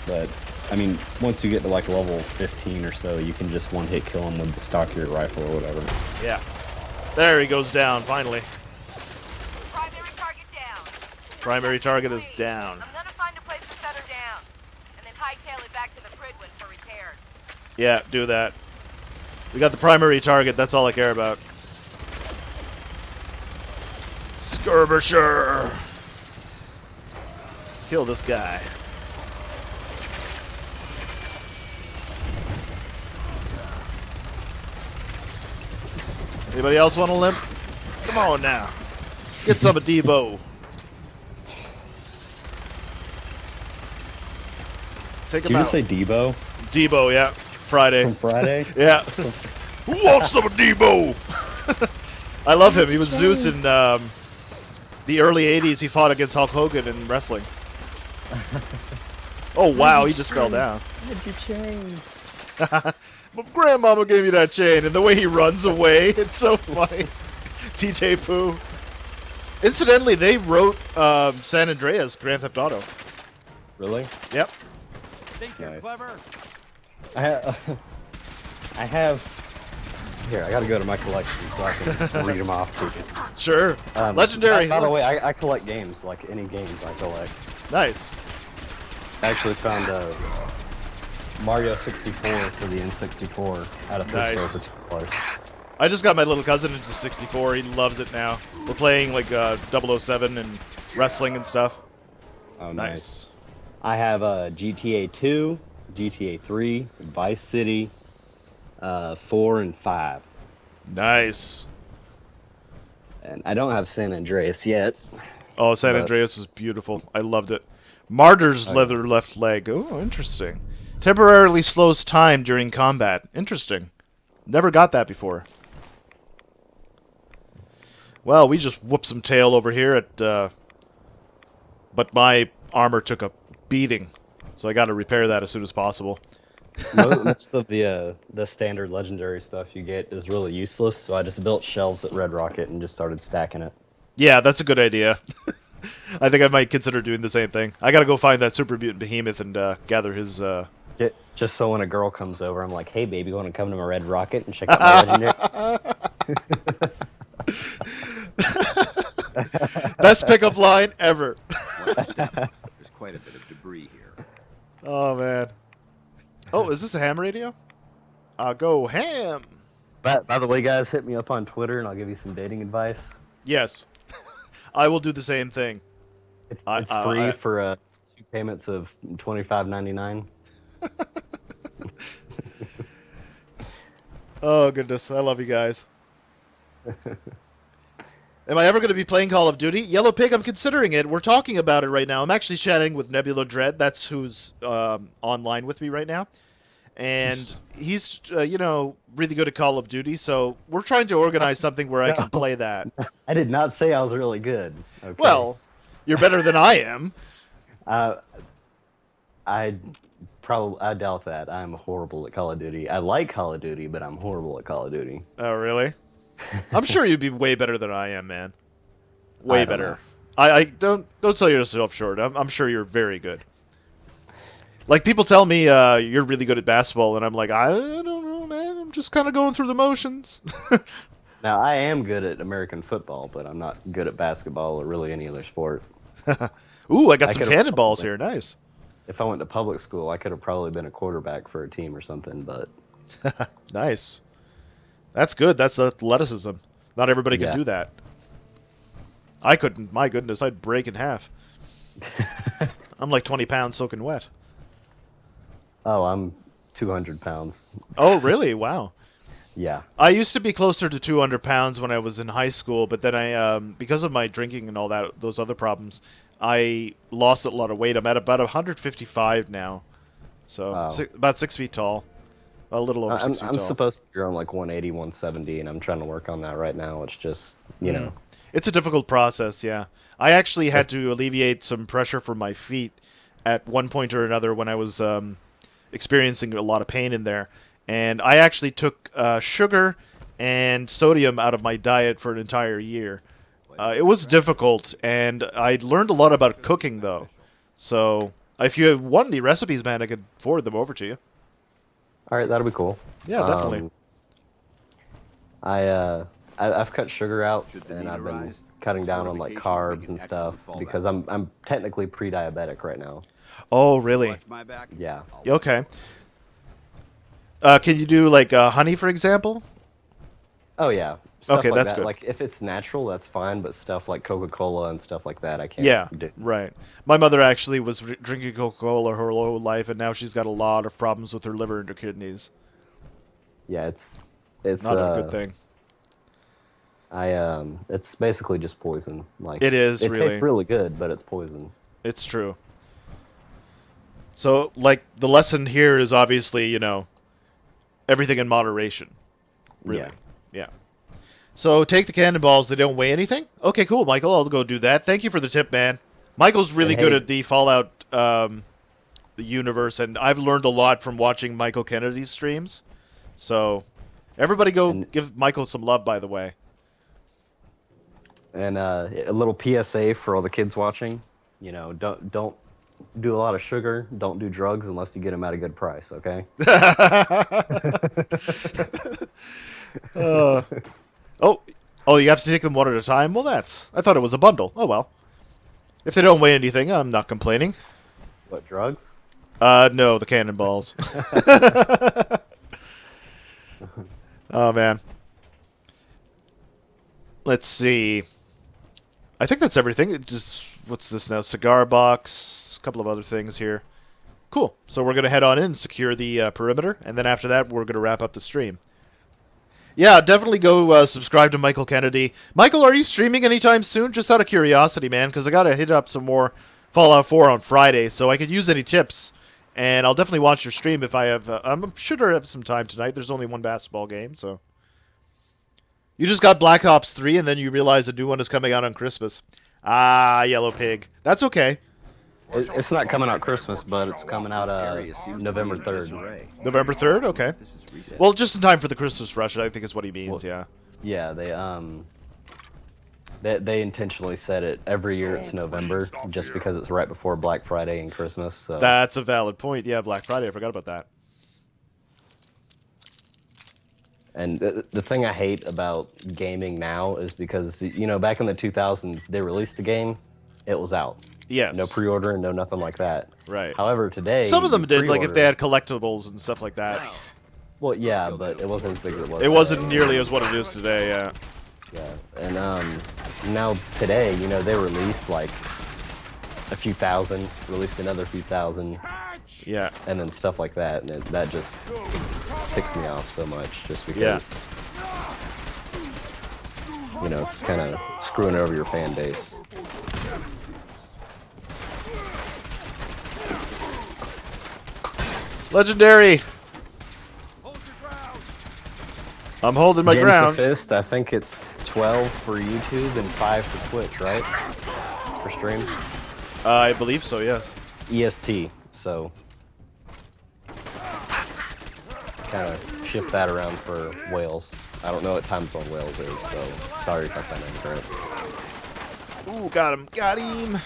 S3: But, I mean, once you get to, like, level 15 or so, you can just one-hit kill them with the stock your rifle or whatever.
S1: Yeah. There he goes down, finally.
S11: Primary target down.
S1: Primary target is down.
S11: I'm gonna find a place to set her down, and then hightail it back to the Pridwin for repairs.
S1: Yeah, do that. We got the primary target, that's all I care about. Skirmisher! Kill this guy. Anybody else want a limp? Come on now. Get some of Debo. Take
S3: Did
S1: him
S3: you
S1: out.
S3: just say Debo?
S1: Debo, yeah. Friday.
S3: From Friday?
S1: Yeah. Who wants some of Debo? I love him. He was Zeus in the early 80s. He fought against Hulk Hogan in wrestling. Oh, wow. He just fell down.
S3: What's your chain?
S1: My grandmama gave me that chain, and the way he runs away, it's so funny. TJ Pooh. Incidentally, they wrote San Andreas Grand Theft Auto.
S3: Really?
S1: Yep.
S3: Think you're clever? I have... Here, I gotta go to my collection so I can read them off to you.
S1: Sure. Legendary.
S3: By the way, I collect games, like any games I collect.
S1: Nice.
S3: I actually found Mario 64 for the N64 at a thrift store for $2.
S1: I just got my little cousin into 64. He loves it now. We're playing like 007 and wrestling and stuff.
S3: Oh, nice. I have GTA 2, GTA 3, Vice City, 4 and 5.
S1: Nice.
S3: And I don't have San Andreas yet.
S1: Oh, San Andreas is beautiful. I loved it. Martyr's leather left leg. Oh, interesting. Temporarily slows time during combat. Interesting. Never got that before. Well, we just whooped some tail over here at... but my armor took a beating. So I got to repair that as soon as possible.
S3: Most of the standard legendary stuff you get is really useless, so I just built shelves at Red Rocket and just started stacking it.
S1: Yeah, that's a good idea. I think I might consider doing the same thing. I gotta go find that super mutant behemoth and gather his...
S3: Just so when a girl comes over, I'm like, hey baby, want to come to my Red Rocket and check out my legendaries?
S1: Best pickup line ever.
S6: There's quite a bit of debris here.
S1: Oh, man. Oh, is this a ham radio? Go ham.
S3: By the way, guys, hit me up on Twitter and I'll give you some dating advice.
S1: Yes. I will do the same thing.
S3: It's free for 2 payments of $25.99.
S1: Oh, goodness. I love you guys. Am I ever going to be playing Call of Duty? Yellow Pig, I'm considering it. We're talking about it right now. I'm actually chatting with Nebula Dread. That's who's online with me right now. And he's, really good at Call of Duty. So we're trying to organize something where I can play that.
S3: I did not say I was really good. Okay.
S1: Well, you're better than I am.
S3: I doubt that. I'm horrible at Call of Duty. I like Call of Duty, but I'm horrible at Call of Duty.
S1: Oh, really? I'm sure you'd be way better than I am, man.
S3: I
S1: Way
S3: don't
S1: better.
S3: know.
S1: I don't sell yourself short. I'm sure you're very good. Like, people tell me you're really good at basketball, and I'm like, I don't know, man. I'm just kind of going through the motions.
S3: Now, I am good at American football, but I'm not good at basketball or really any other sport.
S1: Ooh, I got
S3: I
S1: some
S3: could've
S1: cannonballs
S3: probably-
S1: here. Nice.
S3: If I went to public school, I could have probably been a quarterback for a team or something, but...
S1: Nice. That's good. That's athleticism. Not everybody can
S3: Yeah.
S1: do that. I couldn't. My goodness, I'd break in half. I'm like 20 pounds soaking wet.
S3: Oh, I'm 200 pounds.
S1: Oh, really? Wow.
S3: Yeah.
S1: I used to be closer to 200 pounds when I was in high school, but then I, because of my drinking and all that, those other problems, I lost a lot of weight. I'm at about 155 now, so
S3: Wow.
S1: about 6 feet tall, a little over 6 feet
S3: I'm
S1: tall.
S3: supposed to be around like 180, 170, and I'm trying to work on that right now. It's just, you know.
S1: It's a difficult process, yeah. I actually had
S3: That's-
S1: to alleviate some pressure from my feet at one point or another when I was experiencing a lot of pain in there. And I actually took sugar and sodium out of my diet for an entire year. It was difficult, and I learned a lot about cooking, though. So if you want any recipes, man, I could forward them over to you.
S3: All right, that'll be cool.
S1: Yeah, definitely.
S3: I've cut sugar out, and I've been cutting down on like carbs and stuff because I'm technically pre-diabetic right now.
S1: Oh, really?
S3: Yeah.
S1: Okay. Can you do, like, honey, for example?
S3: Oh yeah. Stuff
S1: Okay,
S3: like
S1: that's
S3: that.
S1: good.
S3: Like if it's natural, that's fine, but stuff like Coca-Cola and stuff like that, I can't
S1: Yeah,
S3: do.
S1: right. My mother actually was drinking Coca-Cola her whole life, and now she's got a lot of problems with her liver and her kidneys.
S3: Yeah, it's
S1: Not a good thing.
S3: It's basically just poison. Like
S1: It is,
S3: It
S1: really.
S3: tastes really good, but it's poison.
S1: It's true. So, like, the lesson here is obviously, everything in moderation. Really. Yeah. So, take the cannonballs. They don't weigh anything? Okay, cool, Michael. I'll go do that. Thank you for the tip, man. Michael's really
S3: And
S1: good
S3: hey-
S1: at the Fallout the universe, and I've learned a lot from watching Michael Kennedy's streams. So, everybody go give Michael some love, by the way.
S3: And a little PSA for all the kids watching: don't do a lot of sugar, don't do drugs unless you get them at a good price. Okay.
S1: Oh, you have to take them one at a time? Well, I thought it was a bundle. Oh, well. If they don't weigh anything, I'm not complaining.
S3: What, drugs?
S1: No, the cannonballs. Oh, man. Let's see. I think that's everything. What's this now? Cigar box, a couple of other things here. Cool. So we're going to head on in and secure the perimeter, and then after that, we're going to wrap up the stream. Yeah, definitely go subscribe to Michael Kennedy. Michael, are you streaming anytime soon? Just out of curiosity, man, because I got to hit up some more Fallout 4 on Friday, so I could use any tips. And I'll definitely watch your stream if I have... I'm sure I have some time tonight. There's only one basketball game, so... You just got Black Ops 3, and then you realize a new one is coming out on Christmas. Ah, Yellow Pig. That's okay.
S3: It's not coming out Christmas, but it's coming out November 3rd.
S1: November 3rd? Okay. Well, just in time for the Christmas rush, I think is what he means, yeah.
S3: Yeah, they intentionally said it every year it's November just because it's right before Black Friday and Christmas. So.
S1: That's a valid point. Yeah, Black Friday. I forgot about that.
S3: And the thing I hate about gaming now is because, back in the 2000s, they released the game, it was out.
S1: Yes.
S3: No pre-order, no nothing like that.
S1: Right.
S3: However, today...
S1: Some of them
S3: you
S1: did, like if
S3: pre-order.
S1: they had collectibles and stuff like that.
S11: Nice.
S3: Well, yeah, but it wasn't as big as it was.
S1: It wasn't nearly as what it is today, yeah.
S3: Yeah, and now today, they released like a few thousand, released another few thousand,
S1: Yeah.
S3: and then stuff like that, and that just ticks me off so much, just because.
S1: Yeah.
S2: you know, it's kind of screwing over your fan base.
S1: Legendary! I'm holding my
S2: James
S1: ground.
S2: the Fist, I think it's 12 for YouTube and 5 for Twitch, right? For stream?
S1: I believe so, yes.
S2: EST, so kind of shift that around for Wales. I don't know what time zone Wales is, so sorry if I sound incorrect.
S1: Ooh, got him. Got him.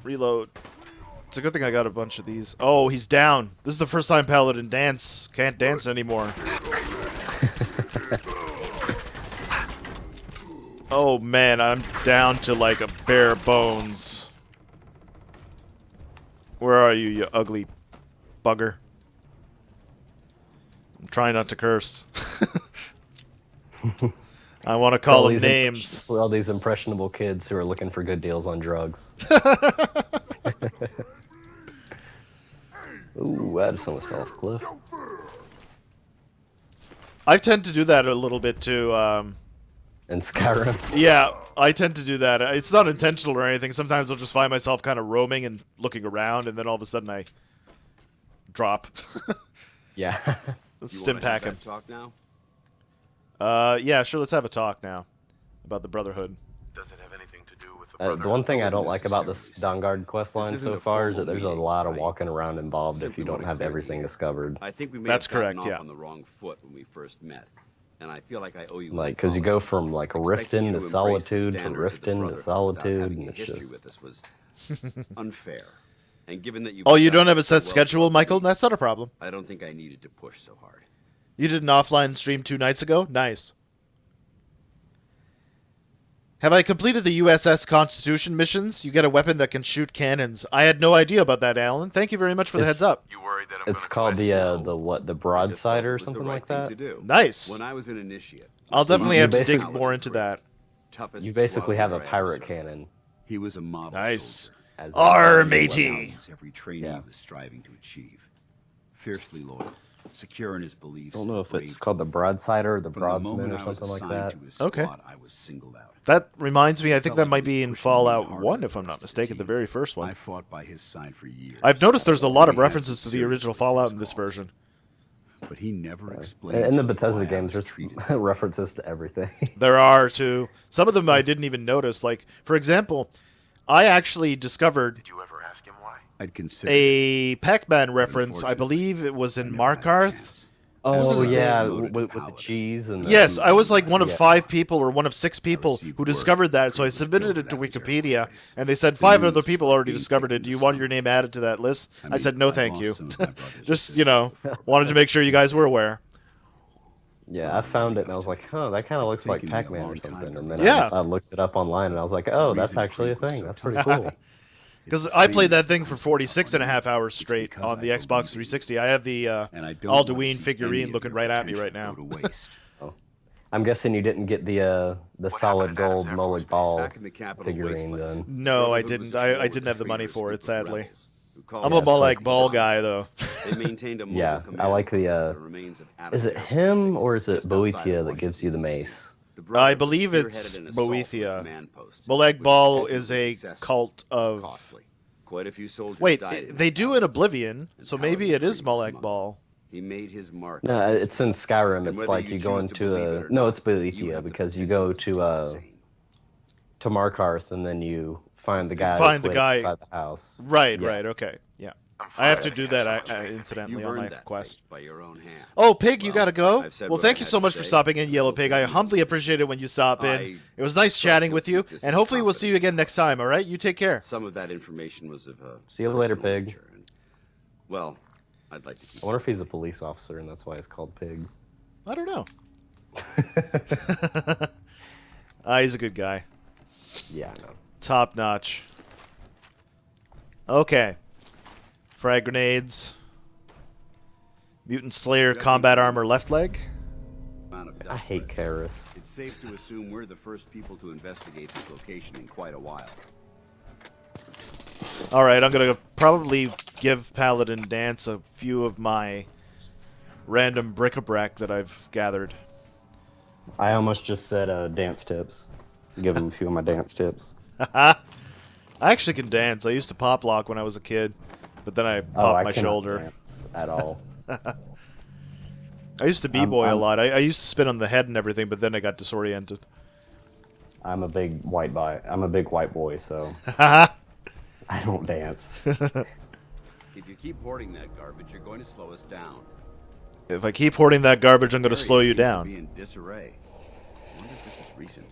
S1: Reload. It's a good thing I got a bunch of these. Oh, he's down. This is the first time Paladin can't dance anymore. Oh man, I'm down to like a bare bones. Where are you, you ugly bugger? I'm trying not to curse. I want to call them names.
S2: For all these impressionable kids who are looking for good deals on drugs. Ooh, I just almost fell off a cliff.
S1: I tend to do that a little bit too.
S2: In Skyrim?
S1: Yeah, I tend to do that. It's not intentional or anything. Sometimes I'll just find myself kind of roaming and looking around, and then all of a sudden I drop.
S2: Yeah.
S1: Let's stim pack him.
S6: Talk now?
S1: Yeah, sure. Let's have a talk now about the Brotherhood.
S8: Does it have anything to do with the
S2: The one thing I don't like about this Dawnguard questline so far is that there's a lot of walking around involved if you don't have everything discovered.
S6: I think we may
S1: That's
S6: have gotten
S1: correct, yeah.
S6: off on the wrong foot when we first met. And I feel like I owe you
S2: Like, because you go from, like, Riften to Solitude to Riften to Solitude, and it's
S6: history
S2: just...
S6: with this was unfair. And given that you
S1: Oh, you don't have a set schedule, Michael? That's not a problem.
S6: I don't think I needed to push so hard.
S1: You did an offline stream 2 nights ago? Nice. Have I completed the USS Constitution missions? You get a weapon that can shoot cannons. I had no idea about that, Alan. Thank you very much for the heads up.
S8: You worried that I'm
S2: It's called the broadside or something like that?
S1: Nice.
S6: When I was an initiate,
S1: I'll definitely have to dig
S6: basically-
S1: more into that.
S2: You basically have a pirate cannon.
S6: He was a model
S1: Nice.
S6: soldier.
S1: Arr, matey.
S6: Every trainee
S2: Yeah.
S6: was striving to achieve. Fiercely loyal, secure in his beliefs.
S2: I don't know if it's
S6: brave
S2: called the broadsider or the
S6: From
S2: broadsman
S6: moment
S2: or
S6: I was
S2: something like
S6: assigned
S2: that.
S6: to his
S1: Okay.
S6: squad, I was singled out.
S1: That reminds me, I think
S6: Felt
S1: that
S6: like
S1: might
S6: he
S1: be
S6: was
S1: in
S6: pushing me
S1: Fallout
S6: harder
S1: 1,
S6: to
S1: if I'm not
S6: push the
S1: mistaken, the
S6: team.
S1: very first
S6: I
S1: one.
S6: fought by his side for years.
S1: I've noticed there's a lot of
S6: We had
S1: references to the
S6: serious
S1: original Fallout in this
S6: calls.
S1: version.
S6: But he never explained
S2: In the
S6: to me
S2: Bethesda
S6: why I
S2: games,
S6: was
S2: there's
S6: treated that way.
S2: references to everything.
S1: There are, too. Some of them I didn't even notice. Like, for example, I actually discovered
S8: Did you ever ask him why?
S6: I'd consider
S1: a Pac-Man reference. I believe it was in Markarth.
S2: Oh,
S1: Was it
S2: yeah,
S6: promoted
S2: with
S6: to
S2: the cheese and the...
S1: Yes, I was like one of
S2: Yeah.
S1: 5 people or one of 6 people
S6: received
S1: who
S6: word
S1: discovered that, so I
S6: Creed was
S1: submitted
S6: killed
S1: it to
S6: at Atlas Air
S1: Wikipedia,
S6: Force Base.
S1: and they said
S6: The
S1: 5
S6: news
S1: other
S6: was
S1: people already
S6: being
S1: discovered
S6: taken
S1: it. Do you
S6: to
S1: want your
S6: some.
S1: name added to that list?
S6: I
S1: I
S6: mean,
S1: said, no,
S6: I
S1: thank
S6: lost
S1: you.
S6: some of my brothers and
S1: Just,
S6: sisters
S1: you know,
S6: before,
S1: wanted to
S6: but
S1: make sure you guys were aware.
S2: Yeah, I found it and I was like, huh, that kind of
S6: It's
S2: looks like
S6: taken me a
S2: Pac-Man or
S6: long time
S2: something.
S6: to
S2: And then
S1: Yeah.
S2: I looked it up online and I was like, oh,
S6: The
S2: that's
S6: reason
S2: actually a
S6: Creed was
S2: thing.
S6: so
S2: That's pretty
S6: tough.
S2: cool.
S1: Because
S6: It's
S1: I
S6: the
S1: played that
S6: same
S1: thing
S6: as
S1: for
S6: I'm
S1: 46 and a half hours
S6: It's
S1: straight
S6: because
S1: on the
S6: I
S1: Xbox
S6: believe in
S1: 360. I have the
S6: And I don't want to
S1: Alduin
S6: see any
S1: figurine
S6: of
S1: looking
S6: your
S1: right at me right
S6: potential
S1: now.
S6: go to waste.
S2: I'm guessing you didn't get the solid
S8: happened at Adam's
S2: gold
S8: Air Force
S2: Molig
S8: Base?
S2: ball
S6: Back in the capital
S2: figurine
S6: wasteland,
S2: then.
S1: No, I
S6: Brotherhood was
S1: didn't.
S6: at war
S1: I
S6: with
S1: didn't
S6: the
S1: have the money
S6: traitorous
S1: for it,
S6: group of
S1: sadly.
S6: rebels who called
S1: I'm a
S6: themselves
S1: Molag
S6: the
S1: Ball
S6: Brotherhood.
S1: guy, though.
S6: They maintained a mobile
S2: Yeah, I
S6: command
S2: like the,
S6: post at the remains of Adam's
S2: Is it
S6: Air Force
S2: him
S6: Base,
S2: or is it
S6: just outside
S2: Boethia
S6: of
S2: that gives you the
S6: Washington,
S2: mace?
S6: D.C. The Brotherhood
S1: believe
S6: spearheaded
S1: it's
S6: an assault on the
S1: Boethia.
S6: command post,
S1: Molag
S6: which
S1: Ball
S6: ultimately
S1: is a
S6: successful,
S1: cult of...
S6: costly. Quite a few soldiers
S1: Wait,
S6: died in
S1: they
S6: that
S1: do
S6: battle,
S1: in Oblivion,
S6: and
S1: so maybe
S6: Paladin
S1: it is
S6: Creed was
S1: Molag
S6: among
S1: Ball.
S6: them. He made his mark.
S2: No,
S6: on
S2: it's in Skyrim.
S6: And
S2: It's
S6: whether
S2: like you go
S6: choose to
S2: into
S6: believe it
S2: a...
S6: or
S2: No,
S6: not,
S2: it's
S6: you
S2: Boethia
S6: have the
S2: because you
S6: potential
S2: go
S6: to
S2: to
S6: do the same.
S2: to Markarth and then you find the guy
S1: Find
S2: that's
S1: the
S2: waiting
S1: guy-
S2: outside the house.
S1: Right,
S2: Yeah.
S1: right, okay, yeah.
S8: I'm
S1: I have
S8: fine.
S1: to do
S8: You
S1: that
S8: have so much faith in me.
S1: incidentally
S6: You've
S1: on my
S6: earned that
S1: quest.
S6: faith by your own hand.
S1: Oh, Pig, you
S6: Well,
S1: gotta go?
S6: I've said
S1: Well,
S6: what
S1: thank
S6: I
S1: you
S6: had
S1: so
S6: to
S1: much for
S6: say,
S1: stopping in,
S6: and
S1: Yellow
S6: hope
S1: Pig.
S6: it
S1: I
S6: means
S1: humbly
S6: something.
S1: appreciate it when you stop in.
S6: I
S1: It was nice
S6: trust
S1: chatting
S6: you'll
S1: with you,
S6: keep this
S1: and
S6: as
S1: hopefully we'll see you
S6: confidential
S1: again next
S6: as
S1: time, alright? You take care.
S6: Some of that information was of a
S2: See you later,
S6: personal
S2: Pig.
S6: nature, and, well, I'd like to keep
S2: I wonder if he's a police officer and that's why it's called Pig.
S1: I don't know. He's a good guy.
S2: Yeah, I know.
S1: Top notch. Okay. Frag grenades. Mutant Slayer combat armor left leg.
S6: amount of
S2: I
S6: dust
S2: hate
S6: threats.
S2: Karis.
S6: It's safe to assume we're the first people to investigate this location in quite a while.
S1: Alright, I'm gonna probably give Paladin Dance a few of my random bric-a-brac that I've gathered.
S3: I almost just said dance tips. Give him a few of my dance tips.
S1: I actually can dance. I used to pop lock when I was a kid, but then I
S3: Oh,
S1: popped
S3: I
S1: my
S3: cannot
S1: shoulder.
S3: dance at all.
S1: I used to b-boy a lot. I used to spin on the head and everything, but then I got disoriented.
S3: I'm a big white boy. I'm a big white boy, so I don't dance.
S6: If you keep hoarding that garbage, you're going to slow us down.
S1: If I keep hoarding that garbage, I'm going to
S6: Area
S1: slow you
S6: seems to
S1: down.
S6: be in disarray. I wonder if this is recent.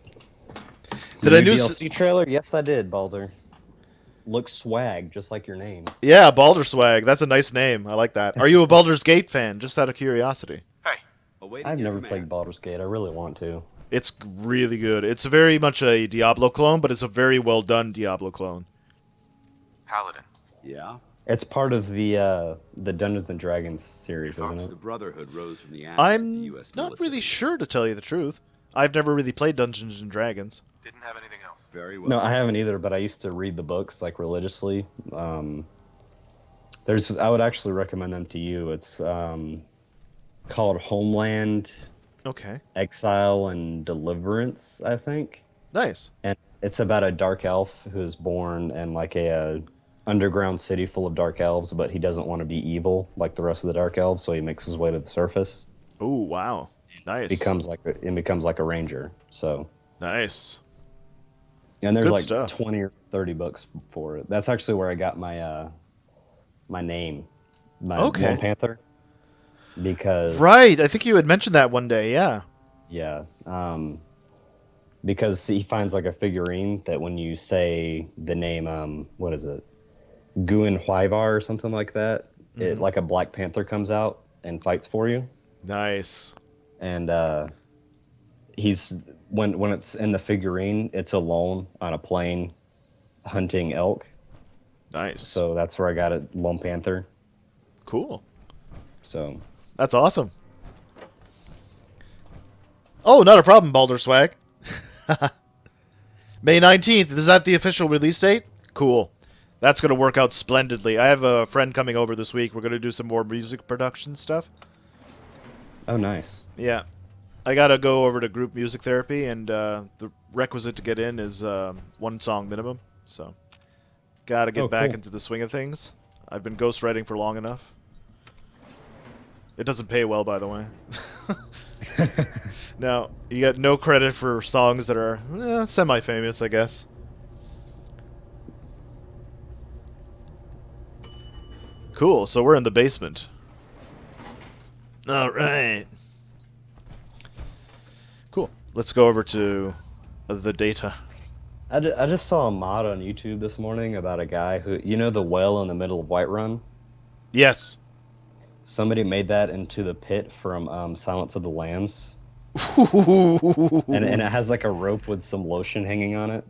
S1: Did I
S3: New
S1: new
S3: DLC trailer? Yes, I did, Balder. Looks swag, just like your name.
S1: Yeah, Baldur Swag. That's a nice name. I like that. Are you a Baldur's Gate fan? Just out of curiosity.
S8: Hey,
S6: Awaiting
S3: I've
S6: your
S3: never
S6: command.
S3: played Baldur's Gate. I really want to.
S1: It's really good. It's very much a Diablo clone, but it's a very well done Diablo clone.
S8: Paladin.
S6: Yeah?
S3: It's part of the Dungeons and Dragons series, isn't
S6: The
S3: it?
S6: Brotherhood rose from the ashes of the
S1: I'm
S6: U.S.
S1: not
S6: military.
S1: really sure, to tell you the truth. I've never really played Dungeons and Dragons.
S8: Didn't have anything else.
S6: Very well.
S3: No, I haven't either, but I used to read the books like religiously. I would actually recommend them to you. It's called Homeland,
S1: Okay.
S3: Exile, and Deliverance, I think.
S1: Nice.
S3: And it's about a dark elf who is born in like a underground city full of dark elves, but he doesn't want to be evil like the rest of the dark elves, so he makes his way to the surface.
S1: Oh, wow. Nice.
S3: Becomes like a ranger. So,
S1: Nice.
S3: and there's
S1: Good
S3: like
S1: stuff.
S3: 20 or 30 books for it. That's actually where I got my my name, my
S1: Okay.
S3: Lone Panther, because
S1: Right. I think you had mentioned that one day. Yeah.
S3: yeah, because he finds like a figurine that when you say the name, what is it, Guin Huivar or something like that, it like a Black Panther comes out and fights for you.
S1: Nice.
S3: And he's when it's in the figurine, it's alone on a plain hunting elk.
S1: Nice.
S3: So that's where I got it, Lone Panther.
S1: Cool.
S3: So
S1: That's awesome. Oh, not a problem, Baldur Swag. May 19th. Is that the official release date? Cool. That's going to work out splendidly. I have a friend coming over this week. We're going to do some more music production stuff.
S3: oh, nice.
S1: Yeah. I got to go over to group music therapy, and the requisite to get in is 1 song minimum. So, got to get back
S3: cool.
S1: into the swing of things. I've been ghostwriting for long enough. It doesn't pay well, by the way. No, you get no credit for songs that are semi-famous, I guess. Cool, so we're in the basement. Alright. Cool. Let's go over to the data.
S3: I just saw a mod on YouTube this morning about a guy who, you know, the well in the middle of Whiterun?
S1: Yes.
S3: Somebody made that into the pit from Silence of the Lambs. And it has like a rope with some lotion hanging on it.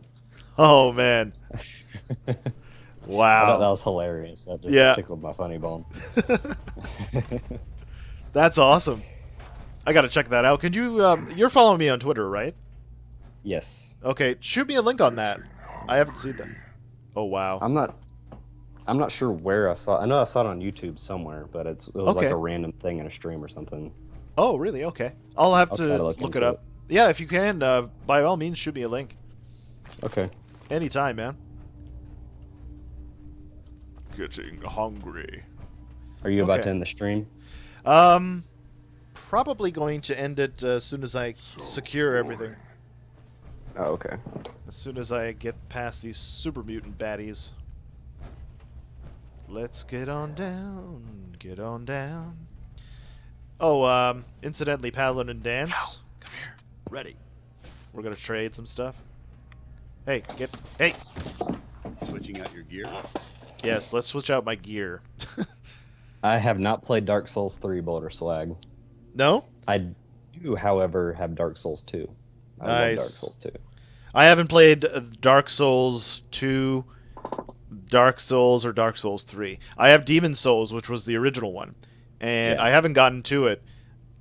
S1: Oh, man.
S3: I thought that
S1: Wow.
S3: was hilarious. That just
S1: Yeah.
S3: tickled my funny bone.
S1: That's awesome. I gotta check that out. Can you, you're following me on Twitter, right?
S3: Yes.
S1: Okay, shoot me a link on that. I haven't seen that. Oh, wow.
S3: I'm not sure where I saw. I know I saw it on YouTube somewhere, but it was like
S1: Okay.
S3: a random thing in a stream or something.
S1: Oh, really? Okay. I'll have
S3: I'll
S1: to
S3: try to look
S1: look it
S3: into
S1: up. Yeah, if you can, by all means, shoot me a link.
S3: Okay.
S1: Anytime, man. Getting hungry.
S3: Are you about
S1: Okay.
S3: to end the stream?
S1: Probably going to end it as soon as I secure everything.
S3: Oh, okay.
S1: As soon as I get past these super mutant baddies. Let's get on down. Get on down. Oh, incidentally, Paladin and Dance. Come here.
S6: Ready.
S1: We're gonna trade some stuff. Hey, hey!
S6: Switching out your gear.
S1: Yes, let's switch out my gear.
S3: I have not played Dark Souls 3 Boulder Swag.
S1: No?
S3: I do, however, have Dark Souls 2. I love
S1: Nice.
S3: Dark Souls 2.
S1: I haven't played Dark Souls 2, Dark Souls, or Dark Souls 3. I have Demon Souls, which was the original one, and
S3: Yeah.
S1: I haven't gotten to it.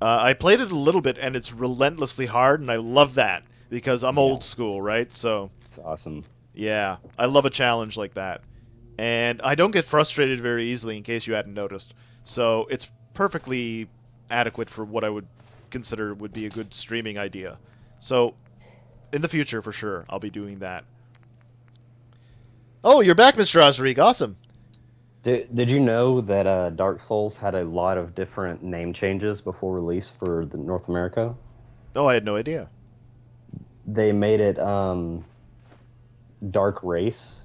S1: I played it a little bit, and it's relentlessly hard, and I love that, because I'm old school, right? So,
S3: It's awesome.
S1: yeah, I love a challenge like that. And I don't get frustrated very easily, in case you hadn't noticed. So, it's perfectly adequate for what I would consider would be a good streaming idea. So, in the future, for sure, I'll be doing that. Oh, you're back, Mr. Osric. Awesome.
S3: Did you know that Dark Souls had a lot of different name changes before release for the North America?
S1: Oh, I had no idea.
S3: They made it Dark Race,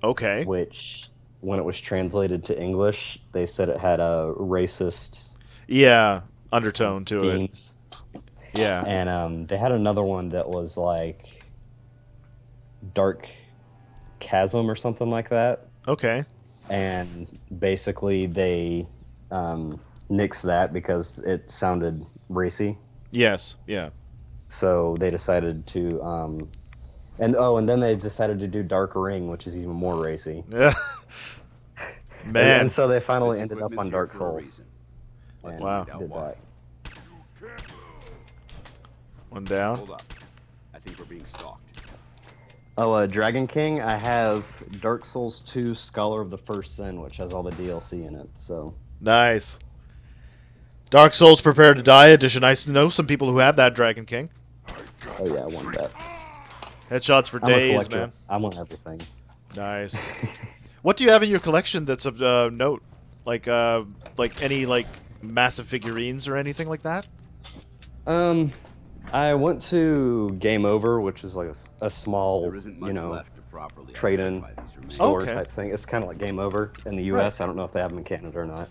S1: Okay.
S3: which, when it was translated to English, they said it had a racist
S1: Yeah, undertone to
S3: themes.
S1: it. Yeah.
S3: And they had another one that was like Dark Chasm or something like that.
S1: Okay.
S3: And basically they nixed that because it sounded racy.
S1: Yes. Yeah.
S3: So they decided to and then they decided to do Dark Ring, which is even more racy.
S1: Yeah. Man.
S3: And so they finally ended up on Dark Souls.
S1: Wow.
S3: Did that.
S1: One down.
S6: Hold up. I think we're being stalked.
S3: Oh, Dragon King, I have Dark Souls 2 Scholar of the First Sin, which has all the DLC in it, so...
S1: Nice. Dark Souls Prepare to Die edition. I know some people who have that Dragon King.
S3: Oh yeah, I want that.
S1: Headshots for
S3: I'm a
S1: days,
S3: collector.
S1: man.
S3: I want everything.
S1: Nice. What do you have in your collection that's of note? Like any like massive figurines or anything like that?
S3: I went to Game Over, which is like a small,
S6: There isn't much left to properly
S3: trade-in
S6: identify these remains.
S3: store
S1: Okay.
S3: type thing. It's kind of like Game Over in the U.S. I don't know if they have them in Canada or not.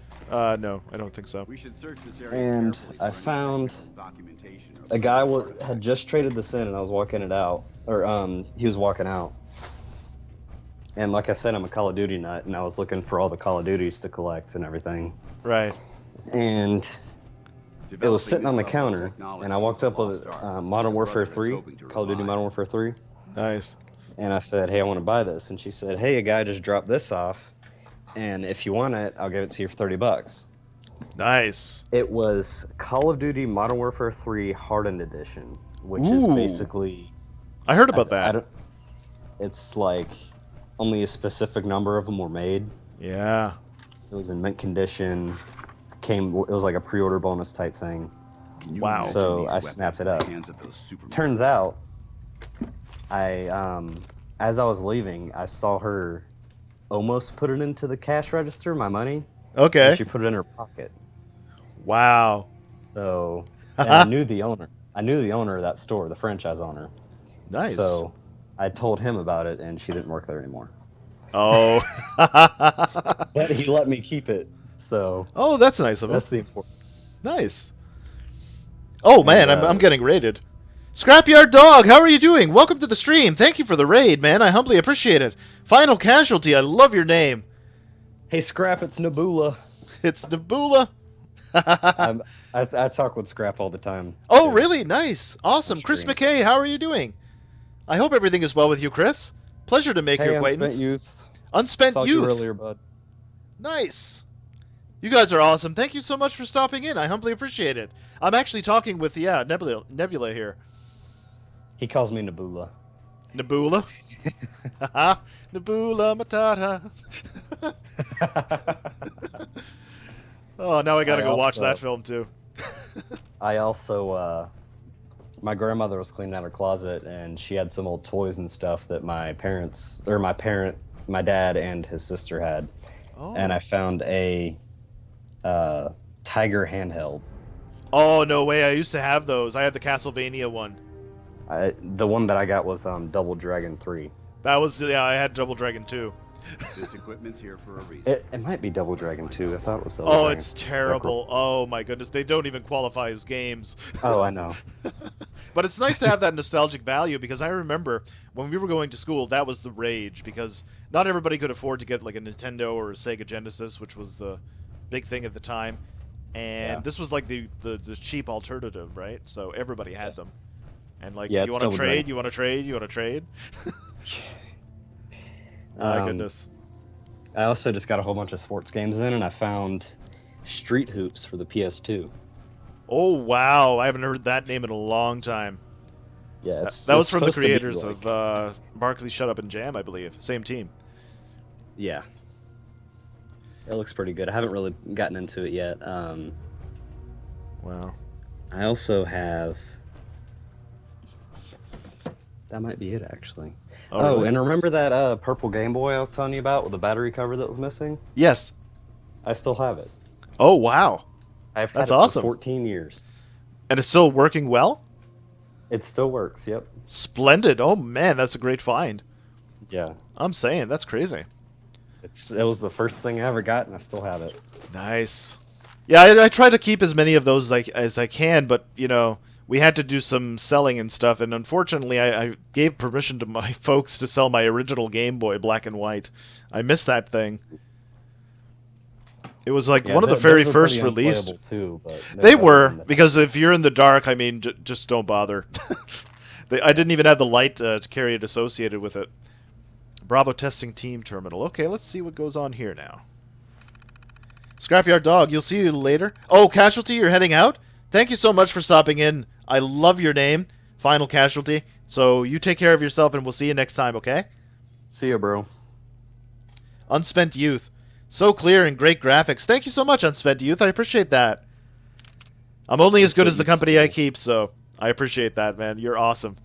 S1: No, I don't think so.
S6: We should search this area
S3: And
S6: carefully
S3: I
S6: for any
S3: found
S6: documentation of
S3: a guy had just traded this in, and I was walking it out, or he was walking out. And like I said, I'm a Call of Duty nut, and I was looking for all the Call of Duties to collect and everything.
S1: Right.
S3: And it was sitting on the
S6: this level of
S3: counter,
S6: technology
S3: and I walked
S6: is a
S3: up with
S6: lost art.
S3: Modern
S6: The
S3: Warfare
S6: Brotherhood's
S3: 3,
S6: hoping to
S3: Call of Duty
S6: revive.
S3: Modern Warfare 3.
S1: Nice.
S3: And I said, hey, I want to buy this. And she said, hey, a guy just dropped this off, and if you want it, I'll give it to you for $30.
S1: Nice.
S3: It was Call of Duty Modern Warfare 3 Hardened Edition, which is
S1: Ooh.
S3: basically...
S1: I heard about
S3: I
S1: that.
S3: don't, it's like only a specific number of them were made.
S1: Yeah.
S3: It was in mint condition. It was like a pre-order bonus type thing.
S6: Can you
S1: Wow.
S6: imagine
S3: So
S6: these
S3: I
S6: weapons
S3: snapped it
S6: in the
S3: up.
S6: hands of those Supermen?
S3: Turns out, as I was leaving, I saw her almost put it into the cash register, my money.
S1: Okay.
S3: And she put it in her pocket.
S1: Wow.
S3: So, and I knew the owner. I knew the owner of that store, the franchise owner.
S1: Nice.
S3: So, I told him about it, and she didn't work there anymore.
S1: Oh.
S3: But he let me keep it. So,
S1: Oh, that's nice of him.
S3: that's the important.
S1: Nice. Oh man,
S3: And,
S1: I'm getting raided. Scrapyard Dog, how are you doing? Welcome to the stream. Thank you for the raid, man. I humbly appreciate it. Final Casualty, I love your name.
S3: Hey, Scrap, it's Nabula.
S1: It's Nabula.
S3: I talk with Scrap all the time.
S1: Oh,
S3: too.
S1: really? Nice. Awesome. Chris
S3: stream.
S1: McKay, how are you doing? I hope everything is well with you, Chris. Pleasure to make
S3: Hey,
S1: your
S3: Unspent
S1: acquaintance.
S3: Youth.
S1: Unspent
S3: Saw
S1: Youth.
S3: you earlier, bud.
S1: Nice. You guys are awesome. Thank you so much for stopping in. I humbly appreciate it. I'm actually talking with, Nebula here.
S3: He calls me Nabula.
S1: Nebula. Nebula Matata. Oh, now I gotta go watch that film too.
S3: I also, my grandmother was cleaning out her closet, and she had some old toys and stuff that my dad and his sister had.
S1: Oh.
S3: And I found a Tiger handheld.
S1: Oh, no way. I used to have those. I had the Castlevania one.
S3: The one that I got was Double Dragon 3.
S1: That was, I had Double Dragon 2.
S6: This equipment's here for a reason.
S3: It might be Double Dragon 2. I thought it was Double
S1: Oh,
S3: Dragon.
S1: it's terrible. Oh, my goodness. They don't even qualify as games.
S3: Oh, I know.
S1: But it's nice to have that nostalgic value, because I remember when we were going to school, that was the rage, because not everybody could afford to get like a Nintendo or a Sega Genesis, which was the big thing at the time. And this was like the cheap alternative, right? So everybody had them. And like,
S3: Yeah,
S1: you
S3: it's
S1: want to
S3: Double
S1: trade,
S3: Dragon.
S1: you want to trade, you want to trade? My goodness.
S3: I also just got a whole bunch of sports games in, and I found Street Hoops for the PS2.
S1: Oh, wow. I haven't heard that name in a long time.
S3: Yeah,
S1: That was from the
S3: supposed to be,
S1: creators
S3: like-
S1: of Barkley, Shut Up and Jam, I believe. Same team.
S3: Yeah. It looks pretty good. I haven't really gotten into it yet.
S1: Wow.
S3: I also have. That might be it, actually.
S1: Oh, really?
S3: And remember that purple Game Boy I was telling you about with the battery cover that was missing?
S1: Yes.
S3: I still have it.
S1: Oh, wow.
S3: I've had
S1: That's
S3: it for
S1: awesome.
S3: 14 years.
S1: And it's still working well?
S3: It still works, yep.
S1: Splendid. Oh, man, that's a great find.
S3: Yeah.
S1: I'm saying, that's crazy.
S3: It was the first thing I ever got, and I still have it.
S1: Nice. Yeah, I try to keep as many of those as I can, but, you know, we had to do some selling and stuff, and unfortunately I gave permission to my folks to sell my original Game Boy, black and white. I missed that thing. It was like one of the very first released.
S3: Too, but
S1: they were, because if you're in the dark, I mean, just don't bother. I didn't even have the light to carry it associated with it. Bravo testing team terminal. Okay, let's see what goes on here now. Scrapyard Dog, you'll see you later. Oh, Casualty, you're heading out? Thank you so much for stopping in. I love your name, Final Casualty. So you take care of yourself, and we'll see you next time, okay?
S3: See ya, bro.
S1: Unspent Youth. So clear and great graphics. Thank you so much, Unspent Youth. I appreciate that. I'm only as good as the company I keep, so I appreciate that, man. You're awesome.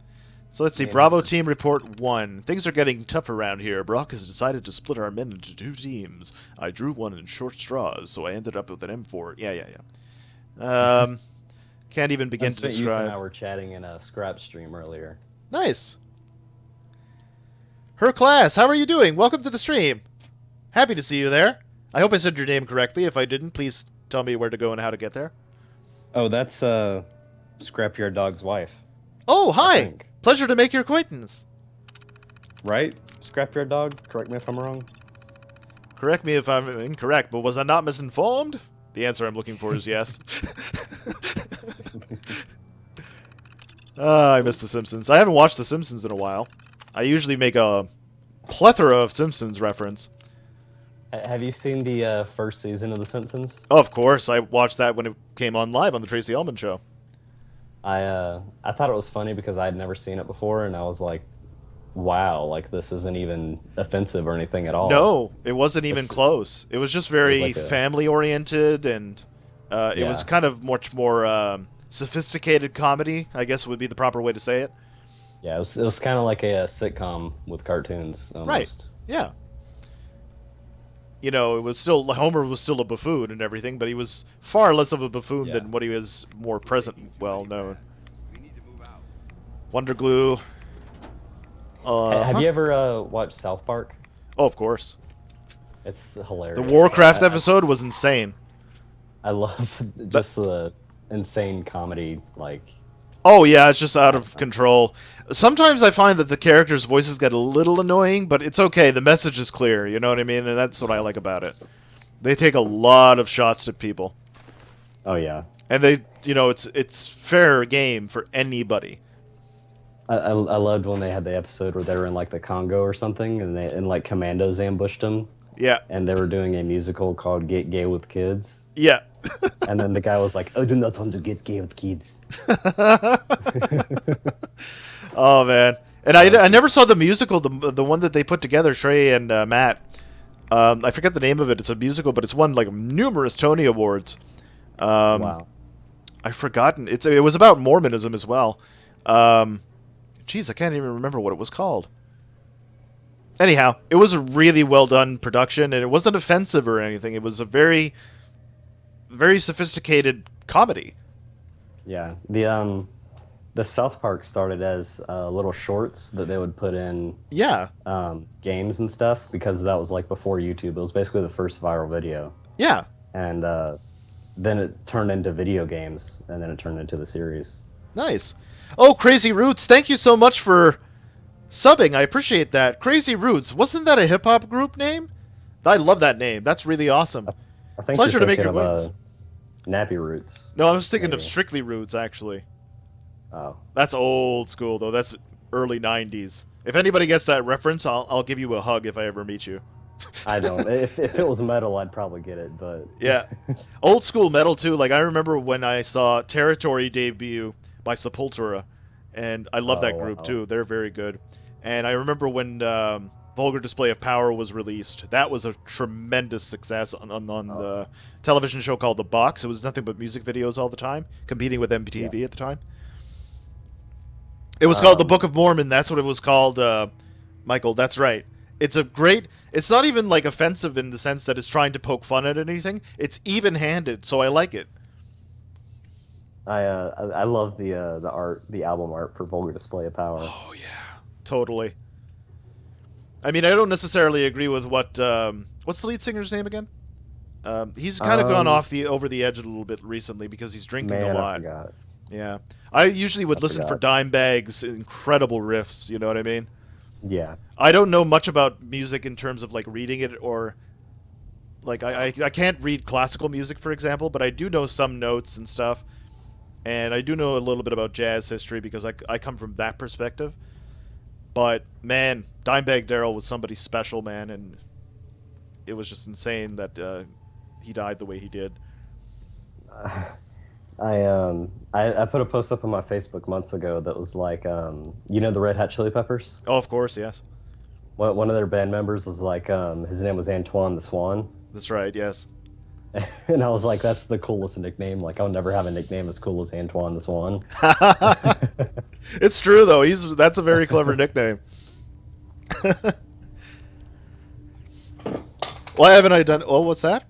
S1: So let's see. Bravo Team Report 1. Things are getting tough around here. Brock has decided to split our men into 2 teams. I drew one in short straws, so I ended up with an M4. Yeah. Can't even begin to describe.
S3: You and I were chatting in a scrap stream earlier.
S1: Nice. Her Class, how are you doing? Welcome to the stream. Happy to see you there. I hope I said your name correctly. If I didn't, please tell me where to go and how to get there.
S3: Oh, that's Scrapyard Dog's wife.
S1: Oh, hi. Pleasure to make your acquaintance.
S3: Right? Scrapyard Dog? Correct me if I'm wrong.
S1: Correct me if I'm incorrect, but was I not misinformed? The answer I'm looking for is yes. I miss The Simpsons. I haven't watched The Simpsons in a while. I usually make a plethora of Simpsons reference.
S2: Have you seen the first season of The Simpsons?
S1: Oh, of course. I watched that when it came on live on the Tracy Ullman Show.
S2: I thought it was funny because I'd never seen it before, and I was like, wow, like this isn't even offensive or anything at all.
S1: No, it wasn't even close. It was just very family-oriented, and it was kind of much more sophisticated comedy, I guess would be the proper way to say it.
S2: Yeah, it was kind of like a sitcom with cartoons, almost.
S1: Right, yeah. You know, it was still, Homer was still a buffoon and everything, but he was far less of a buffoon than what he was more present, well known. Wonder Glue.
S2: Have you ever watched South Park?
S1: Oh, of course.
S2: It's hilarious.
S1: The Warcraft episode was insane.
S2: I love just the insane comedy, like...
S1: Oh, yeah, it's just out of control. Sometimes I find that the characters' voices get a little annoying, but it's okay. The message is clear, you know what I mean? And that's what I like about it. They take a lot of shots at people.
S2: Oh, yeah.
S1: And they, you know, it's fair game for anybody.
S2: I loved when they had the episode where they were in, like, the Congo or something, and like, commandos ambushed them.
S1: Yeah.
S2: And they were doing a musical called Get Gay with Kids.
S1: Yeah.
S2: And then the guy was like, I do not want to get gay with kids.
S1: Oh, man. And I never saw the musical, the one that they put together, Trey and Matt. I forget the name of it. It's a musical, but it's won, like, numerous Tony Awards.
S2: Wow.
S1: I've forgotten. It was about Mormonism as well. Jeez, I can't even remember what it was called. Anyhow, it was a really well done production, and it wasn't offensive or anything. It was a very, very sophisticated comedy.
S2: Yeah, the South Park started as little shorts that they would put in games and stuff, because that was like before YouTube. It was basically the first viral video.
S1: Yeah.
S2: And then it turned into video games, and then it turned into the series.
S1: Nice. Oh, Crazy Roots, thank you so much for subbing. I appreciate that. Crazy Roots, wasn't that a hip-hop group name? I love that name. That's really awesome.
S2: I think
S1: Pleasure
S2: you're
S1: to make your
S2: thinking
S1: acquaintance.
S2: Nappy Roots.
S1: No, I was thinking of Strictly Roots, actually.
S2: Oh.
S1: That's old school, though. That's early 90s. If anybody gets that reference, I'll give you a hug if I ever meet you.
S2: I don't. If it was metal, I'd probably get it, but...
S1: Yeah. Old school metal, too. Like, I remember when I saw Territory debut by Sepultura, and I love that group, too. They're very good. And I remember when Vulgar Display of Power was released. That was a tremendous success on the television show called The Box. It was nothing but music videos all the time, competing with MTV at the time. It was called The Book of Mormon. That's what it was called, Michael. That's right. It's a great... It's not even, like, offensive in the sense that it's trying to poke fun at anything. It's even-handed, so I like it.
S2: I love the art, the album art for Vulgar Display of Power.
S1: Oh, yeah. Totally. I mean, I don't necessarily agree with what... what's the lead singer's name again? He's kind of gone over the edge a little bit recently because he's drinking a lot.
S2: I forgot.
S1: Yeah. I usually would listen for Dimebag's incredible riffs, you know what I mean?
S2: Yeah.
S1: I don't know much about music in terms of, like, reading it or... Like, I can't read classical music, for example, but I do know some notes and stuff. And I do know a little bit about jazz history because I come from that perspective. But, man, Dimebag Darrell was somebody special, man, and it was just insane that he died the way he did.
S2: I put a post up on my Facebook months ago that was like, you know the Red Hot Chili Peppers?
S1: Oh, of course, yes.
S2: One of their band members was like, his name was Antoine the Swan.
S1: That's right, yes.
S2: And I was like, that's the coolest nickname. Like, I'll never have a nickname as cool as Antoine the Swan.
S1: It's true, though. That's a very clever nickname. Why haven't I done... Oh, what's that?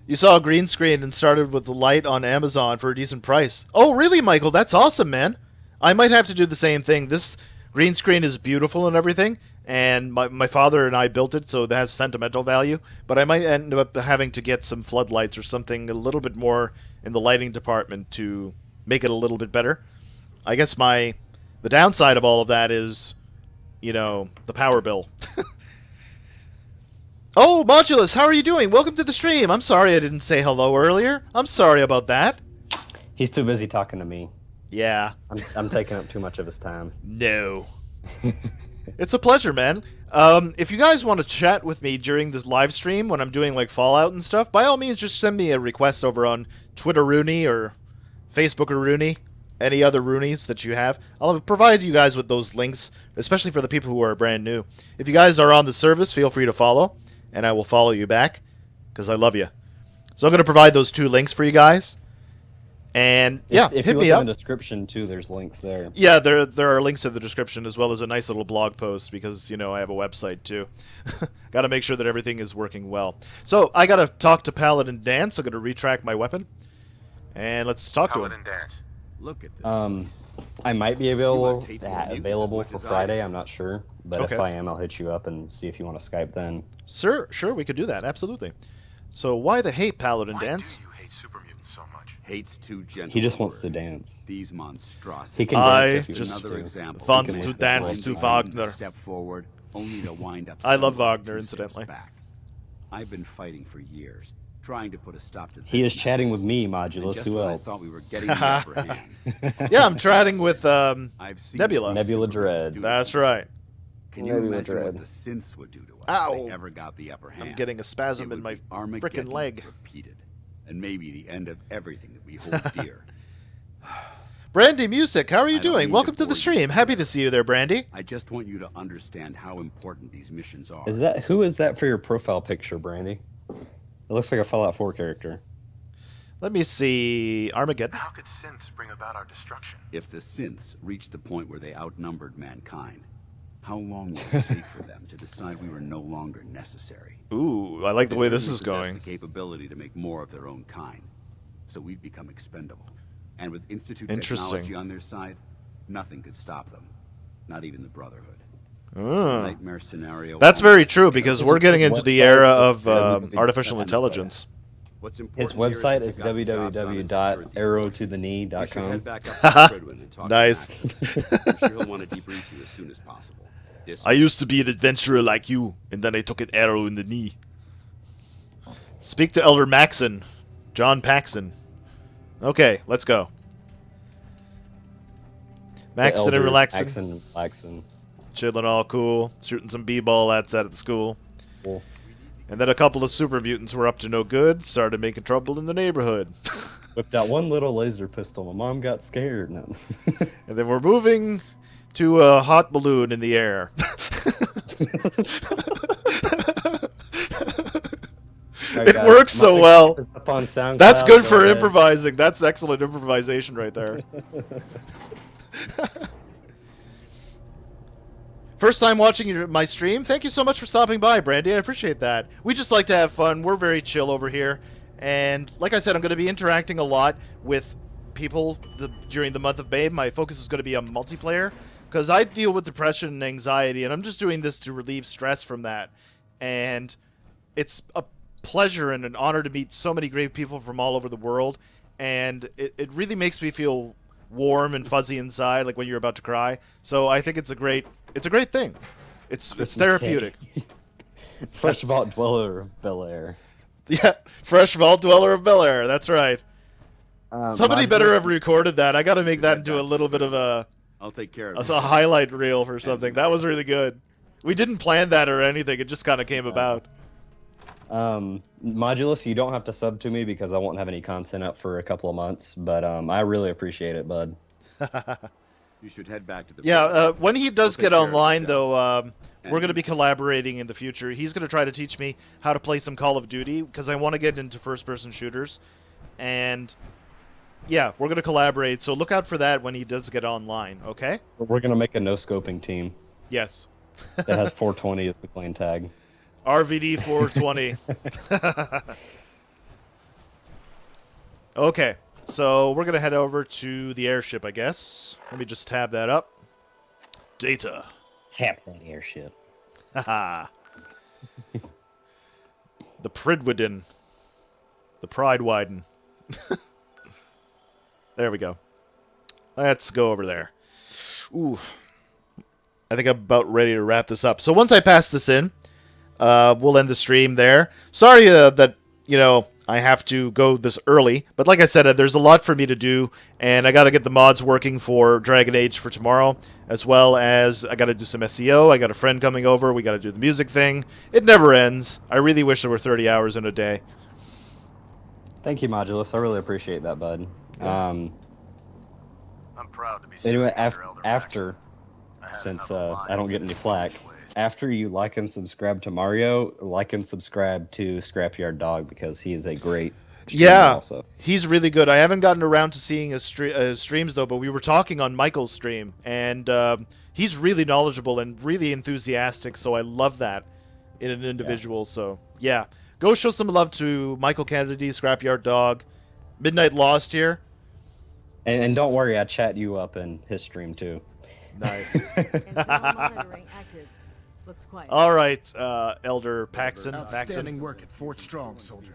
S1: You saw a green screen and started with the light on Amazon for a decent price. Oh, really, Michael? That's awesome, man. I might have to do the same thing. This green screen is beautiful and everything, and my father and I built it, so it has sentimental value, but I might end up having to get some floodlights or something a little bit more in the lighting department to make it a little bit better. I guess the downside of all of that is, you know, the power bill. Oh, Modulus, how are you doing? Welcome to the stream. I'm sorry I didn't say hello earlier. I'm sorry about that.
S3: He's too busy talking to me.
S1: Yeah.
S2: I'm taking up too much of his time.
S1: No. It's a pleasure, man. If you guys want to chat with me during this live stream when I'm doing like Fallout and stuff, by all means, just send me a request over on Twitter Rooney or Facebook Rooney, any other Roonies that you have. I'll provide you guys with those links, especially for the people who are brand new. If you guys are on the service, feel free to follow, and I will follow you back because I love you. So I'm going to provide those 2 links for you guys. And yeah,
S3: if
S1: hit
S3: you
S1: me
S3: look
S1: up.
S3: in the description too, there's links there.
S1: Yeah, there are links in the description as well as a nice little blog post because, you know, I have a website too. Got to make sure that everything is working well. So I got to talk to Paladin Dance. I'm going to retract my weapon, and let's talk to him.
S8: Dance.
S6: Look at this.
S3: I might be available for
S6: as
S3: Friday. I'm not sure, but
S1: Okay.
S3: if I am, I'll hit you up and see if you want to Skype then.
S1: Sure, we could do that. Absolutely. So why the hate, Paladin Dance?
S8: Why do you hate super mutants so much?
S6: Hates too gentle.
S3: He just
S6: a
S3: wants to
S6: word.
S3: dance.
S6: These monstrosities.
S3: He can
S1: I
S3: dance if he
S1: just
S3: wants
S6: Another
S3: to.
S6: example.
S1: want
S3: He can
S1: to
S3: walk
S1: dance
S3: the
S1: to
S3: line.
S1: Wagner.
S6: Step forward, only to wind up.
S1: I love
S6: somewhere
S1: Wagner,
S6: 2 steps
S1: incidentally.
S6: back. I've been fighting for years, trying to put a stop to this.
S3: He is chatting with me,
S6: And
S3: Modulus.
S6: just
S3: Who
S6: when
S3: else?
S6: I thought we were getting the upper hand.
S1: Yeah, I'm chatting with
S6: I've seen
S1: Nebula.
S6: what
S3: Nebula
S6: superheroes
S3: Dread.
S6: do to
S1: That's
S6: people.
S1: right.
S6: Can you
S3: Nebula
S6: imagine what
S3: Dread.
S6: the synths would do to us
S1: Ow.
S6: if they ever got the upper hand?
S1: I'm getting a spasm
S6: It
S1: in
S6: would
S1: my
S6: be Armageddon
S1: frickin' leg.
S6: repeated, and maybe the end of everything that we hold dear.
S1: Brandy Music, how are you
S6: I don't
S1: doing?
S6: mean
S1: Welcome
S6: to
S1: to the
S6: bore you
S1: stream.
S6: with
S1: Happy to
S6: this.
S1: see you there, Brandy.
S6: I just want you to understand how important these missions are.
S3: Who is that for your profile picture, Brandy? It looks like a Fallout 4 character.
S1: Let me see. Armageddon.
S8: How could synths bring about our destruction?
S6: If the synths reached the point where they outnumbered mankind, how long would it take for them to decide we were no longer necessary?
S1: Ooh, I like the way this
S6: They
S1: is
S6: certainly possess
S1: going.
S6: the capability to make more of their own kind, so we'd become expendable. And with Institute
S1: Interesting.
S6: technology on their side, nothing could stop them, not even the Brotherhood. It's a
S1: Ah.
S6: nightmare scenario.
S1: That's very
S6: almost
S1: true
S6: because
S1: because we're getting
S3: his
S1: into the
S3: website
S1: era
S3: is
S1: of artificial intelligence.
S6: What's
S3: His
S6: important here
S3: website
S6: that
S3: is
S6: you got the job done and secured these You should
S3: www.arrowtotheknee.com.
S6: head back up to Fridwin and talk to
S1: Nice.
S6: Maxon. I'm sure he'll want to debrief you as soon as possible.
S1: I used to be an adventurer like you, and then I took an arrow in the knee. Speak to Elder Maxon. John Paxson. Okay, let's go. Maxon and relaxing.
S3: Relaxing.
S1: Chilling all cool. Shooting some b-ball outside at the school.
S3: Cool.
S1: And then a couple of super mutants were up to no good, started making trouble in the neighborhood.
S3: Whipped out one little laser pistol. My mom got scared. No.
S1: And then we're moving to a hot balloon in the air. It works so well.
S3: Up on SoundCloud,
S1: That's good
S3: go
S1: for
S3: ahead.
S1: improvising. That's excellent improvisation right there. First time watching my stream? Thank you so much for stopping by, Brandy. I appreciate that. We just like to have fun. We're very chill over here. And like I said, I'm going to be interacting a lot with people during the month of May. My focus is going to be on multiplayer because I deal with depression and anxiety, and I'm just doing this to relieve stress from that. And it's a pleasure and an honor to meet so many great people from all over the world. And it really makes me feel warm and fuzzy inside, like when you're about to cry. So I think it's a great thing. It's therapeutic.
S3: Fresh Vault Dweller of Bel Air.
S1: Yeah, Fresh Vault Dweller of Bel Air. That's right. Somebody better have recorded that. I got to make that into a little bit of
S6: I'll take care of
S1: a highlight reel or something. That was really good. We didn't plan that or anything. It just kind of came about.
S3: Modulus, you don't have to sub to me because I won't have any content up for a couple of months, but I really appreciate it, bud.
S6: You should head back to the...
S1: Yeah, when he does get online, though, we're going to be collaborating in the future. He's going to try to teach me how to play some Call of Duty, because I want to get into first-person shooters. And, yeah, we're going to collaborate, so look out for that when he does get online, okay?
S3: We're going to make a no-scoping team.
S1: Yes.
S3: That has 420 as the clan tag.
S1: RVD 420. Okay, so we're going to head over to the airship, I guess. Let me just tab that up. Data.
S3: Tap that airship.
S1: Haha. The Pridwiden. The Pridewiden. There we go. Let's go over there. Ooh. I think I'm about ready to wrap this up. So once I pass this in, we'll end the stream there. Sorry that, I have to go this early. But like I said, there's a lot for me to do. And I got to get the mods working for Dragon Age for tomorrow. As well as I got to do some SEO. I got a friend coming over. We got to do the music thing. It never ends. I really wish there were 30 hours in a day.
S3: Thank you, Modulus. I really appreciate that, bud.
S1: Yeah.
S8: I'm proud to be
S3: Anyway,
S8: Elder
S3: after since I don't get any flack, after you like and subscribe to Mario, like and subscribe to Scrapyard Dog because he is a great streamer also.
S1: He's really good. I haven't gotten around to seeing his streams though, but we were talking on Michael's stream, and he's really knowledgeable and really enthusiastic. So I love that in an individual. Yeah. So yeah, go show some love to Michael Kennedy, Scrapyard Dog, Midnight Lost here.
S3: And don't worry, I chat you up in his stream too.
S1: Nice.
S7: Monitoring active. Looks quiet.
S1: All right, Elder Paxton.
S5: Outstanding work at Fort Strong, soldier.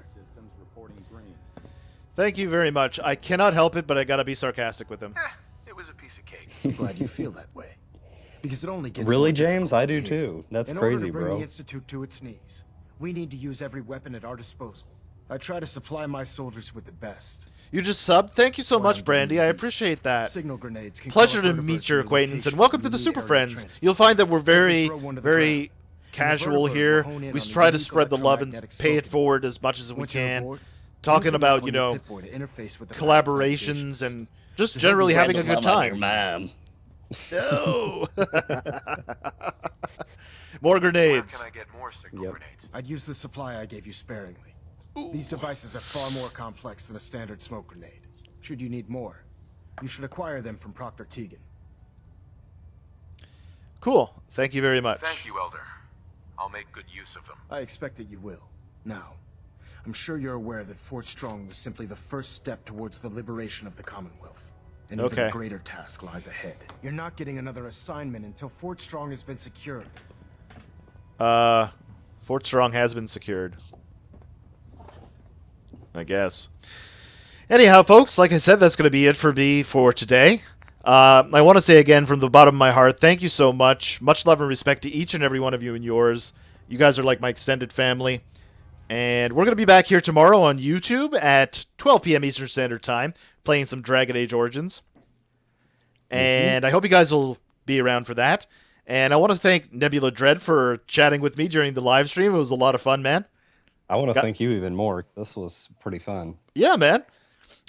S1: Thank you very much. I cannot help it, but I gotta be sarcastic with him.
S8: It was a piece of cake.
S5: Glad you feel that way. Because it only gets
S3: really,
S5: more
S3: James? I do
S5: here.
S3: too. That's
S5: In
S3: crazy,
S5: order to bring
S3: bro.
S5: the Institute to its knees, we need to use every weapon at our disposal. I try to supply my soldiers with the best.
S1: You just subbed? Thank you so much, Brandy. I appreciate that.
S5: Signal grenades can
S1: Pleasure to
S5: call
S1: meet your
S5: vertiverse
S1: acquaintance, and
S5: location
S1: welcome
S5: when
S1: to the
S5: you
S1: Super
S5: need area
S1: Friends.
S5: transport.
S1: You'll find that we're very,
S5: throw one to the
S1: very
S5: ground.
S1: casual
S5: And the
S1: here.
S5: vertibird will hone in
S1: We
S5: on the
S1: try to
S5: unique
S1: spread the love and
S5: electromagnetic
S1: pay it
S5: signal.
S1: forward as much as we
S5: Once you're
S1: can.
S5: aboard,
S1: Talking
S5: use the
S1: about,
S5: Millennium Pip-Boy to interface with the
S1: collaborations
S5: planet's navigation
S1: and just
S5: system.
S1: generally
S5: To help
S1: having a
S5: you
S1: good
S5: grab the
S1: time.
S3: Mom.
S1: No! More grenades.
S8: Where can I get more signal grenades?
S5: I'd use the supply I gave you sparingly. These devices are far more complex than a standard smoke grenade. Should you need more, you should acquire them from Proctor Teagan.
S1: Cool. Thank you very much.
S8: Thank you, Elder. I'll make good use of them.
S5: I expect that you will. Now, I'm sure you're aware that Fort Strong was simply the first step towards the liberation of the Commonwealth. An even greater task lies ahead. You're not getting another assignment until Fort Strong has been secured.
S1: Fort Strong has been secured. I guess. Anyhow, folks, like I said, that's going to be it for me for today. I want to say again from the bottom of my heart, thank you so much. Much love and respect to each and every one of you and yours. You guys are like my extended family. And we're going to be back here tomorrow on YouTube at 12 p.m. Eastern Standard Time, playing some Dragon Age Origins. And I hope you guys will be around for that. And I want to thank Nebula Dread for chatting with me during the live stream. It was a lot of fun, man.
S3: I want to thank you even more. This was pretty fun.
S1: Yeah, man.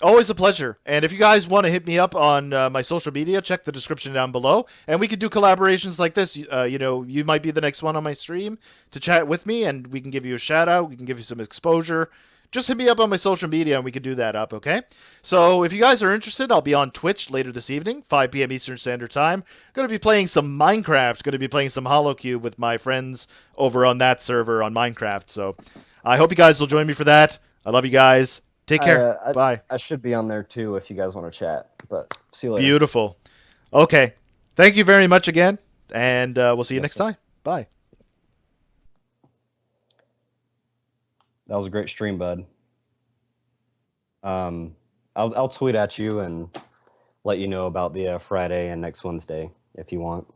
S1: Always a pleasure. And if you guys want to hit me up on my social media, check the description down below. And we could do collaborations like this. You might be the next one on my stream to chat with me, and we can give you a shout out. We can give you some exposure. Just hit me up on my social media, and we can do that up, okay? So if you guys are interested, I'll be on Twitch later this evening, 5 p.m. Eastern Standard Time. Going to be playing some Minecraft. Going to be playing some HoloCube with my friends over on that server on Minecraft. So I hope you guys will join me for that. I love you guys. Take care. Bye.
S3: I should be on there too if you guys want to chat. But see you later.
S1: Beautiful. Okay. Thank you very much again, and we'll see you next time. Bye.
S3: That was a great stream, bud. I'll tweet at you and let you know about the Friday and next Wednesday if you want.